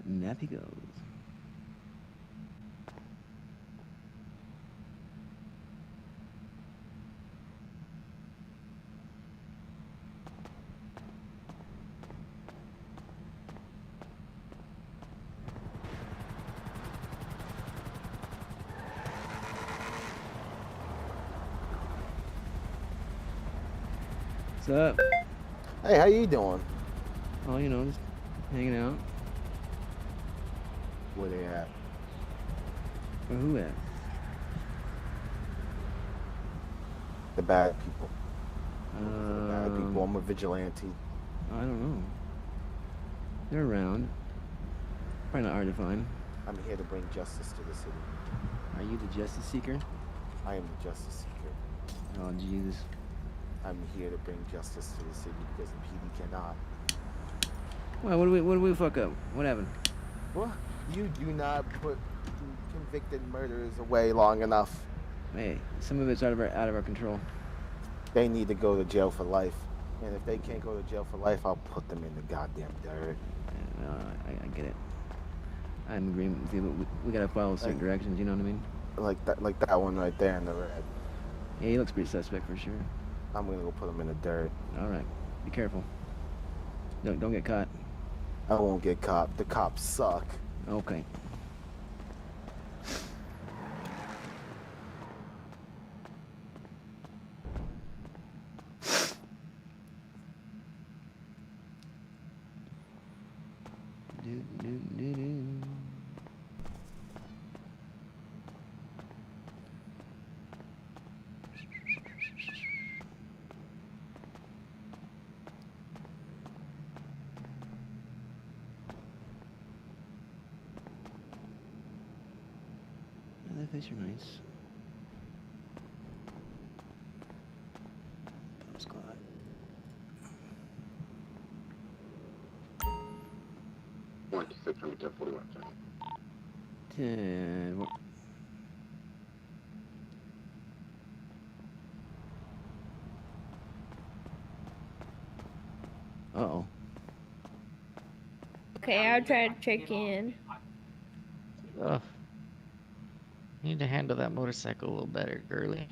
Nappy goes. What's up? Hey, how you doing? Oh, you know, just hanging out. Where they at? Where who at? The bad people. The bad people. I'm a vigilante. I don't know. They're around. Probably not hard to find. I'm here to bring justice to the city. Are you the justice seeker? I am the justice seeker. Oh, Jesus. I'm here to bring justice to the city because the PD cannot. Well, what do we fuck up? What happened? Well, you do not put convicted murderers away long enough. Hey, some of it's out of our control. They need to go to jail for life. And if they can't go to jail for life, I'll put them in the goddamn dirt. Yeah, no, I get it. I'm in agreement with you, but we gotta follow certain directions, you know what I mean? Like that one right there in the red. Yeah, he looks pretty suspect for sure. I'm gonna go put him in the dirt. All right, be careful. Don't get caught. I won't get caught. The cops suck. Okay. The fish are nice. Squad. One to 641. 10. Uh-oh. Okay, I'll try to check in. Ugh. You need to handle that motorcycle a little better, girly.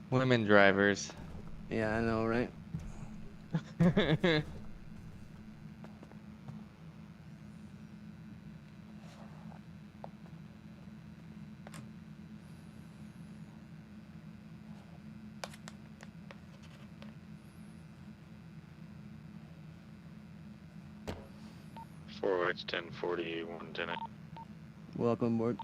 Women drivers. Yeah, I know, right? Forwards 1040, 110. Welcome aboard.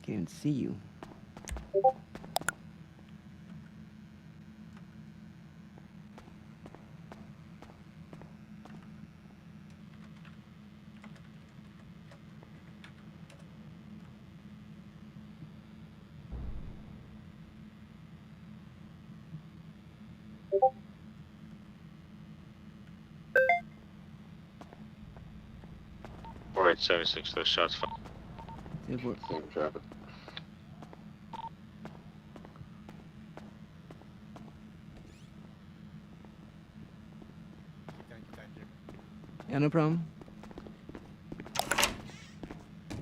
Can't see you. Alright, 76, those shots. Same traffic. Yeah, no problem.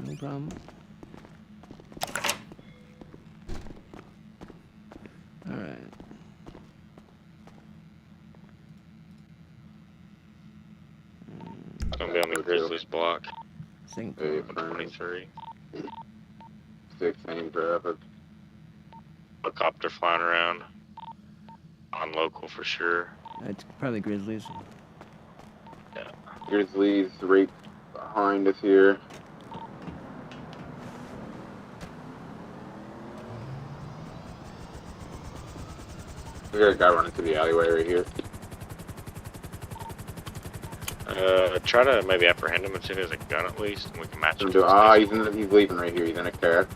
No problem. All right. Gonna be on the Grizzlies block. Same. 23. 6, same traffic. Helicopter flying around. On local for sure. It's probably Grizzlies. Yeah. Grizzlies right behind us here. We got a guy running through the alleyway right here. Try to maybe apprehend him and see if he has a gun at least, and we can match him. He's leaving right here. He's in a car.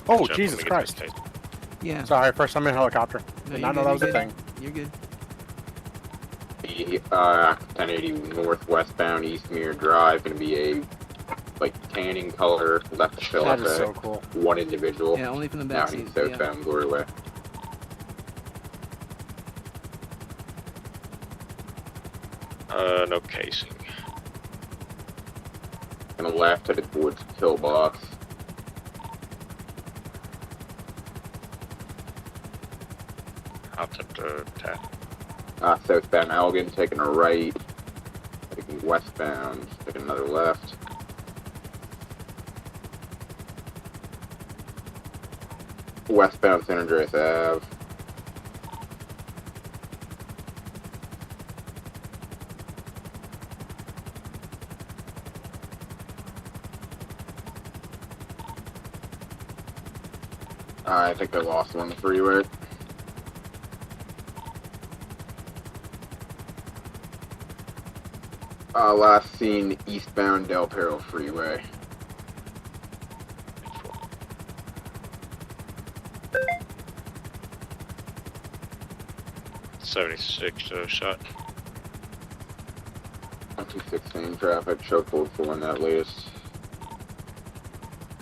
Oh, Jesus Christ. Yeah. Sorry, first time in a helicopter. Did not know that was a thing. You're good. 1080 northwestbound Eastmere Drive, gonna be a tanning color left to fill That up is so cool. one individual. Yeah, only from the Now back he's seat. southbound Glory Way. No casing. And a left headed towards Pillbox. I'll attempt to tap. Southbound Elgin, taking a right. Taking westbound, taking another left. Westbound San Andreas Ave. I think I lost one on the freeway. Last seen eastbound Del Perro Freeway. .76 shot. 216 traffic, chokehold full in that latest.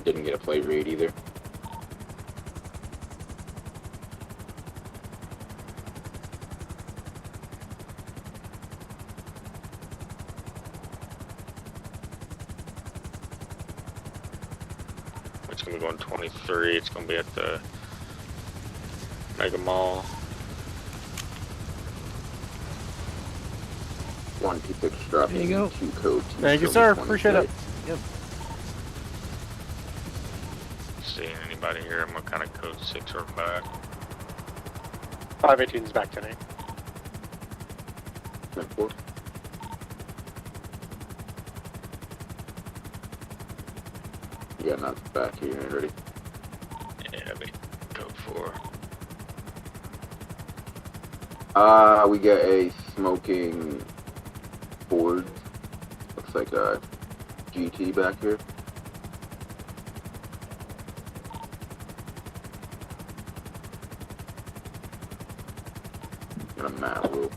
Didn't get a plate read either. It's gonna be going 23. It's gonna be at the Mega Mall. 126 drop. There you go. 2 code. Thank you, sir. Appreciate it. Yep. Seeing anybody here? I'm gonna kind of code 6 or back. 518 is back tonight. 10-4. You got nuts back here, ready? Yeah, be code 4. We get a smoking Ford. Looks like a GT back here. Got a Malibu.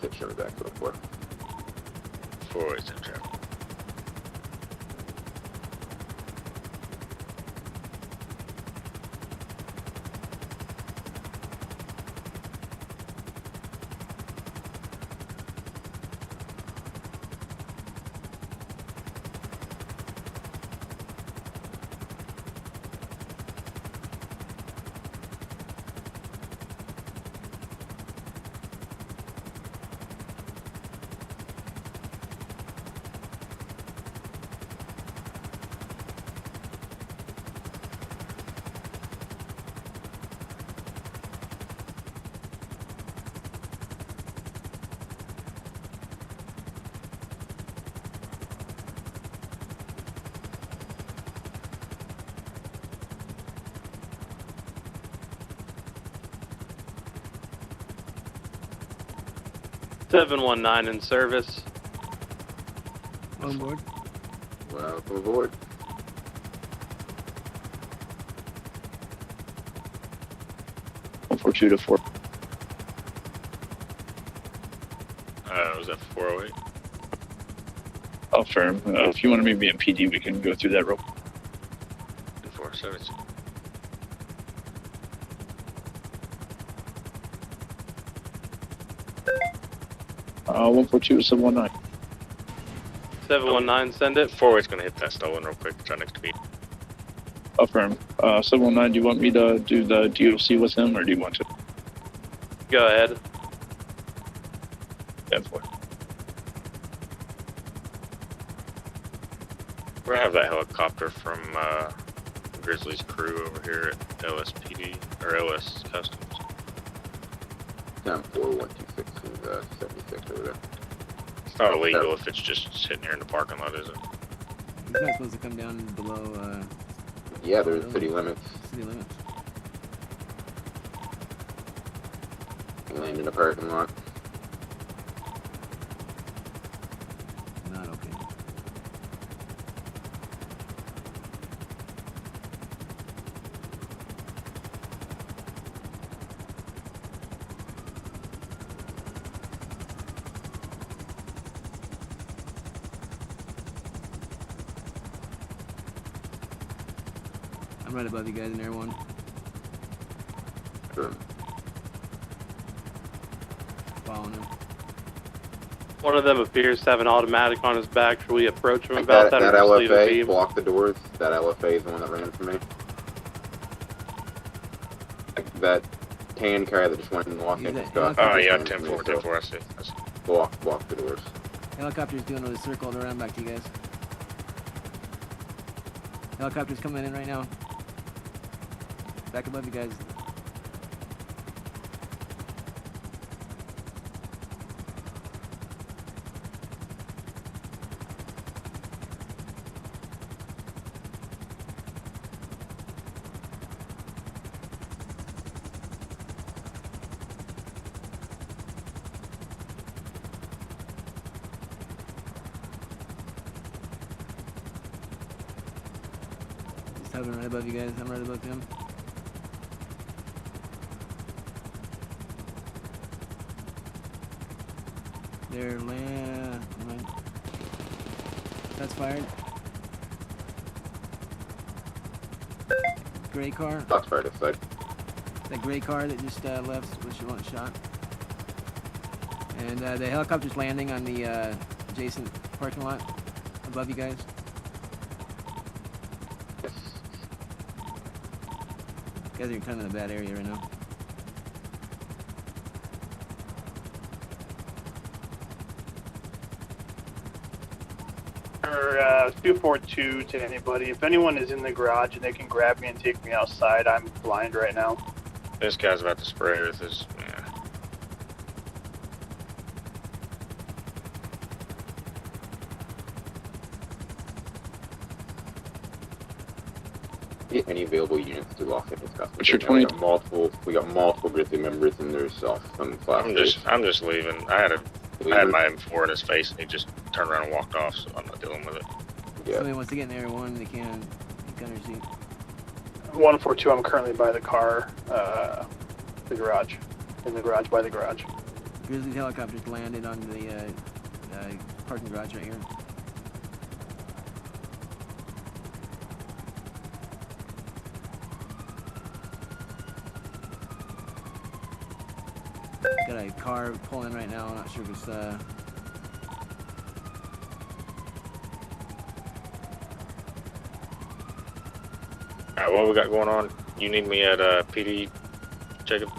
6, show me back to the 4. 4 ways in traffic. $719 in service. On board. Welcome aboard. For 2 to 4. Was that 408? Oh, firm. If you want to meet me in PD, we can go through that real. 472. Uh, 142 to 719. 719, send it. 408's gonna hit that stolen real quick, try next speed. Affirm. 719, do you want me to do the DOC with him, or do you want to? Go ahead. Yeah, 4. We're gonna have that helicopter from Grizzly's crew over here at LSPD, or LS Customs. Down 4126 is 76 over there. It's not illegal if it's just sitting here in the parking lot, is it? He's not supposed to come down below, Yeah, there's city limits. City limits. Land in a parking lot. Not okay. I'm right above you guys in Air 1. Sure. Following him. One of them appears to have an automatic on his back. Should we approach him about that, or that just leave it be? LFA, block the doors. That LFA is the one that ran for me. That tan car that just went and walked in and stuff. Oh, yeah, 10-4, 10-4, I see. Block the doors. Helicopter's doing a circle and around back to you guys. Helicopter's coming in right now. Back above you guys. Just hovering right above you guys. I'm right above him. There, land. That's fired. Gray car. Shots fired this side. That gray car that just left was one shot. And the helicopter's landing on the adjacent parking lot above you guys. You guys are kind of in a bad area right now. Or 242 to anybody. If anyone is in the garage and they can grab me and take me outside, I'm blind right now. This guy's about to spray with his. Get any available units to lock in his customers. What's your 20? We got multiple Grizzly members, and there's some flash. I'm just leaving. I had my M4 in his face, and he just turned around and walked off. So I'm not dealing with it. If somebody wants to get in Area 1, they can. Gunner seat. 142, I'm currently by the car, the garage. In the garage, by the garage. Grizzly's helicopters landed on the parking garage right here. Got a car pulling right now. I'm not sure if it's Alright, what we got going on? You need me at PD, Jacob?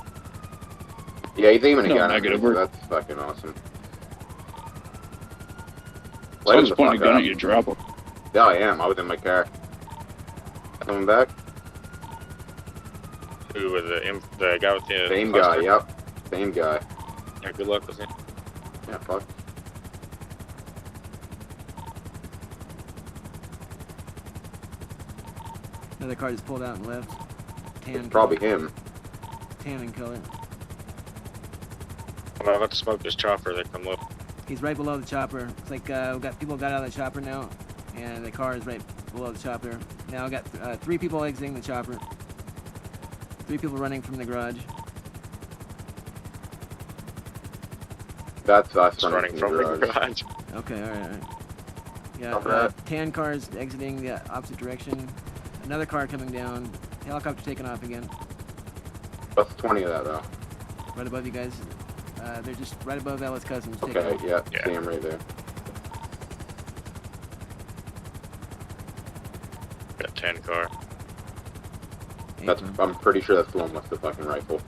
Yeah, he's aiming No, again. negative. That's fucking awesome. So I was pointing a gun at you, drop him. Yeah, I am. I was in my car. Coming back? Who was the guy with the Same guy, yep. Same guy. Yeah, good luck with him. Yeah, fuck. another car just pulled out and left. Tan. Probably him. Tan in color. I'm about to smoke this chopper. They come low. He's right below the chopper. It's like we got people got out of the chopper now, and the car is right below the chopper. Now I got 3 people exiting the chopper. 3 people running from the garage. That's us running from the garage. Okay, alright. Yeah, tan cars exiting the opposite direction. Another car coming down. Helicopter taking off again. That's 20 of that, though. Right above you guys. They're just right above Ellis Customs. Okay, yeah, see him right there. Got 10 car. That's, I'm pretty sure that's the one with the fucking rifle.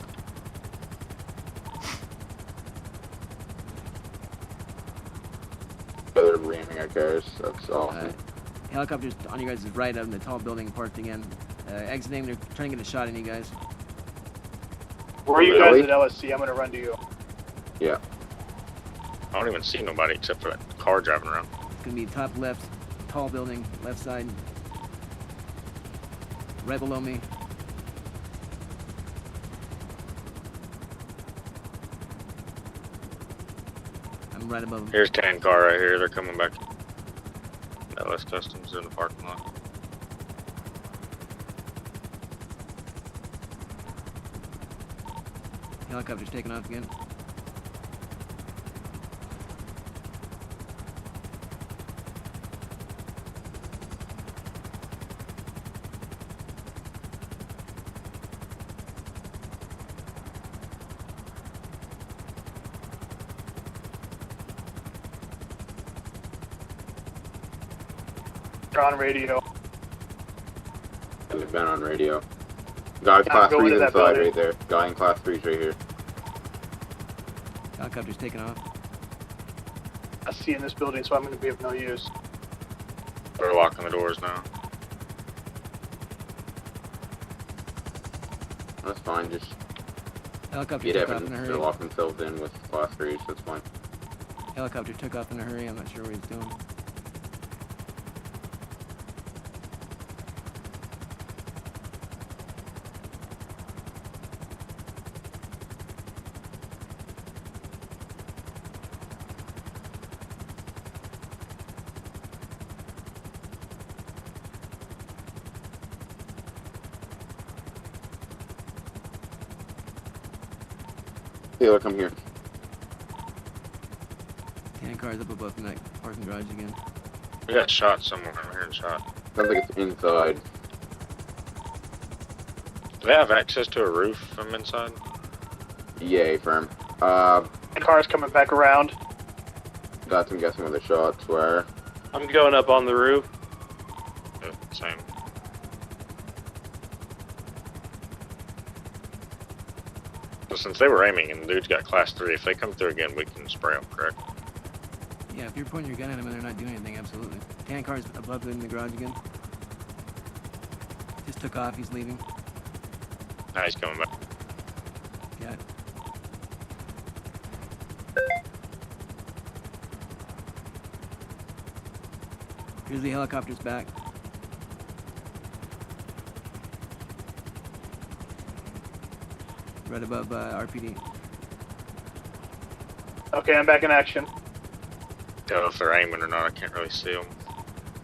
They're ramming our cars. That's awesome. Helicopters on you guys' right of the tall building parked again. Exiting, they're trying to get a shot in you guys. Where are you guys at LSC? I'm gonna run to you. Yeah. I don't even see nobody except for that car driving around. It's gonna be top left, tall building, left side. Right below me. I'm right above them. Here's 10 car right here. They're coming back. LS Customs in the parking lot. Helicopter's taking off again. You're on radio. I've been on radio. Guy Yeah, class go 3's into that inside building. right there. Guy in class 3's right here. Helicopter's taking off. I see in this building, so I'm gonna be of no use. They're locking the doors now. That's fine, just Helicopter get took off evidence in a to hurry. lock themselves in with class 3's, that's fine. Helicopter took off in a hurry. I'm not sure what he's doing. Taylor, come here. Tan cars up above the parking garage again. We got shot somewhere. I'm hearing shot. Sounds like it's inside. Do they have access to a roof from inside? Yay, firm. The car's coming back around. That's, I'm guessing, where the shots were. I'm going up on the roof. Yeah, same. So since they were aiming and the dude's got class 3, if they come through again, we can spray them, correct? Yeah, if you're pointing your gun at them and they're not doing anything, absolutely. Tan car's above them in the garage again. Just took off. He's leaving. Now he's coming back. Got it. Here's the helicopter's back. Right above RPD. Okay, I'm back in action. Don't know if they're aiming or not. I can't really see them.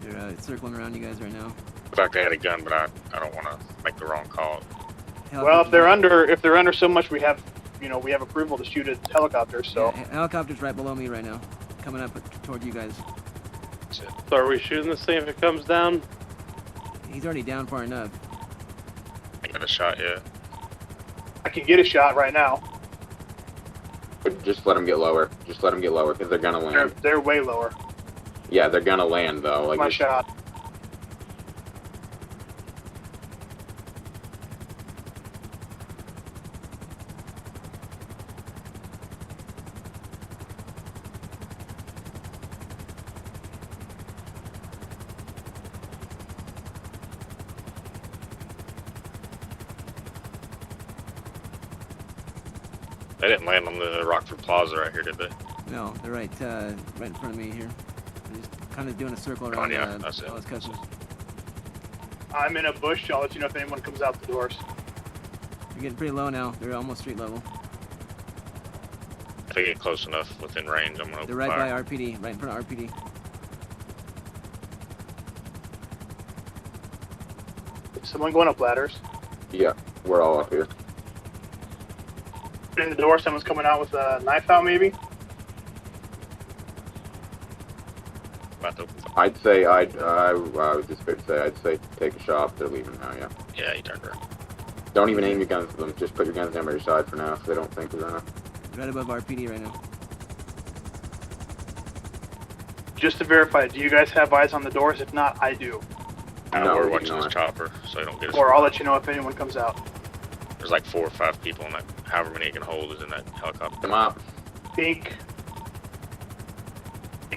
They're circling around you guys right now. In fact, they had a gun, but I don't want to make the wrong call. Well, if they're under so much, we have you know, we have approval to shoot a helicopter, so. Yeah, helicopter's right below me right now, coming up toward you guys. So are we shooting this thing if it comes down? He's already down far enough. I got a shot yet. I can get a shot right now. But just let them get lower. Just let them get lower, because they're gonna land. They're way lower. Yeah, they're gonna land, though. Like My shot. They didn't land on the Rockford Plaza right here, did they? No, they're right in front of me here. They're just kind of doing a circle around that's it. Dallas Customs. I'm in a bush. I'll let you know if anyone comes out the doors. They're getting pretty low now. They're almost street level. If they get close enough within range, I'm gonna open They're right fire. by RPD, right in front of RPD. Someone going up ladders. Yeah, we're all up here. In the door, someone's coming out with a knife out, maybe. I'd say I was just about to say I'd say take a shot. They're leaving now. Yeah. Yeah, he turned around. Don't even aim your guns at them. Just put your guns down by your side for now, so they don't think they're gonna. Right above RPD right now. Just to verify, do you guys have eyes on the doors? If not, I do. No, we're we watching do this not. chopper, so they don't get us. Or I'll let you know if anyone comes out. There's like 4 or 5 people in that, however many it can hold is in that helicopter. Come up. Pink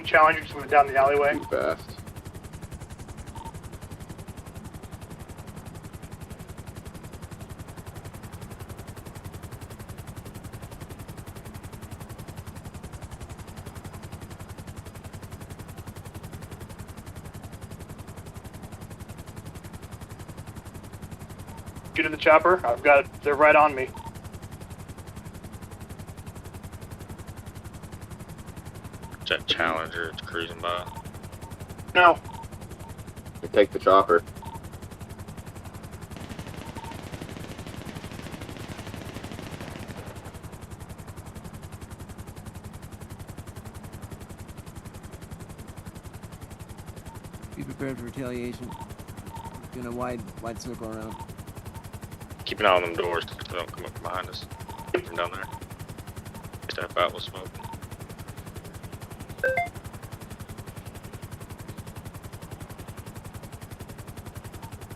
Challenger just went down the alleyway. Too fast. Shoot at the chopper. I've got it. They're right on me. Jet Challenger, it's cruising by. No. You take the chopper. Be prepared for retaliation. Doing a wide circle around. Keep an eye on them doors so they don't come up behind us from down there. Step out with smoke.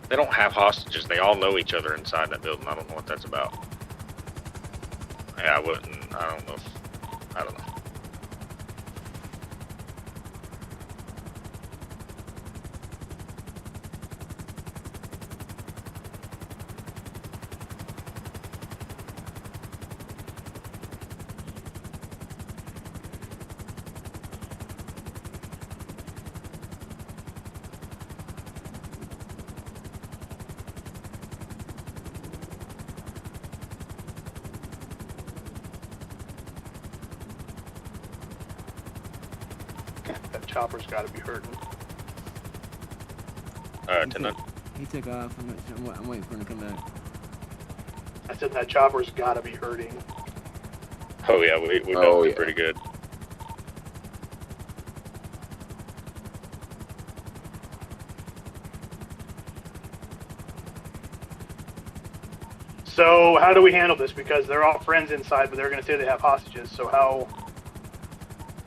They don't have hostages. They all know each other inside that building. I don't know what that's about. Yeah, I wouldn't. I don't know if. I don't know. That chopper's got to be hurting. 10-9. He took off. I'm waiting for him to come back. I said that chopper's got to be hurting. Oh yeah, we Oh, done yeah. pretty good. So how do we handle this? Because they're all friends inside, but they're going to say they have hostages. So how?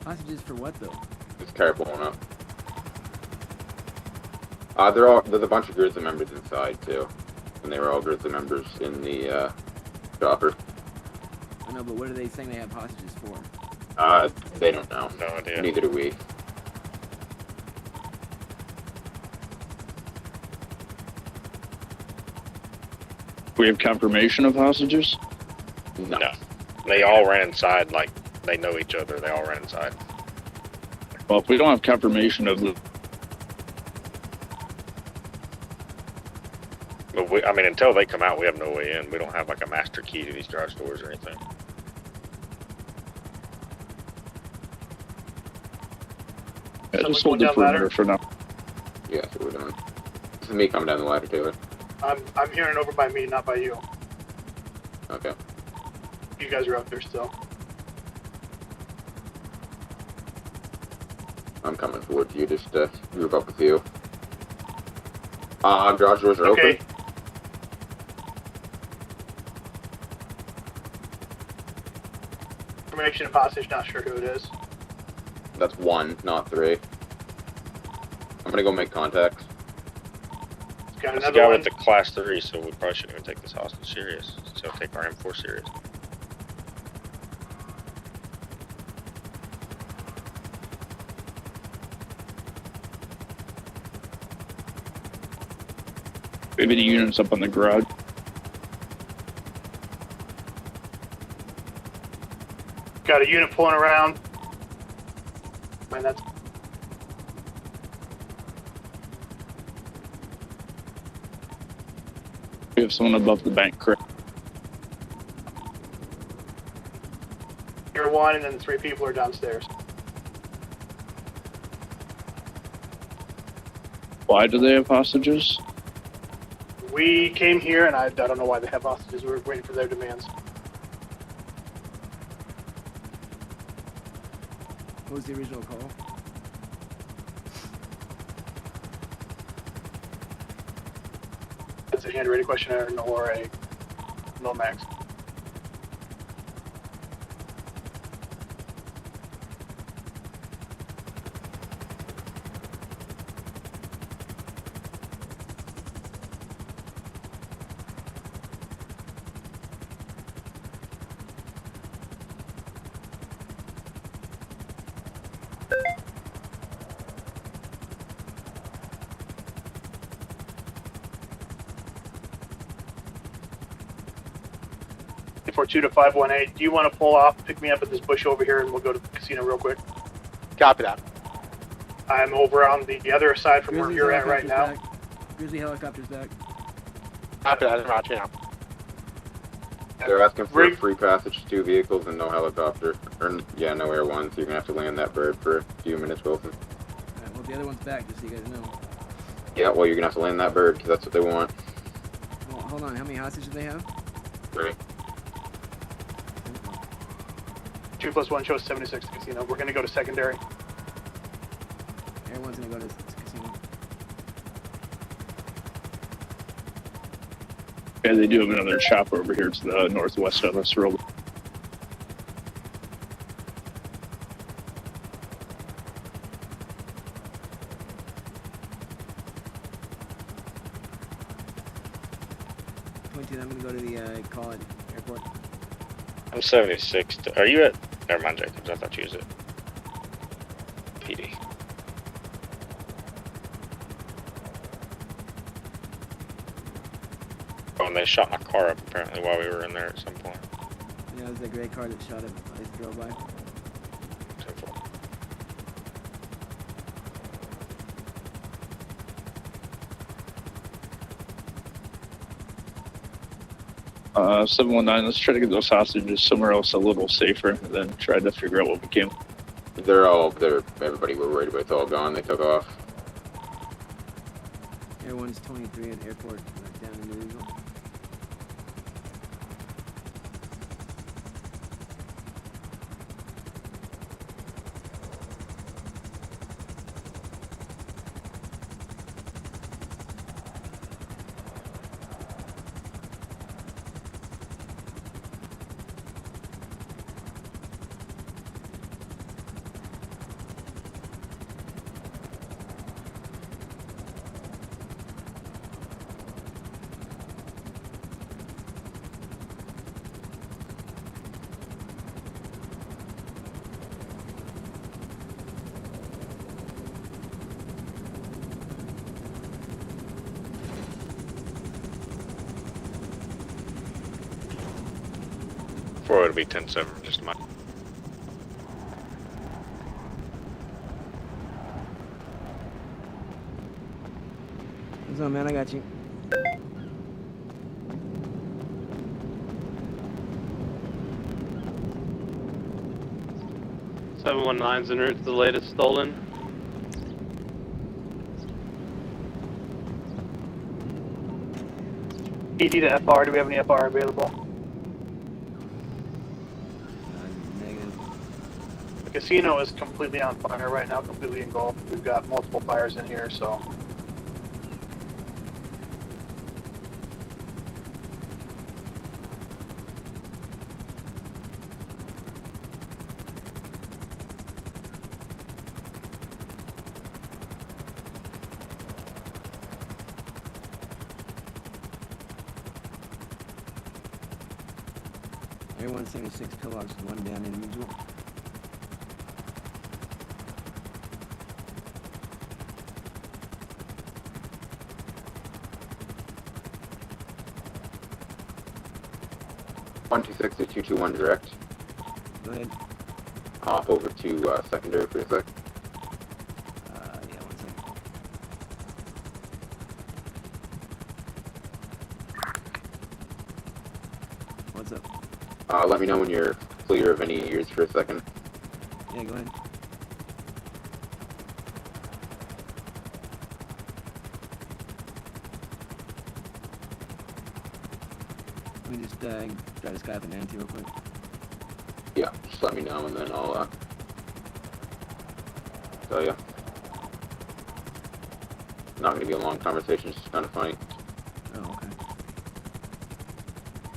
Hostages for what though? Just careful enough. There's a bunch of Grizzly members inside too, and they were all Grizzly members in the chopper. I know, but what are they saying they have hostages for? They don't know. No idea. Neither do we. We have confirmation of hostages? No. They all ran inside like they know each other. They all ran inside. Well, if we don't have confirmation of the... But I mean, until they come out, we have no way in. We don't have like a master key to these garage doors or anything. Yeah, Someone just hold going the down ladder? perimeter for now. Yeah, that's what we're doing. This is me coming down the ladder, Taylor. I'm hearing over by me, not by you. Okay. You guys are out there still. I'm coming towards you, just to move up with you. Garage doors are Okay. open. Information of hostage, not sure who it is. That's 1, not 3. I'm gonna go make contacts. Got It's a another guy one. with the class 3, so we probably shouldn't even take this hostage serious. So take our M4 serious. Maybe the unit's up on the garage. Got a unit pulling around. Man, that's We have someone above the bank, correct? you're one, and then 3 people are downstairs. Why do they have hostages? We came here, and I don't know why they have hostages. We were waiting for their demands. What was the original call? That's a hand-ready questionnaire or a Lomax. For 2 to 518. Do you want to pull off, pick me up at this bush over here, and we'll go to the casino real quick? Copy that. I'm over on the other side from where Grizzly's you're at right now. helicopter's back. Grizzly helicopter's back. Copy that. Roger now. They're asking for a free passage to 2 vehicles and no helicopter. Or, yeah, no Air 1, so you're gonna have to land that bird for a few minutes, Wilson. Alright, well, the other one's back, just so you guys know. Yeah, well, you're gonna have to land that bird, because that's what they want. Well, hold on, how many hostages do they have? 3. 2 plus 1 shows 76 to casino. We're going to go to secondary. Everyone's gonna go to casino. Yeah, they do have another chopper over here to the northwest of us. Roll. I'm gonna go to the call at airport. I'm 76. Are you at? Never mind, Jacobs. I thought you was at PD. Oh, and they shot my car up apparently while we were in there at some point. Yeah, it was the gray car that shot him. I just drove by. Uh, 719, let's try to get those hostages somewhere else a little safer, and then try to figure out what we can. Everybody we're worried about's all gone. They took off. Everyone's 23 at airport, down in Louisville. Before it'll be 10-7, just my. What's up, man? I got you. .719's en route to the latest stolen. PD to FR. Do we have any FR available? Casino is completely on fire right now, completely engulfed. We've got multiple fires in here, so. Everyone 76 pillbox, one down individual. One 260 221 direct. Go ahead. Hop over to secondary for a sec. Yeah, 1 second. What's up? Let me know when you're clear of any ears for a second. Yeah, go ahead. Let me just try to Skype and Nancy real quick. Yeah, just let me know and then I'll tell you. Not gonna be a long conversation, it's just kind of funny. Oh, okay.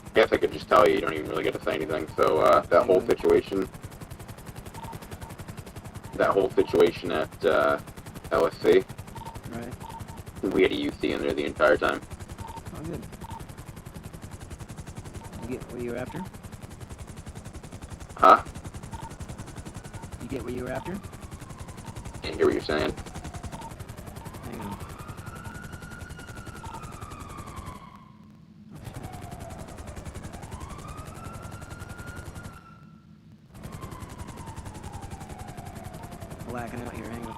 I guess I could just tell you, you don't even really get to say anything. So that whole situation at LSC, Right. we had a UC in there the entire time. Oh, good. You get what you were after? Huh? You get what you were after? Can't hear what you're saying. Hang on. Blacking out here, hang on.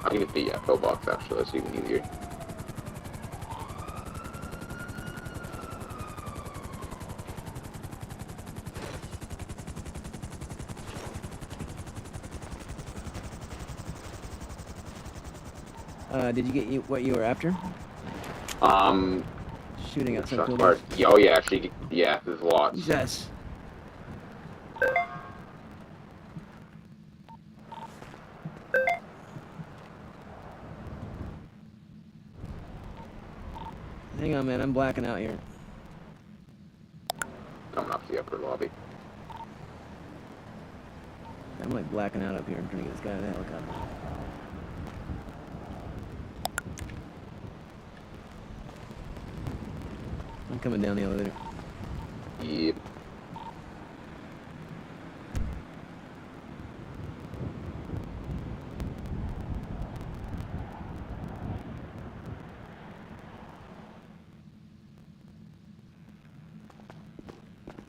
I think it's the pillbox actually, that's even easier. Did you get what you were after? Shooting outside Shots buildings. fired. Yeah, oh yeah, actually, yeah, there's lots. Yes. Hang on, man. I'm blacking out here. Coming up to the upper lobby. I'm like blacking out up here. I'm trying to get this guy out of the helicopter. I'm coming down the elevator. Yep.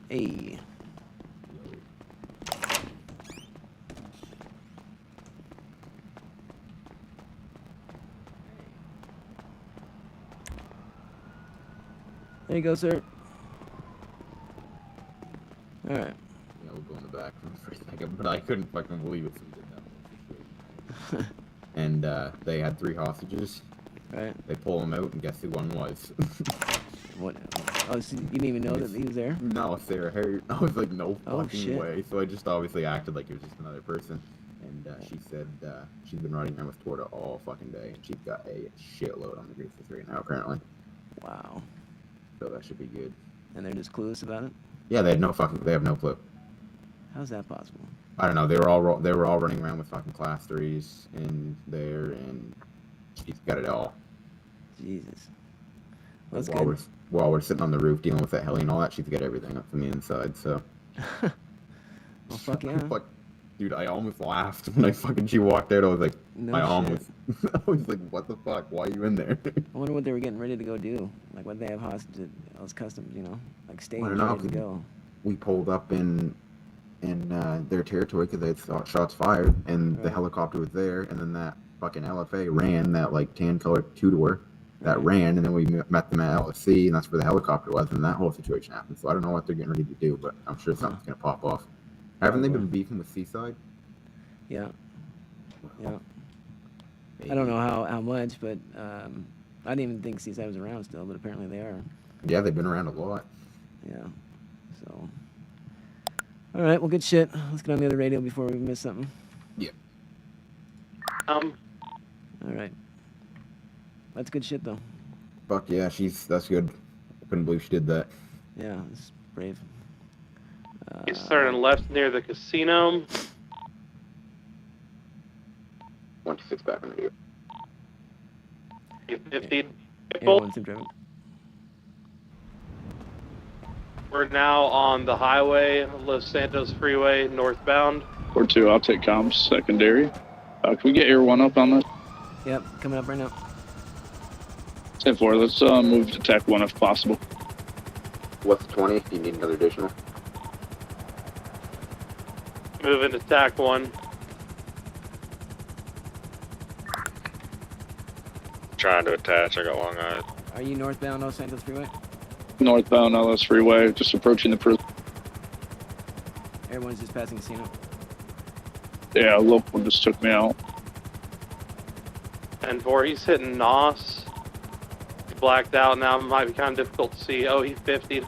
Hey. There you go, sir. All right. Yeah, we'll go in the back for a second, but I couldn't fucking believe it. And they had 3 hostages. Right. They pull them out, and guess who one was? What? Oh, so you didn't even know that he was there? No, Sarah Harry. I was like, no Oh, fucking shit. way. So I just obviously acted like it was just another person. And she said she's been riding around with Torta all fucking day, and she's got a shitload on the griefer right now, apparently. Wow. So that should be good. And they're just clueless about it? Yeah, they have no clue. How's that possible? I don't know. They were all running around with fucking class 3s in there, and she's got it all. Jesus. Well, that's while good. while we're sitting on the roof dealing with that heli and all that, she's got everything up from the inside. So. Well, fuck yeah. Fuck, dude, I almost laughed when she walked out. I was like, No I shit. almost, I was like, what the fuck? Why are you in there? I wonder what they were getting ready to go do. Like, what they have hostage as customs, you know? Like, staged I don't know, ready to go. We pulled up in their territory because they had thought shots fired, and the helicopter was there, and then that fucking LFA ran, that like tan colored 2-door that ran, and then we met them at LSC, and that's where the helicopter was, and that whole situation happened. So I don't know what they're getting ready to do, but I'm sure something's gonna pop off. Haven't they been beefing with Seaside? Yeah. Yeah. I don't know how much, but I didn't even think Seaside was around still, but apparently they are. Yeah, they've been around a lot. Yeah. So All right, well, good shit. Let's get on the other radio before we miss something. Yeah. All right. That's good shit, though. Fuck yeah, that's good. I couldn't believe she did that. Yeah, it's brave. He's turning left near the casino. 26 back on radio. You 50. We're now on the highway, Los Santos Freeway, northbound. 4-2, I'll take comms, secondary. Can we get Air 1 up on this? Yep, coming up right now. 10-4, let's move to TAC 1 if possible. What's the 20? Do you need another additional? Moving to TAC 1. Trying to attach. I got long eyes. Are you northbound Los Santos Freeway? Northbound LS Freeway, just approaching the prison. Everyone's just passing casino. Yeah, a local just took me out. 10-4, he's hitting NOS. He's blacked out now, might be kind of difficult to see. Oh, he's 50'd.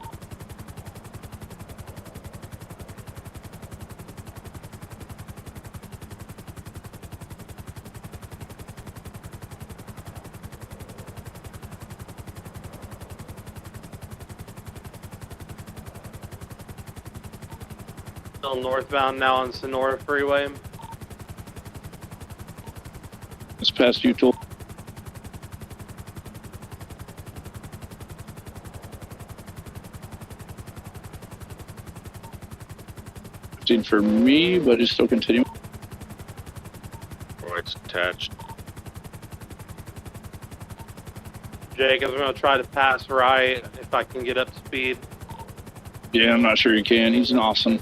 Still northbound now on Sonora Freeway. It's past you, Tool. For me, but it's still continuing. Oh, it's attached. Jacobs, I'm going to try to pass right if I can get up to speed. Yeah, I'm not sure you can. He's an awesome.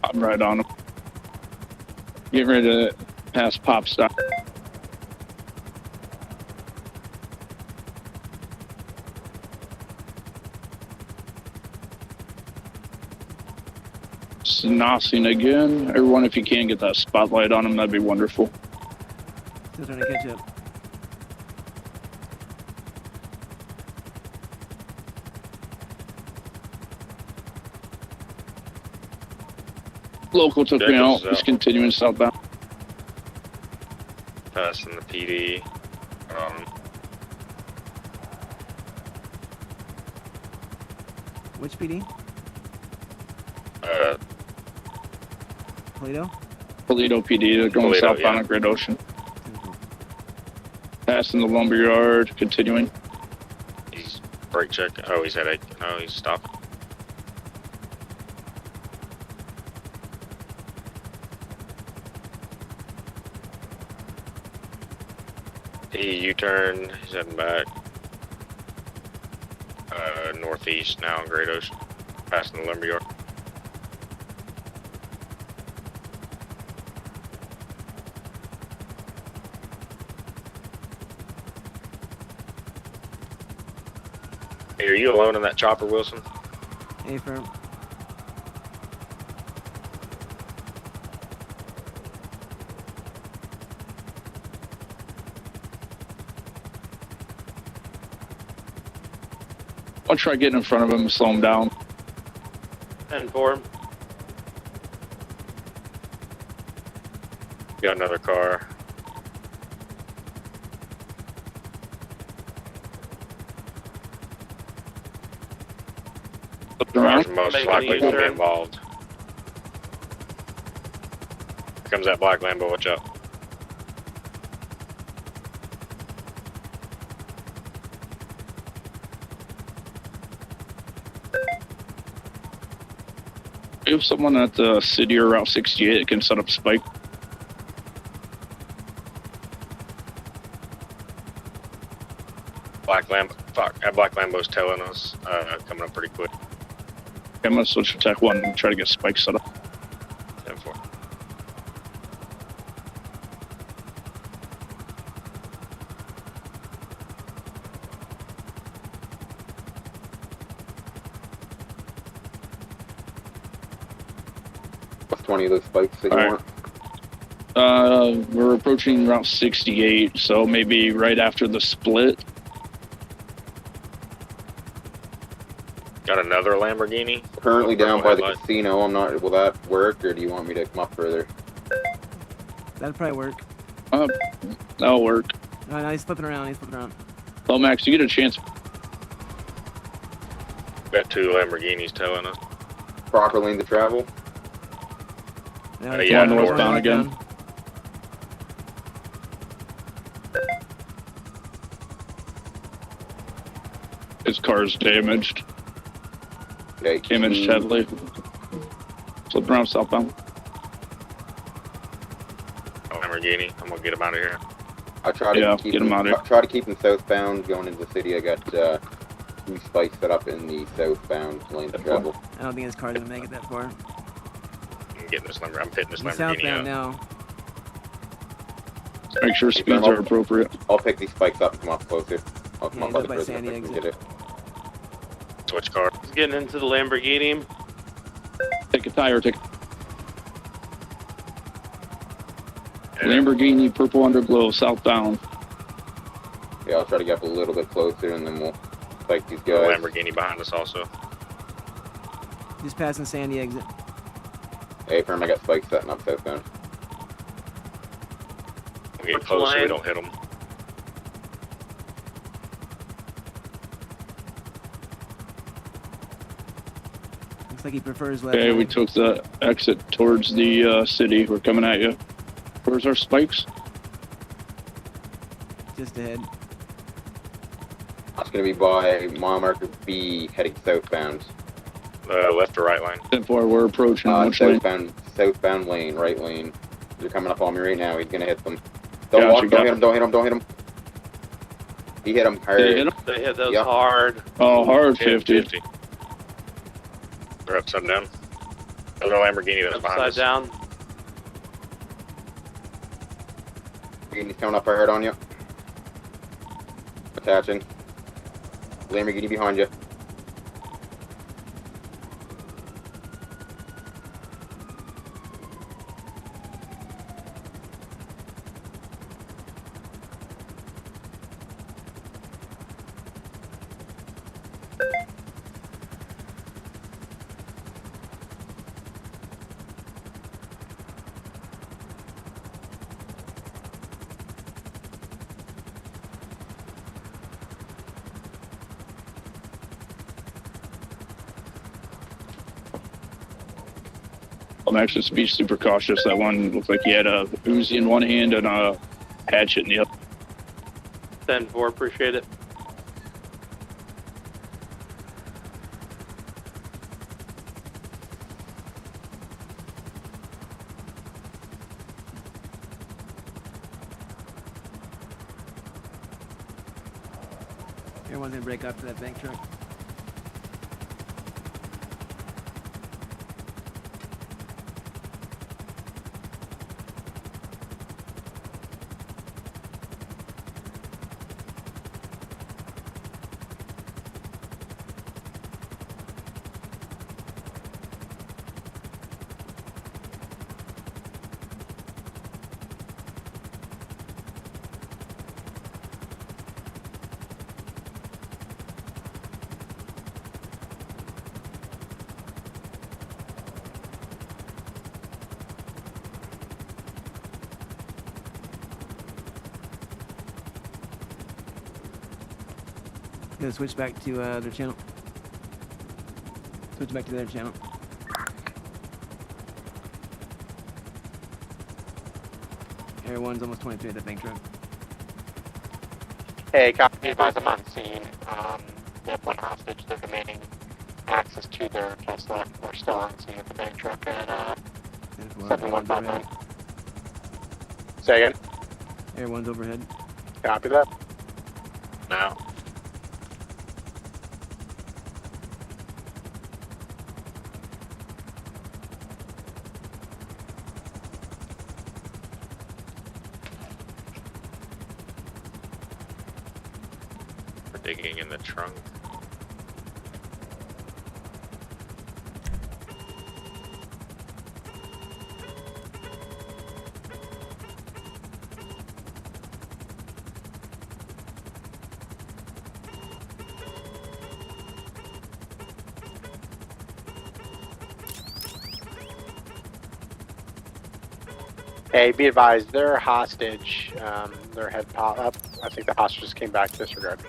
I'm right on him. Getting ready to pass Pop Stop. Nossing again. Everyone, if you can get that spotlight on him, that'd be wonderful. Still trying to catch up. Local took me out. He's continuing southbound. Passing the PD. Which PD? Toledo? Toledo PD. They're going Toledo, southbound yeah. on Great Ocean. Passing the lumberyard. Continuing. He's brake check. Oh, he's headache. No, he's stopped. He U-turn. He's heading back. Northeast now on Great Ocean. Passing the lumberyard. Hey, are you alone in that chopper, Wilson? A firm. I'll try getting in front of him and slow him down. 10-4. Got another car. Driver's most likely to be involved. Here comes that black Lambo, watch out. We have someone at the city or Route 68 that can set up spike. Black Lambo, fuck, that black Lambo's tailing us, coming up pretty quick. I'm gonna switch to Tech 1 and try to get spike set up. 10-4. last 20 of those spikes that you Alright. want. We're approaching Route 68, so maybe right after the split. Got another Lamborghini? Currently down by the Headlight. casino. I'm not. Will that work, or do you want me to come up further? That'd probably work. That'll work. No, he's flipping around. He's flipping around. Well, Max, you get a chance. Got two Lamborghinis towing us. Proper lane to travel. No, Yeah, northbound again. His car's damaged. Damaged heavily. Flip around southbound. Lamborghini. I'm gonna get him out of here. I try to Yeah, keep get him out of here. Try to keep him southbound going into the city. I got 2 spikes set up in the southbound lane to travel. I don't think his car's gonna make it that far. I'm getting this Lamborghini. I'm pitting this He's Lamborghini southbound out. now. Make sure speeds are appropriate. I'll pick these spikes up and come up closer. I'll come Yeah, up he's by up the by prison Sandy if I can exit. get it. Switch car. He's getting into the Lamborghini. Take a tire, take. Lamborghini, purple underglow, southbound. Yeah, I'll try to get up a little bit closer and then we'll spike these guys. Lamborghini behind us also. Just passing Sandy exit. Hey, firm, I got spikes setting up southbound. We'll get close so we don't hit them. Looks like he prefers left. Okay, we lane. took the exit towards the city. We're coming at you. Where's our spikes? Just ahead. It's going to be by mile marker B heading southbound. Left or right lane? 10-4, we're approaching. Which lane? Southbound lane, right lane. They're coming up on me right now. He's going to hit them. Don't Gotcha, walk, don't hit him, don't hit him, don't hit him. He hit him hard. Did he hit him? They hit those Yep. hard. Oh, hard 50. They're upside down. Another Lamborghini that's behind Upside us. down. He's coming up hard on you. Attaching. Lamborghini behind you. I'm actually to be super cautious. That one looked like he had a Uzi in one hand and a hatchet in the other. 10-4, appreciate it. Everyone's gonna break up to that bank truck. Gonna switch back to their channel. Switch back to their channel. Everyone's almost 23 at the bank truck. Hey, copy advise I'm on scene. They have one hostage. They're demanding access to their Tesla. We're still on scene at the bank truck at 7159. Say again? Everyone's overhead. Copy that. Now. We're digging in the trunk. Hey, be advised, they're hostage. Their head pop up. I think the hostages came back to disregard.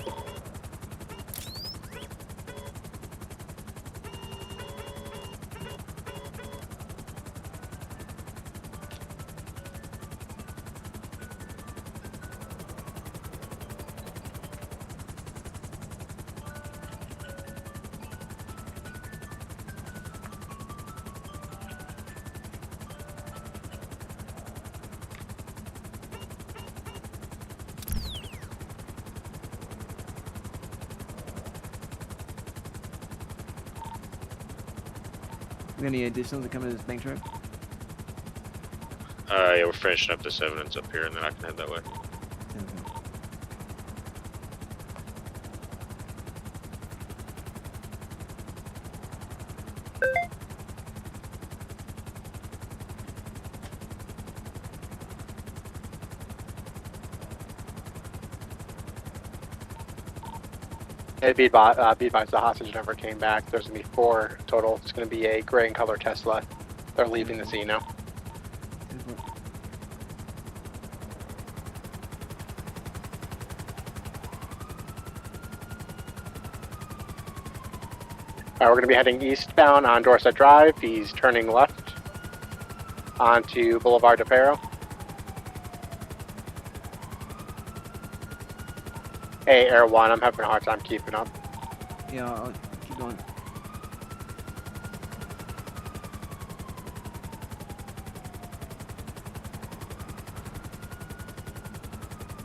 Any additionals that come in this bank truck? Yeah, we're finishing up this evidence up here, and then I can head that way. Hey, be advised, the hostage never came back. There's gonna be 4 total. It's gonna be a gray and color Tesla. They're leaving the scene now. Alright, we're gonna be heading eastbound on Dorset Drive. He's turning left onto Boulevard de Pero. Hey, Air 1, I'm having a hard time keeping up. Yeah, I'll keep going.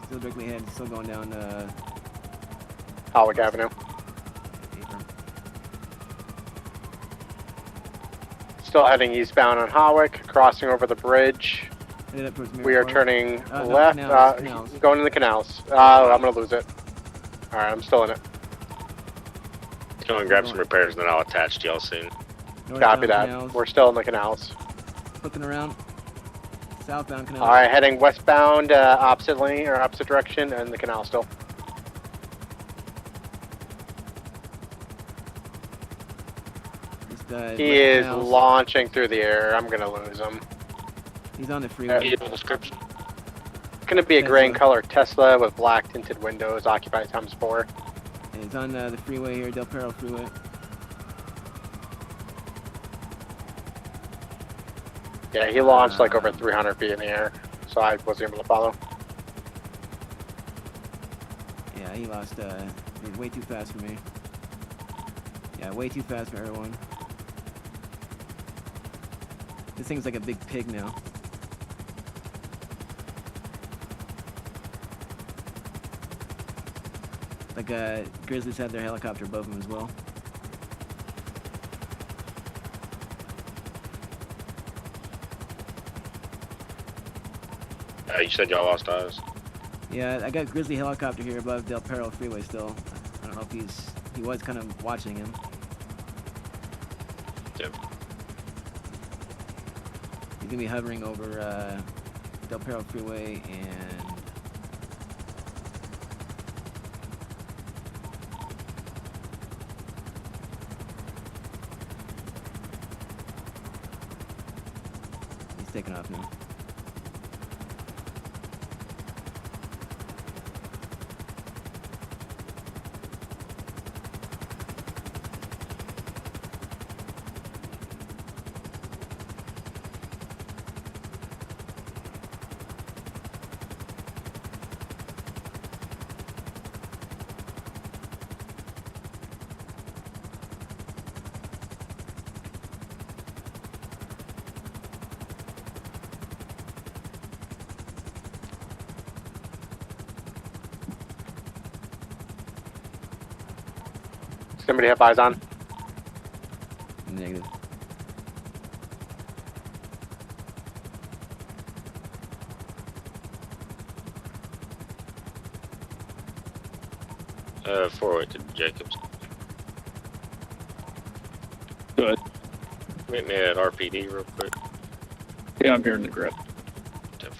Still directly ahead, still going down Holwick Avenue. Still heading eastbound on Holwick, crossing over the bridge. Headed up towards We are Mirror turning Park. No, left, canals. going in the canals. I'm gonna lose it. Alright, I'm still in it. Go and grab some repairs, and then I'll attach to y'all soon. Copy that. canals. We're still in the canals. Looking around. Southbound canal. Alright, heading westbound, opposite lane, or opposite direction, and the canal still. Just, He is launching through the air. I'm gonna lose him. He's on the freeway. Description. It's gonna be a gray and color Tesla with black tinted windows, occupied times 4. And he's on the freeway here, Del Perro Freeway. Yeah, he launched like over 300 feet in the air, so I wasn't able to follow. Yeah, he lost, he's way too fast for me. Yeah, way too fast for everyone. This thing's like a big pig now. Like, Grizzlies had their helicopter above them as well. You said y'all lost eyes. Yeah, I got Grizzly helicopter here above Del Perro Freeway still. I don't know if he was kind of watching him. Yep. He's gonna be hovering over Del Perro Freeway and he's taking off now. Somebody have eyes on? Negative. Forward to Jacobs. Good. Meet me at RPD real quick. Yeah, I'm here in the grip. 10-4.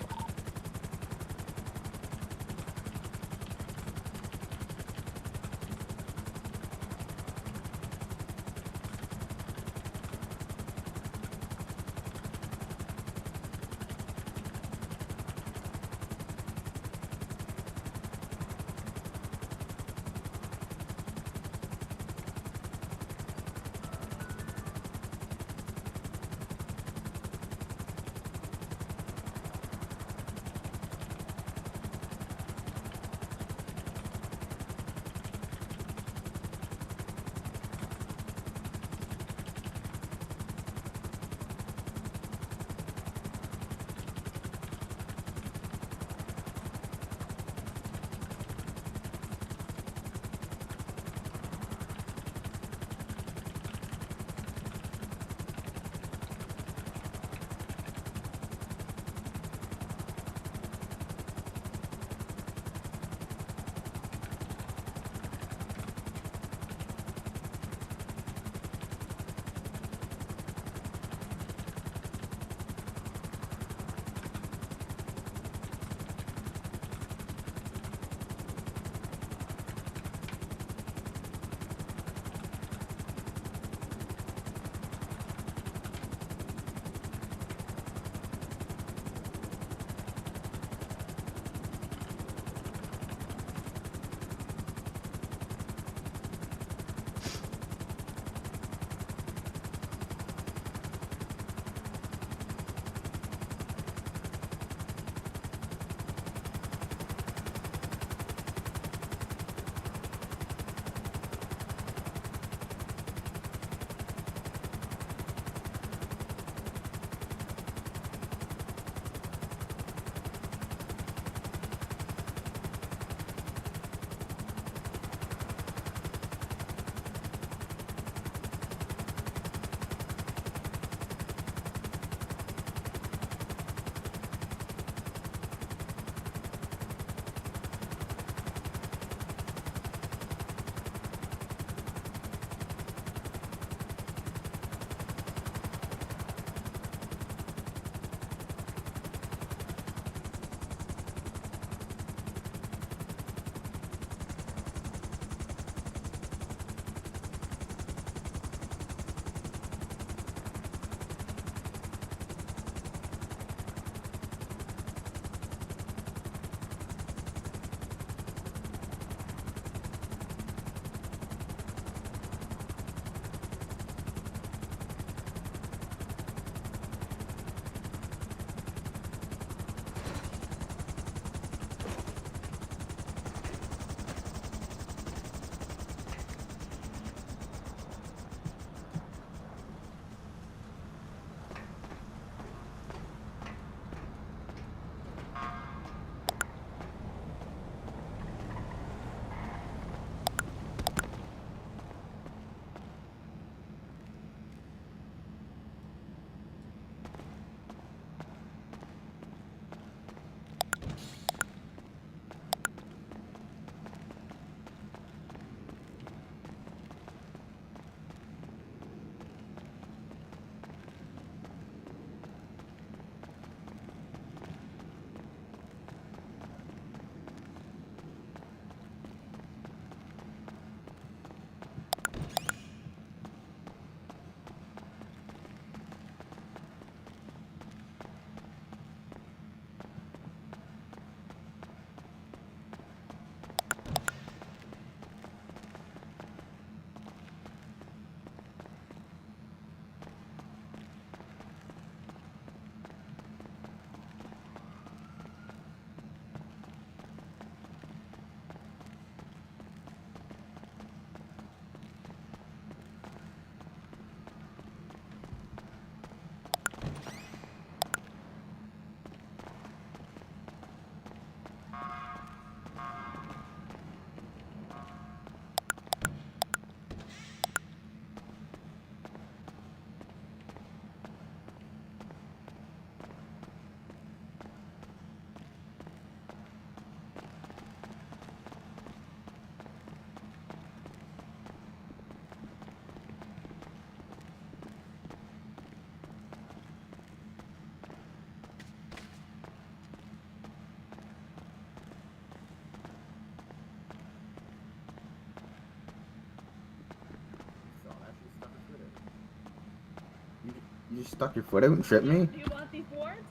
You stuck your foot out and tripped me? Do you want these warrants?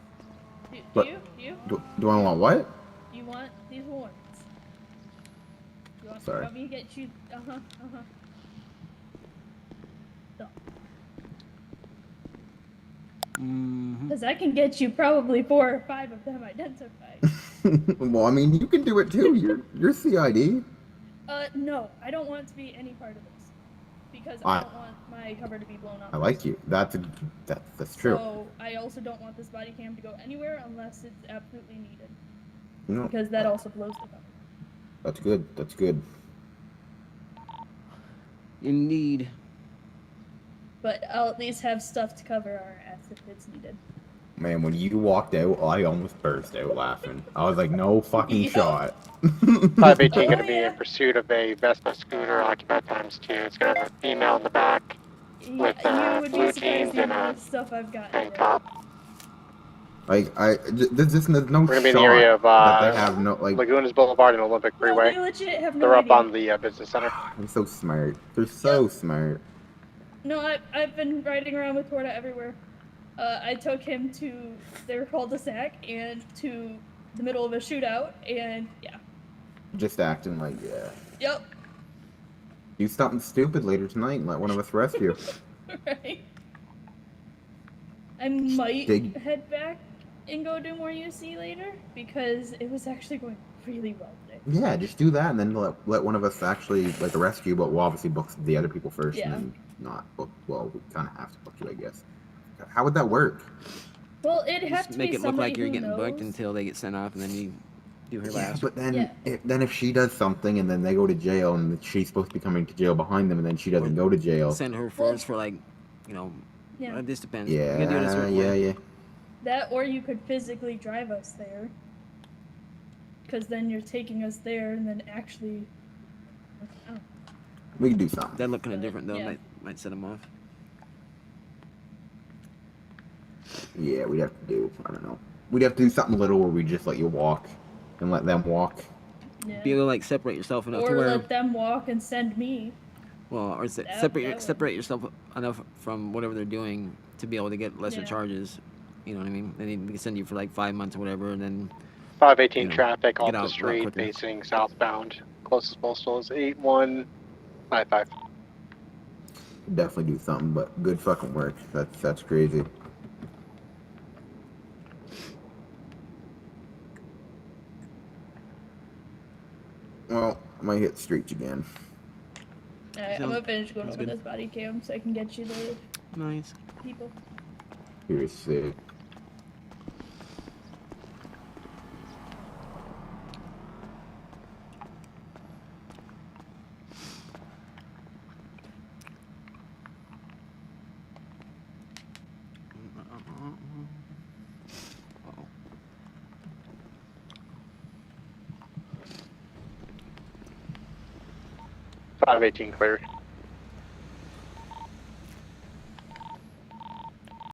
Do What? you? Do I want what? Do you want these warrants? Sorry. You want me to get you? So. Because I can get you probably 4 or 5 of them identified. Well, I mean, you can do it too. You're CID. No, I don't want it to be any part of this. Because I don't want my cover to be blown up. I like you. That's true. So, I also don't want this body cam to go anywhere unless it's absolutely needed. No. Because that also blows the cover. That's good. That's good. Indeed. But I'll at least have stuff to cover our ass if it's needed. Man, when you walked out, I almost burst out laughing. I was like, no fucking shot. 518 going to be in pursuit of a Vespa scooter, occupied times 2. It's going to have a female in the back with you would blue be jeans surprised and the a amount of stuff I've got. Like, there's just no We're going to be in shot the area of that they have no, like... Lagunas Boulevard and Olympic Freeway. They legit have no They're up idea. on the business center. They're so smart. They're so smart. No, I've been riding around with Torta everywhere. I took him to their cul-de-sac and to the middle of a shootout, and yeah. Just acting like, yeah. Yep. Do something stupid later tonight and let one of us arrest you. Right. I might dig- head back and go do more UC later, because it was actually going really well today. Yeah, just do that and then let one of us actually, like, arrest you, but we'll obviously book the other people first Yeah. and then not book, well, we kind of have to book you, I guess. How would that work? Well, it'd have Just to make be it look somebody like you're who getting booked knows. until they get sent off, and then you do her last. But then, Yeah. if she does something and then they go to jail and she's supposed to be coming to jail behind them and then she doesn't go to jail. Send her first for, like, you know, Yeah. this depends. Yeah, You can do it a certain way. yeah. That, or you could physically drive us there. Because then you're taking us there and then actually... Oh. We can do something. That look kind of different, though. Yeah. Might set them off. Yeah, we'd have to do, I don't know. We'd have to do something little where we just let you walk and let them walk. Yeah. Be able to, like, separate yourself enough to Or where... let them walk and send me. Well, or separate yourself enough from whatever they're doing to be able to get lesser Yeah. charges. You know what I mean? Then they can send you for like 5 months or whatever, and then 518 you know, traffic off get the out a lot street quicker. facing southbound. Closest postal is 8155. Definitely do something, but good fucking work. That's crazy. Well, I might hit the streets again. Alright, I'm gonna finish going over this body cam so I can get you the Nice. people. You're sick. Five 518 cleared.